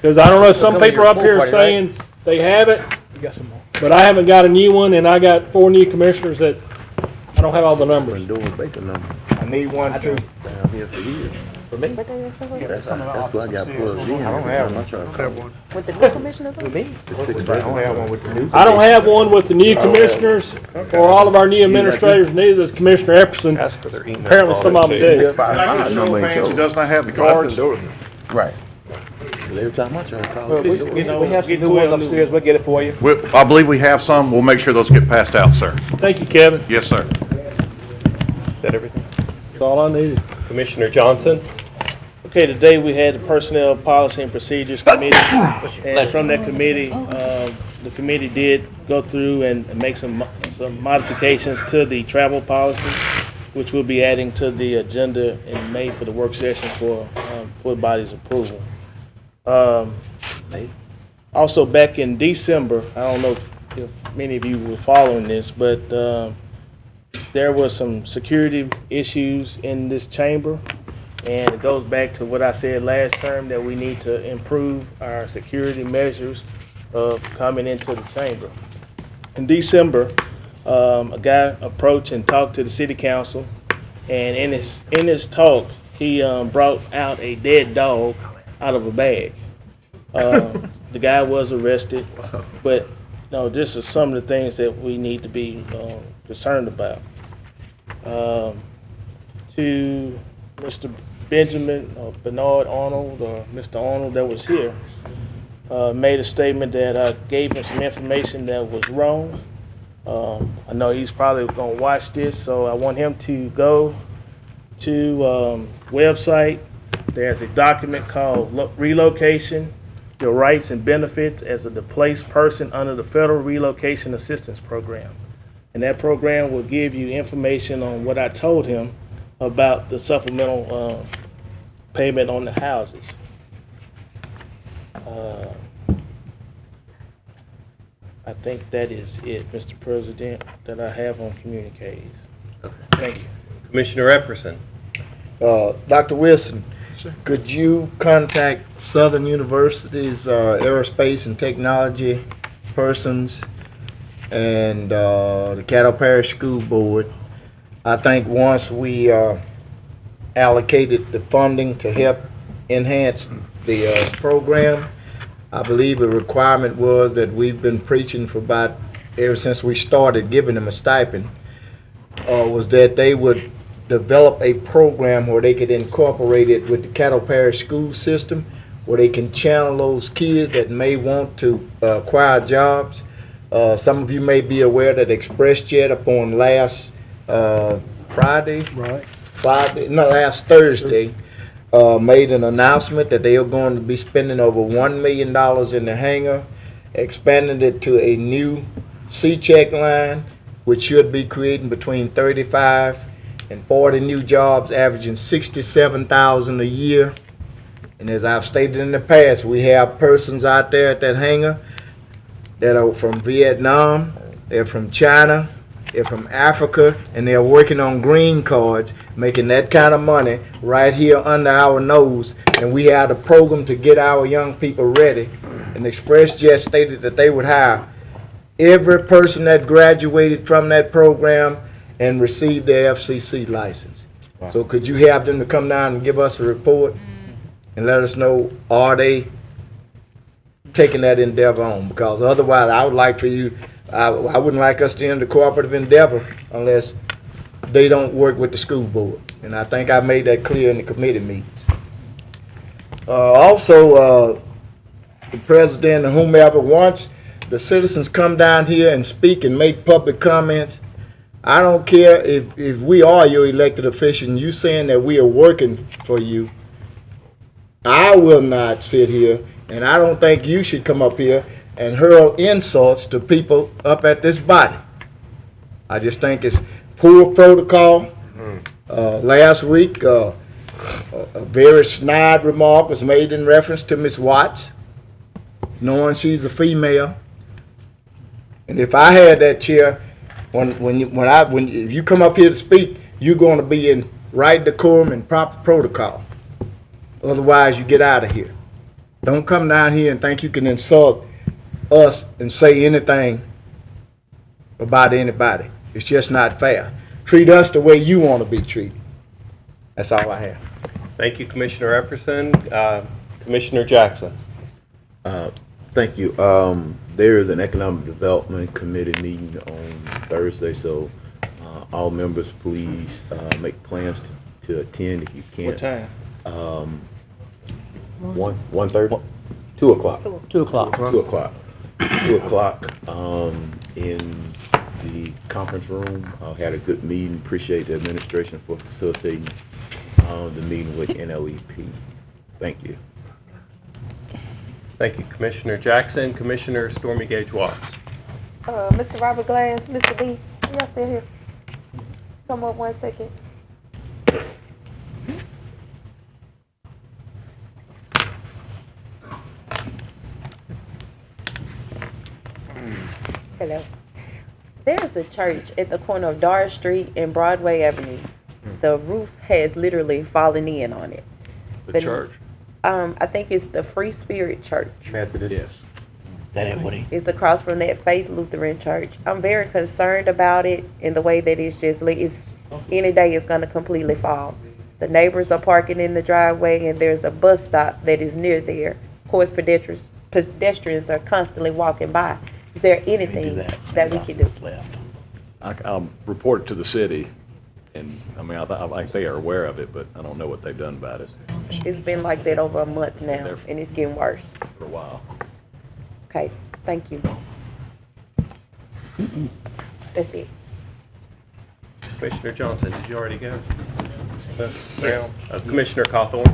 Because I don't know, some Come to people your up pool here party, right? saying they have it, We got some more. but I haven't got a new one, and I got 4 new commissioners that I don't have all the numbers. I need one too. For me? That's why I got plugged in. I don't have one. With the new commissioners? With me? I don't have one with the new. I don't have one with the new commissioners or all of our new administrators, neither does Commissioner Epperson. Ask for their emails. Apparently some of them do. Who does not have the cards? Right. Every time I try to call. We have some new ones upstairs. We'll get it for you. I believe we have some. We'll make sure those get passed out, sir. Thank you, Kevin. Yes, sir. Is that everything? That's all I needed. Commissioner Johnson. Okay, today we had the Personnel Policy and Procedures Committee, and from that committee, the committee did go through and make some modifications to the travel policy, which we'll be adding to the agenda in May for the work session for the body's approval. Also, back in December, I don't know if many of you were following this, but there were some security issues in this chamber, and it goes back to what I said last term, that we need to improve our security measures of coming into the chamber. In December, a guy approached and talked to the city council, and in his talk, he brought out a dead dog out of a bag. The guy was arrested, but no, this is some of the things that we need to be concerned about. To Mr. Benjamin or Bernard Arnold or Mr. Arnold that was here, made a statement that I gave him some information that was wrong. I know he's probably going to watch this, so I want him to go to website. There's a document called Relocation, Your Rights and Benefits as a Displaced Person under the Federal Relocation Assistance Program. And that program will give you information on what I told him about the supplemental payment on the houses. I think that is it, Mr. President, that I have on communiques. Okay. Thank you. Commissioner Epperson. Dr. Wilson, could you contact Southern University's aerospace and technology persons and the Caddo Parish School Board? I think once we allocated the funding to help enhance the program, I believe a requirement was that we've been preaching for about ever since we started giving them a stipend, was that they would develop a program where they could incorporate it with the Caddo Parish school system, where they can channel those kids that may want to acquire jobs. Some of you may be aware that ExpressJet upon last last Thursday, made an announcement that they are going to be spending over $1 million in the hangar, expanding it to a new C-check line, which should be creating between 35 and 40 new jobs, averaging 67,000 a year. And as I've stated in the past, we have persons out there at that hangar that are from Vietnam, they're from China, they're from Africa, and they're working on green cards, making that kind of money right here under our nose. And we have a program to get our young people ready. And ExpressJet stated that they would hire every person that graduated from that program and received their FCC license. Wow. So could you have them to come down and give us a report and let us know, are they taking that endeavor on? Because otherwise, I would like for you, I wouldn't like us to end the cooperative endeavor unless they don't work with the school board. And I think I made that clear in the committee meetings. Also, the president and whomever, once the citizens come down here and speak and make public comments, I don't care if we are your elected official and you saying that we are working for you, I will not sit here, and I don't think you should come up here and hurl insults to people up at this body. I just think it's poor protocol. Last week, a very snide remark was made in reference to Ms. Watts, knowing she's a female. And if I had that chair, if you come up here to speak, you're going to be in right decorum and proper protocol. Otherwise, you get out of here. Don't come down here and think you can insult us and say anything about anybody. It's just not fair. Treat us the way you want to be treated. That's all I have. Thank you, Commissioner Epperson. Commissioner Jackson. Thank you. There is an Economic Development Committee meeting on Thursday, so all members please make plans to attend if you can. What time? 1:30? 2 o'clock. 2 o'clock. 2 o'clock. 2 o'clock in the conference room. Had a good meeting. Appreciate the administration for facilitating the meeting with NLEP. Thank you. Thank you, Commissioner Jackson. Commissioner Stormy Gage Watts. Mr. Robert Glass, Mr. D, y'all still here? Come up 1 second. Hello. There's a church at the corner of Doris Street and Broadway Avenue. The roof has literally fallen in on it. The church? I think it's the Free Spirit Church. Methodist. Yes. That ain't what he. It's across from that Faith Lutheran Church. I'm very concerned about it in the way that it's just, any day it's going to completely fall. The neighbors are parking in the driveway and there's a bus stop that is near there. Of course, pedestrians are constantly walking by. Is there anything that we can do? I'll report it to the city, and I mean, I think they are aware of it, but I don't know what they've done about it It's been like that over a month now, and it's getting worse. for a while. Okay, thank you. That's it. Commissioner Johnson, did you already go? Commissioner Cawthorn?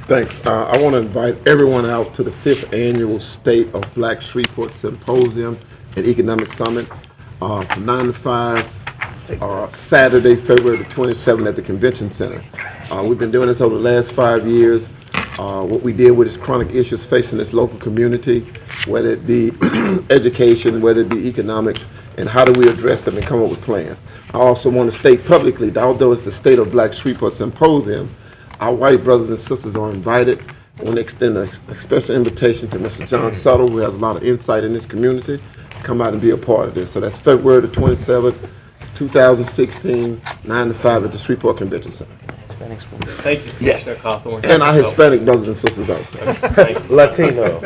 Thanks. I want to invite everyone out to the 5th Annual State of Black Shreveport Symposium and Economic Summit from 9 to 5, Saturday, February the 27th at the Convention Center. We've been doing this over the last 5 years. What we deal with is chronic issues facing this local community, whether it be education, whether it be economics, and how do we address them and come up with plans. I also want to state publicly that although it's the State of Black Shreveport Symposium, our white brothers and sisters are invited. I want to extend a special invitation to Mr. John Suttle, who has a lot of insight in this community, to come out and be a part of this. So that's February the 27th, 2016, 9 to 5 at the Shreveport Convention Center. Thank you, Commissioner Cawthorn. And our Hispanic brothers and sisters also. Latino.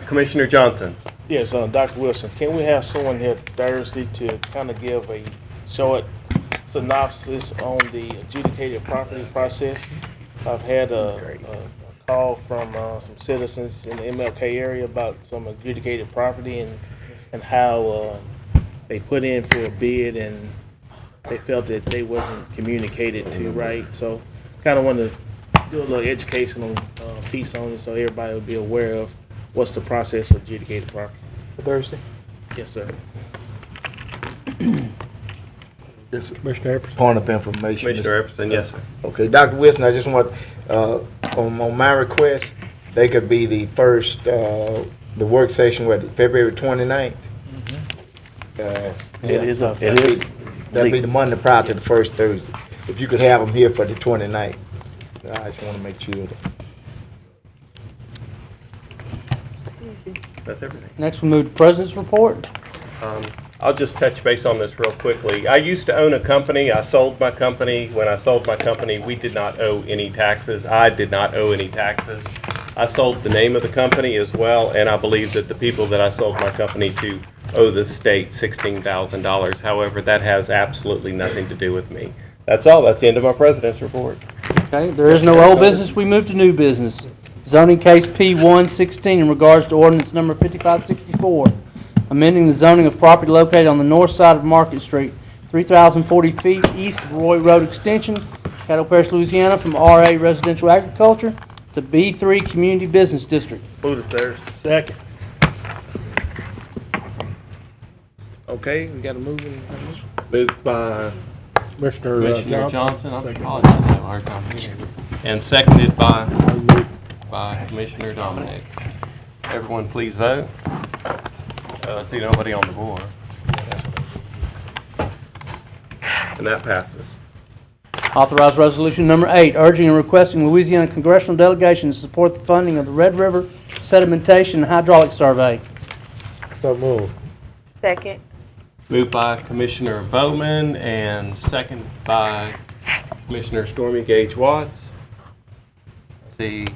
Commissioner Johnson. Yes, Dr. Wilson, can we have someone here Thursday to kind of give a short synopsis on the adjudicated property process? I've had a call from some citizens in the MLK area about some adjudicated property and how they put in for a bid and they felt that they wasn't communicated to right. So kind of want to do a little educational piece on it so everybody will be aware of what's the process for adjudicated property. Thursday? Yes, sir. Yes, sir. Commissioner Epperson. Point of information. Commissioner Epperson, yes, sir. Okay, Dr. Wilson, I just want, on my request, they could be the first, the work session, February 29th? That'd be the Monday prior to the first Thursday. If you could have them here for the 29th. I just want to make sure that. That's everything. Next, we move to President's Report. I'll just touch base on this real quickly. I used to own a company. I sold my company. When I sold my company, we did not owe any taxes. I did not owe any taxes. I sold the name of the company as well, and I believe that the people that I sold my company to owe the state $16,000. However, that has absolutely nothing to do with me. That's all. That's the end of my President's Report. Okay, there is no old business. We move to new business. Zoning case P116 in regards to ordinance number 5564, amending the zoning of property located on the north side of Market Street, 3,040 feet east of Roy Road Extension, Caddo Parish, Louisiana, from RA Residential Agriculture to B3 Community Business District. Move it Thursday. Second. Okay, we got to move in. Moved by Commissioner Johnson. I apologize. I have a hard time hearing. And seconded by Commissioner Dominic. Everyone please vote. I see nobody on the board. And that passes. Authorize resolution number 8, urging and requesting Louisiana congressional delegation to support the funding of the Red River Sedimentation and Hydraulic Survey. So move. Second. Moved by Commissioner Bowman and second by Commissioner Stormy Gage Watts. See,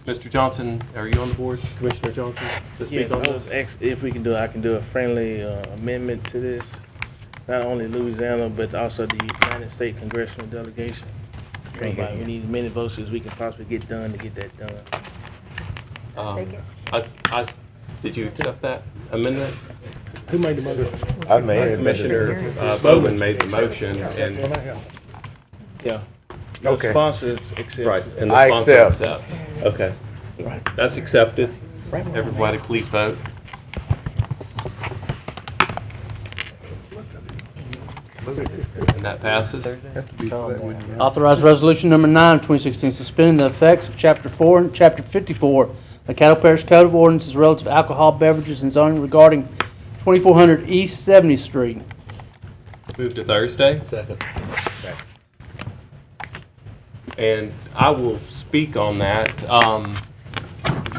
Mr. Johnson, are you on the board, Commissioner Johnson, to speak Yes, on I was this? if we can do, I can do a friendly amendment to this. Not only Louisiana, but also the United States congressional delegation. We need as many votes as we can possibly get done to get that done. Did you accept that amendment? Who made the motion? I made it. Commissioner Bowman made the motion, and Yeah. The Okay. sponsor accepts. right, it. and the I sponsor accept. accepts. Okay, that's accepted. Everybody, please vote. And that passes. Authorize resolution number 9 of 2016, suspending the effects of Chapter 4 and Chapter 54 the Caddo Parish Code of Ordinances relative to alcohol beverages and zoning regarding 2400 East 70th Street. Move to Thursday. Second. And I will speak on that.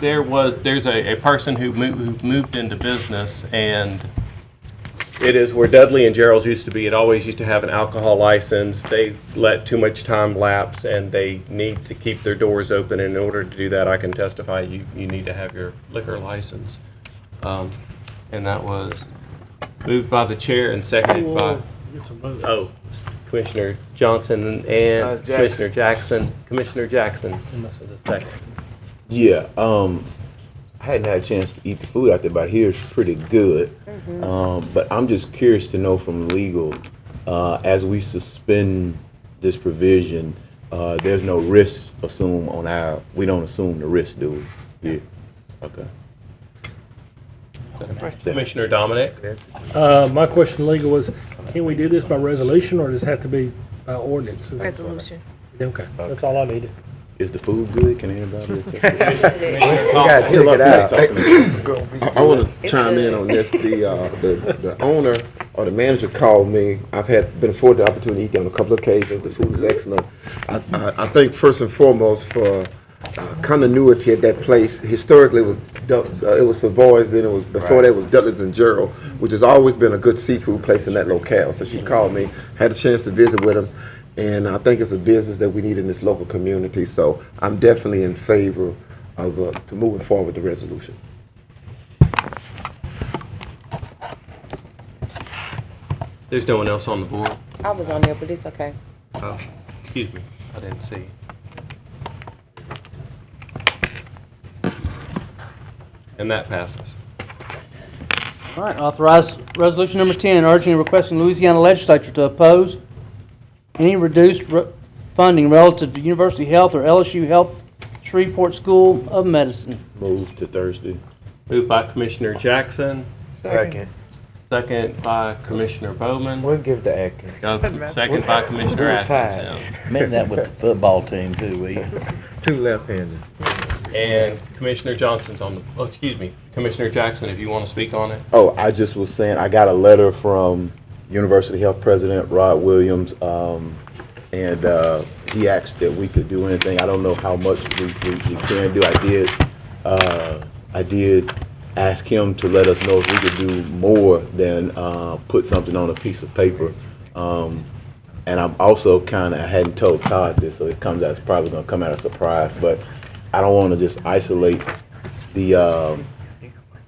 There's a person who moved into business, and it is where Dudley and Gerald's used to be. It always used to have an alcohol license. They let too much time lapse, and they need to keep their doors open. In order to do that, I can testify you need to have your liquor license. And that was moved by the chair and seconded by Commissioner Johnson and Commissioner Jackson. Commissioner Jackson was a second. Yeah, I hadn't had a chance to eat the food out there, but here it's pretty good. But I'm just curious to know from legal, as we suspend this provision, there's no risk assumed on we don't assume the risk, do we? Yeah, okay. Commissioner Dominic? My question legal was, can we do this by resolution, or does it have to be by ordinance? Resolution. Okay, that's all I needed. Is the food good? Can anybody take it? I want to chime in on this. The owner or the manager called me. I've been afforded the opportunity to eat there on a couple of occasions. The food is excellent. I think first and foremost for continuity at that place. Historically, it was Savoy's, then it was before that was Dudley's and Gerald, which has always been a good seafood place in that locale. So she called me, had a chance to visit with him. And I think it's a business that we need in this local community. So I'm definitely in favor of to moving forward with the resolution. There's no one else on the board. I was on there, but it's okay. Oh, excuse me. I didn't see. And that passes. All right, authorize resolution number 10, urging and requesting Louisiana legislature to oppose any reduced funding relative to University Health or LSU Health Shreveport School of Medicine. Move to Thursday. Moved by Commissioner Jackson. Second. Second by Commissioner Bowman. We'll give the Atkins. Second by Commissioner We're Atkins. tied. Man, that with the football team too, will you? Two left-handers. And Commissioner Johnson's on the, excuse me, Commissioner Jackson, if you want to speak on it. Oh, I just was saying, I got a letter from University Health President Rod Williams, and he asked that we could do anything. I don't know how much we can do. I did ask him to let us know if we could do more than put something on a piece of paper. And I'm also I hadn't told Todd this, so it comes as probably going to come as a surprise, but I don't want to just isolate the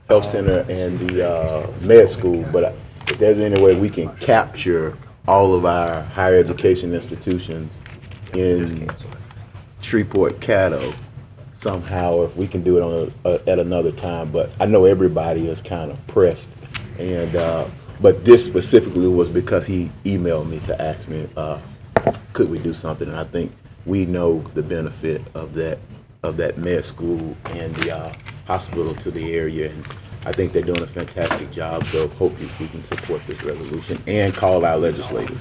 health center and the med school, but if there's any way we can capture all of our higher education institutions in Shreveport, Caddo, somehow, if we can do it on at another time. But I know everybody is kind of pressed, and but this specifically was because he emailed me to ask me, could we do something? And I think we know the benefit of that med school and the hospital to the area, and I think they're doing a fantastic job. So hope we can support this resolution and call our legislators.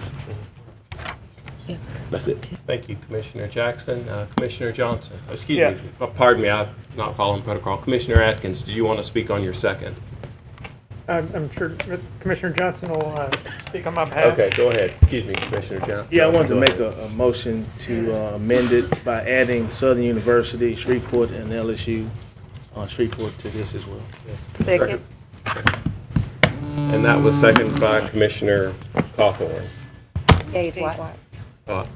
That's it. Thank you, Commissioner Jackson. Commissioner Johnson, excuse me, pardon me, I'm not following protocol. Commissioner Atkins, do you want to speak on your second? I'm sure Commissioner Johnson will speak on my behalf. Okay, go ahead. Excuse me, Commissioner Johnson. Yeah, I wanted to make a motion to amend it by adding Southern University, Shreveport, and LSU Shreveport to this as well. Second. And that was seconded by Commissioner Cawthorn. Gage Watts.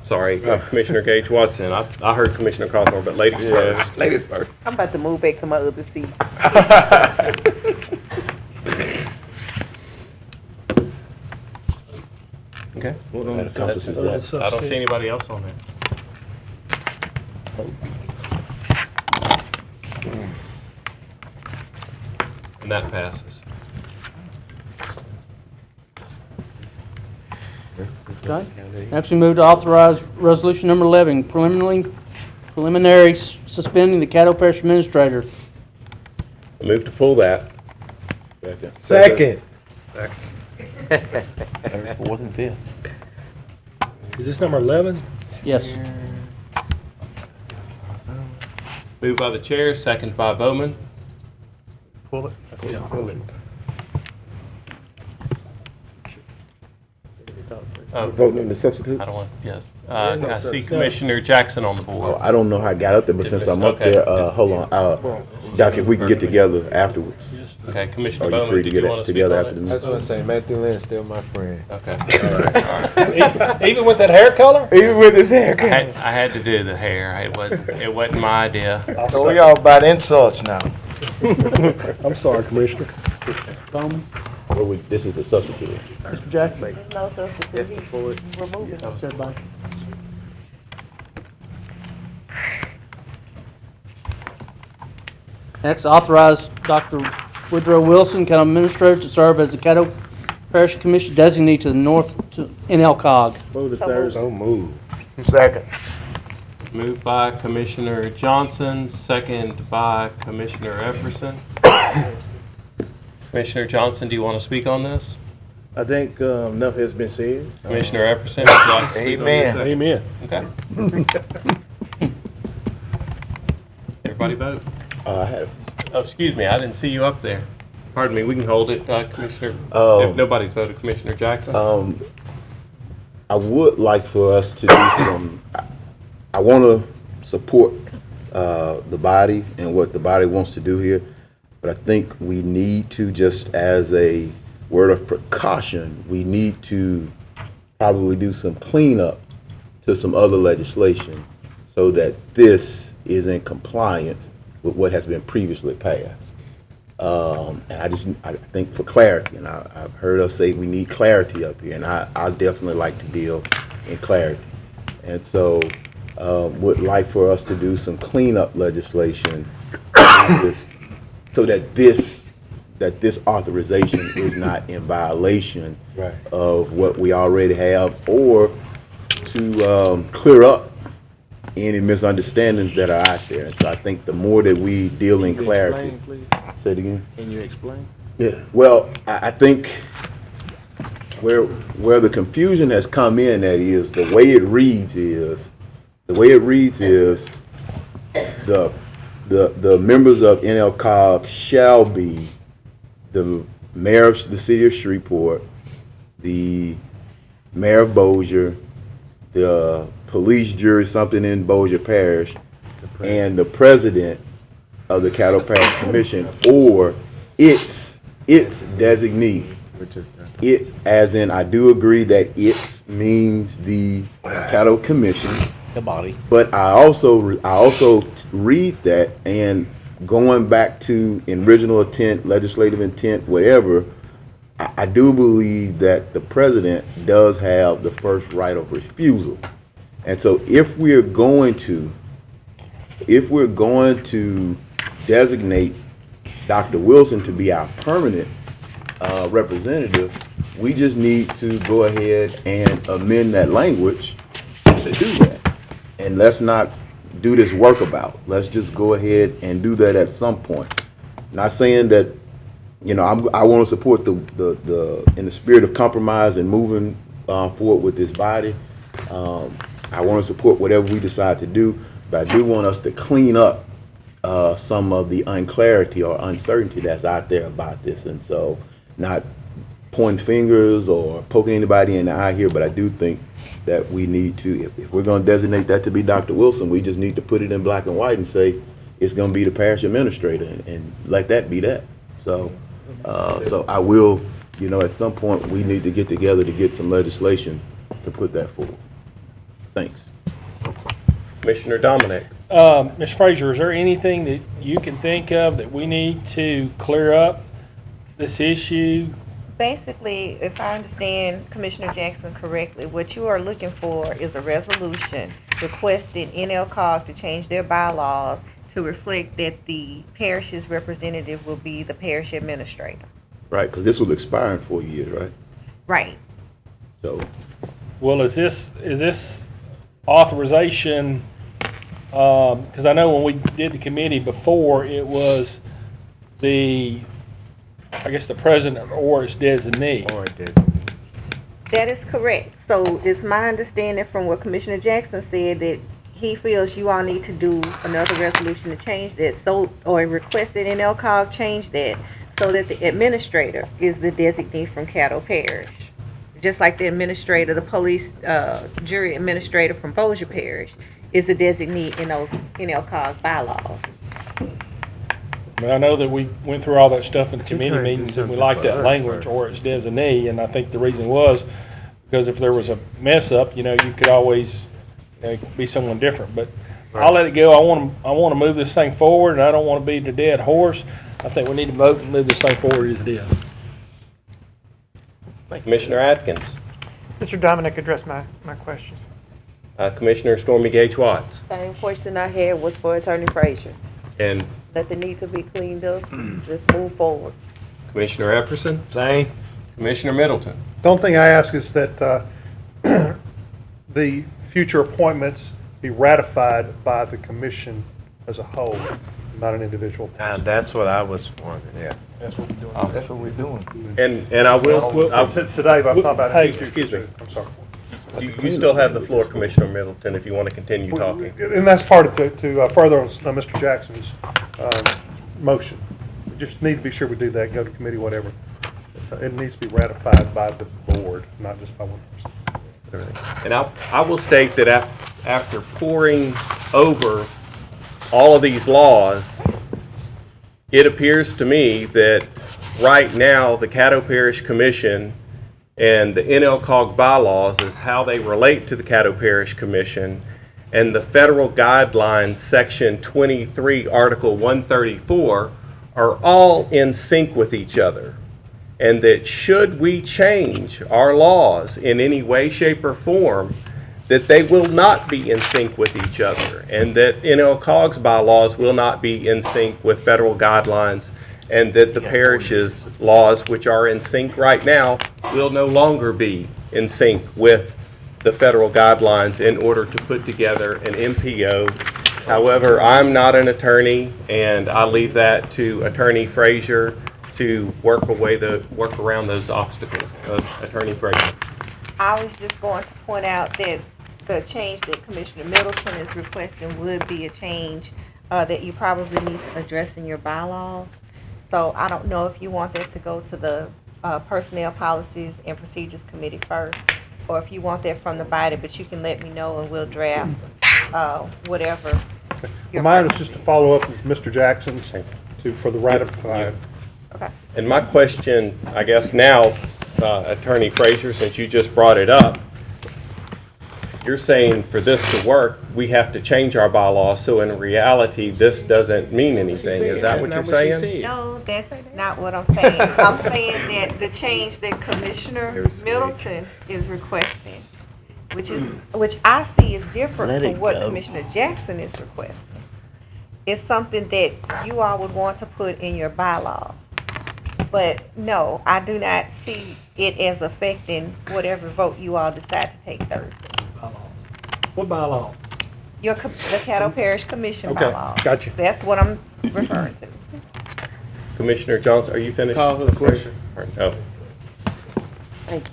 Sorry, Commissioner Gage Watson. I heard Commissioner Cawthorn, but ladies first. Ladies first. I'm about to move back to my other seat. Okay. That accomplishes that. I don't see anybody else on there. And that passes. Okay. Next, we move to authorize resolution number 11, preliminary suspending the Caddo Parish Administrator. I move to pull that. Second. Third, fourth, and fifth. Is this number 11? Yes. Moved by the chair, second by Bowman. Pull it. Pull it. Voting on the substitute? I don't want, yes. I see Commissioner Jackson on the board. Oh, I don't know how I got up there, but since I'm up Okay. there, hold on, Doc, if we can get together afterwards. Okay, Commissioner Are you Bowman, free to did you get want it to speak together on after it? the I just want to say Matthew Lynn's still my friend. Okay. All right. Even with that hair color? Even with his haircut. I had to do the hair. It wasn't my idea. So we all about insults now. I'm sorry, Commissioner. Bowman, This is the substitute. Mr. Jackson. There's no substitute. He removed it. Everybody. Next, authorize Dr. Woodrow Wilson, County Administrator, to serve as the Caddo Parish Commission designee to the North to NLCOG. Move to So third. moved. So move. Second. Moved by Commissioner Johnson, second by Commissioner Epperson. Commissioner Johnson, do you want to speak on this? I think enough has been said. Commissioner Epperson, would you like to speak on this? Amen. Amen. Okay. Everybody vote. I have. Oh, excuse me, I didn't see you up there. Pardon me, we can hold it, Commissioner, if nobody's voted, Commissioner Jackson. I would like for us to do some, I want to support the body and what the body wants to do here, but I think we need to, just as a word of precaution, we need to probably do some cleanup to some other legislation so that this is in compliance with what has been previously passed. And I think for clarity, and I've heard us say we need clarity up here, and I definitely like to deal in clarity. And so would like for us to do some cleanup legislation so that this authorization is not in violation of what we already have, or to clear up any misunderstandings that are out there. And so I think the more that we deal in clarity. Say it again. Can you explain? Yeah. Well, I think where the confusion has come in, that is, the way it reads is the members of NLCOG shall be the mayor of the city of Shreveport, the mayor of Bossier, the police jury, something in Bossier Parish, and the president of the Caddo Parish Commission, or its designee. It, as in, I do agree that it means the Caddo Commission. The body. But I also read that, and going back to original intent, legislative intent, whatever, I do believe that the president does have the first right of refusal. And so if we're going to designate Dr. Wilson to be our permanent representative, we just need to go ahead and amend that language to do that. And let's not do this workabout. Let's just go ahead and do that at some point. Not saying that, you know, I want to support the in the spirit of compromise and moving forward with this body. I want to support whatever we decide to do, but I do want us to clean up some of the unclarity or uncertainty that's out there about this. And so, not pointing fingers or poking anybody in the eye here, but I do think that we need to, if we're going to designate that to be Dr. Wilson, we just need to put it in black and white and say it's going to be the parish administrator, and let that be that. So, so I will, you know, at some point we need to get together to get some legislation to put that forward. Thanks. Commissioner Dominic. Ms. Frazier, is there anything that you can think of that we need to clear up this issue? Basically, if I understand Commissioner Jackson correctly, what you are looking for is a resolution requesting NLCOG to change their bylaws to reflect that the parish's representative will be the parish administrator. Right, because this will expire in 4 years, right? Right. So, Well, is this authorization, because I know when we did the committee before, it was I guess the president or its designee. Or designee. That is correct. So it's my understanding from what Commissioner Jackson said that he feels you all need to do another resolution to change that, or request that NLCOG change that so that the administrator is the designee from Caddo Parish. Just like the administrator, the police, jury administrator from Bossier Parish is the designee in those NLCOG bylaws. I mean, I know that we went through all that stuff in the committee meetings and we liked that language, or its designee, and I think the reason was because if there was a mess up, you could always be someone different. But I'll let it go. I want to move this thing forward, and I don't want to beat the dead horse. I think we need to vote and move this thing forward as it is. Commissioner Atkins. Mr. Dominic addressed my question. Commissioner Stormy Gage Watts. Same question I had was for Attorney Frazier. And Nothing needs to be cleaned up. Just move forward. Commissioner Epperson. Same. Commissioner Middleton. The only thing I ask is that the future appointments be ratified by the commission as a whole, not an individual. That's what I was wondering, yeah. That's what we're doing. That's what we're doing. And I will. Today, but I'm talking about Hey, in the future excuse me. too. I'm sorry. You still have the floor, Commissioner Middleton, if you want to continue talking. And that's part of to further on Mr. Jackson's motion. We just need to be sure we do that, go to committee, whatever. It needs to be ratified by the board, not just by one person. And I will state that after poring over all of these laws, it appears to me that right now the Caddo Parish Commission and the NLCOG bylaws is how they relate to the Caddo Parish Commission, and the federal guidelines, section 23, article 134, are all in sync with each other. And that should we change our laws in any way, shape, or form, that they will not be in sync with each other, and that NLCOG's bylaws will not be in sync with federal guidelines, and that the parish's laws, which are in sync right now, will no longer be in sync with the federal guidelines in order to put together an MPO. However, I'm not an attorney, and I leave that to Attorney Frazier to work around those obstacles. Attorney Frazier. I was just going to point out that the change that Commissioner Middleton is requesting would be a change that you probably need to address in your bylaws. So I don't know if you want that to go to the Personnel Policies and Procedures Committee first, or if you want that from the body, but you can let me know and we'll draft whatever. Mine is just to follow up with Mr. Jackson's for the ratified. Okay. And my question, I guess now, Attorney Frazier, since you just brought it up, you're saying for this to work, we have to change our bylaws, so in reality, this doesn't mean anything. Is that what you're saying? No, that's not what I'm saying. I'm saying that the change that Commissioner Middleton is requesting, which I see is different from what Commissioner Jackson is requesting, is something that you all would want to put in your bylaws. But no, I do not see it as affecting whatever vote you all decide to take Thursday. What bylaws? The Caddo Parish Commission Okay, bylaws. gotcha. That's what I'm referring to. Commissioner Johnson, are you finished? Call for the question. Oh. Thank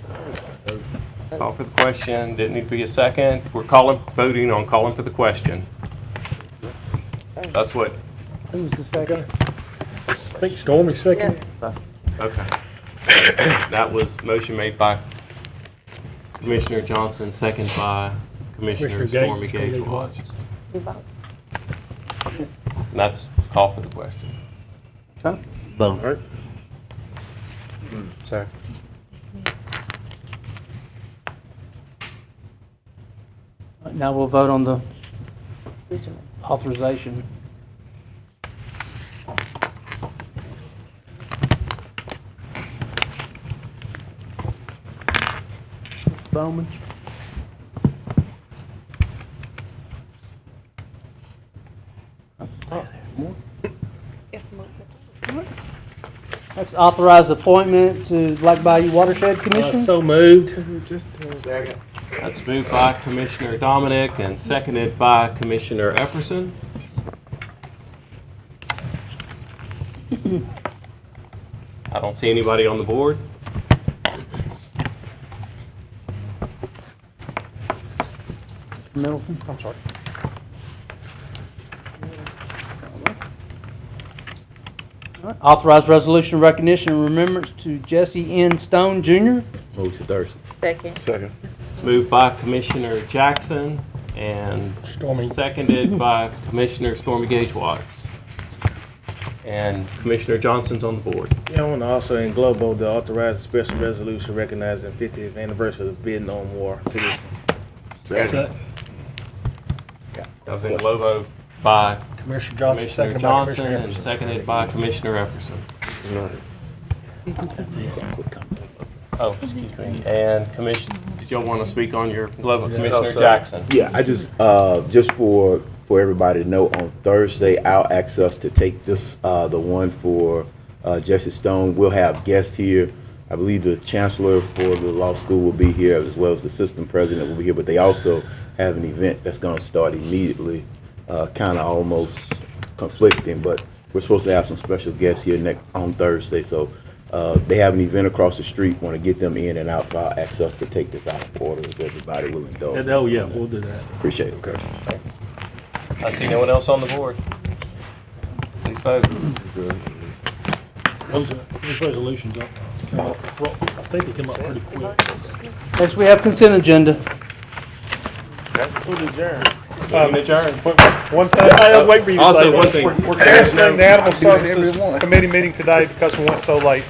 you. Call for the question. Didn't need to be a second. We're voting on calling for the question. That's what. Who was the second? I think Stormy second. Yeah. Okay. That was motion made by Commissioner Johnson, second by Commissioner Stormy Gage Watts. That's call for the question. Okay. All right. Sorry. Now we'll vote on the authorization. Bowman. Yes, Next, authorize appointment to Black Bayou Watershed Commission. So moved. Second. That's moved by Commissioner Dominic and seconded by Commissioner Epperson. I don't see anybody on the board. Middleton. I'm sorry. Authorized resolution of recognition and remembrance to Jesse N. Stone Jr. Move to Thursday. Second. Second. Moved by Commissioner Jackson and seconded by Commissioner Stormy Gage Watts. And Commissioner Johnson's on the board. Yeah, I want to also in Globo to authorize a special resolution recognizing 50th anniversary of the Vietnam War to this. That was in Globo by Commissioner Johnson, Commissioner seconded by Johnson Commissioner and Epperson. seconded by Commissioner Epperson. Oh, excuse me. And Commissioner, did y'all want to speak on your Globo? Commissioner Jackson? Yeah, I just for everybody to know, on Thursday, I'll ask us to take this, the one for Jesse Stone. We'll have guests here. I believe the chancellor for the law school will be here, as well as the system president will be here, but they also have an event that's going to start immediately, kind of almost conflicting, but we're supposed to have some special guests here on Thursday, so they have an event across the street, want to get them in and out, so I'll ask us to take this out of order if everybody will indulge. Oh, yeah, we'll do that. Appreciate it. Okay. I see no one else on the board. Please vote. Those resolutions up. I think they come up pretty quick. Next, we have consent agenda. Adjourn. One thing. I wait for you to also, say one thing. We're canceling the Animal Services Committee meeting today because we went so late.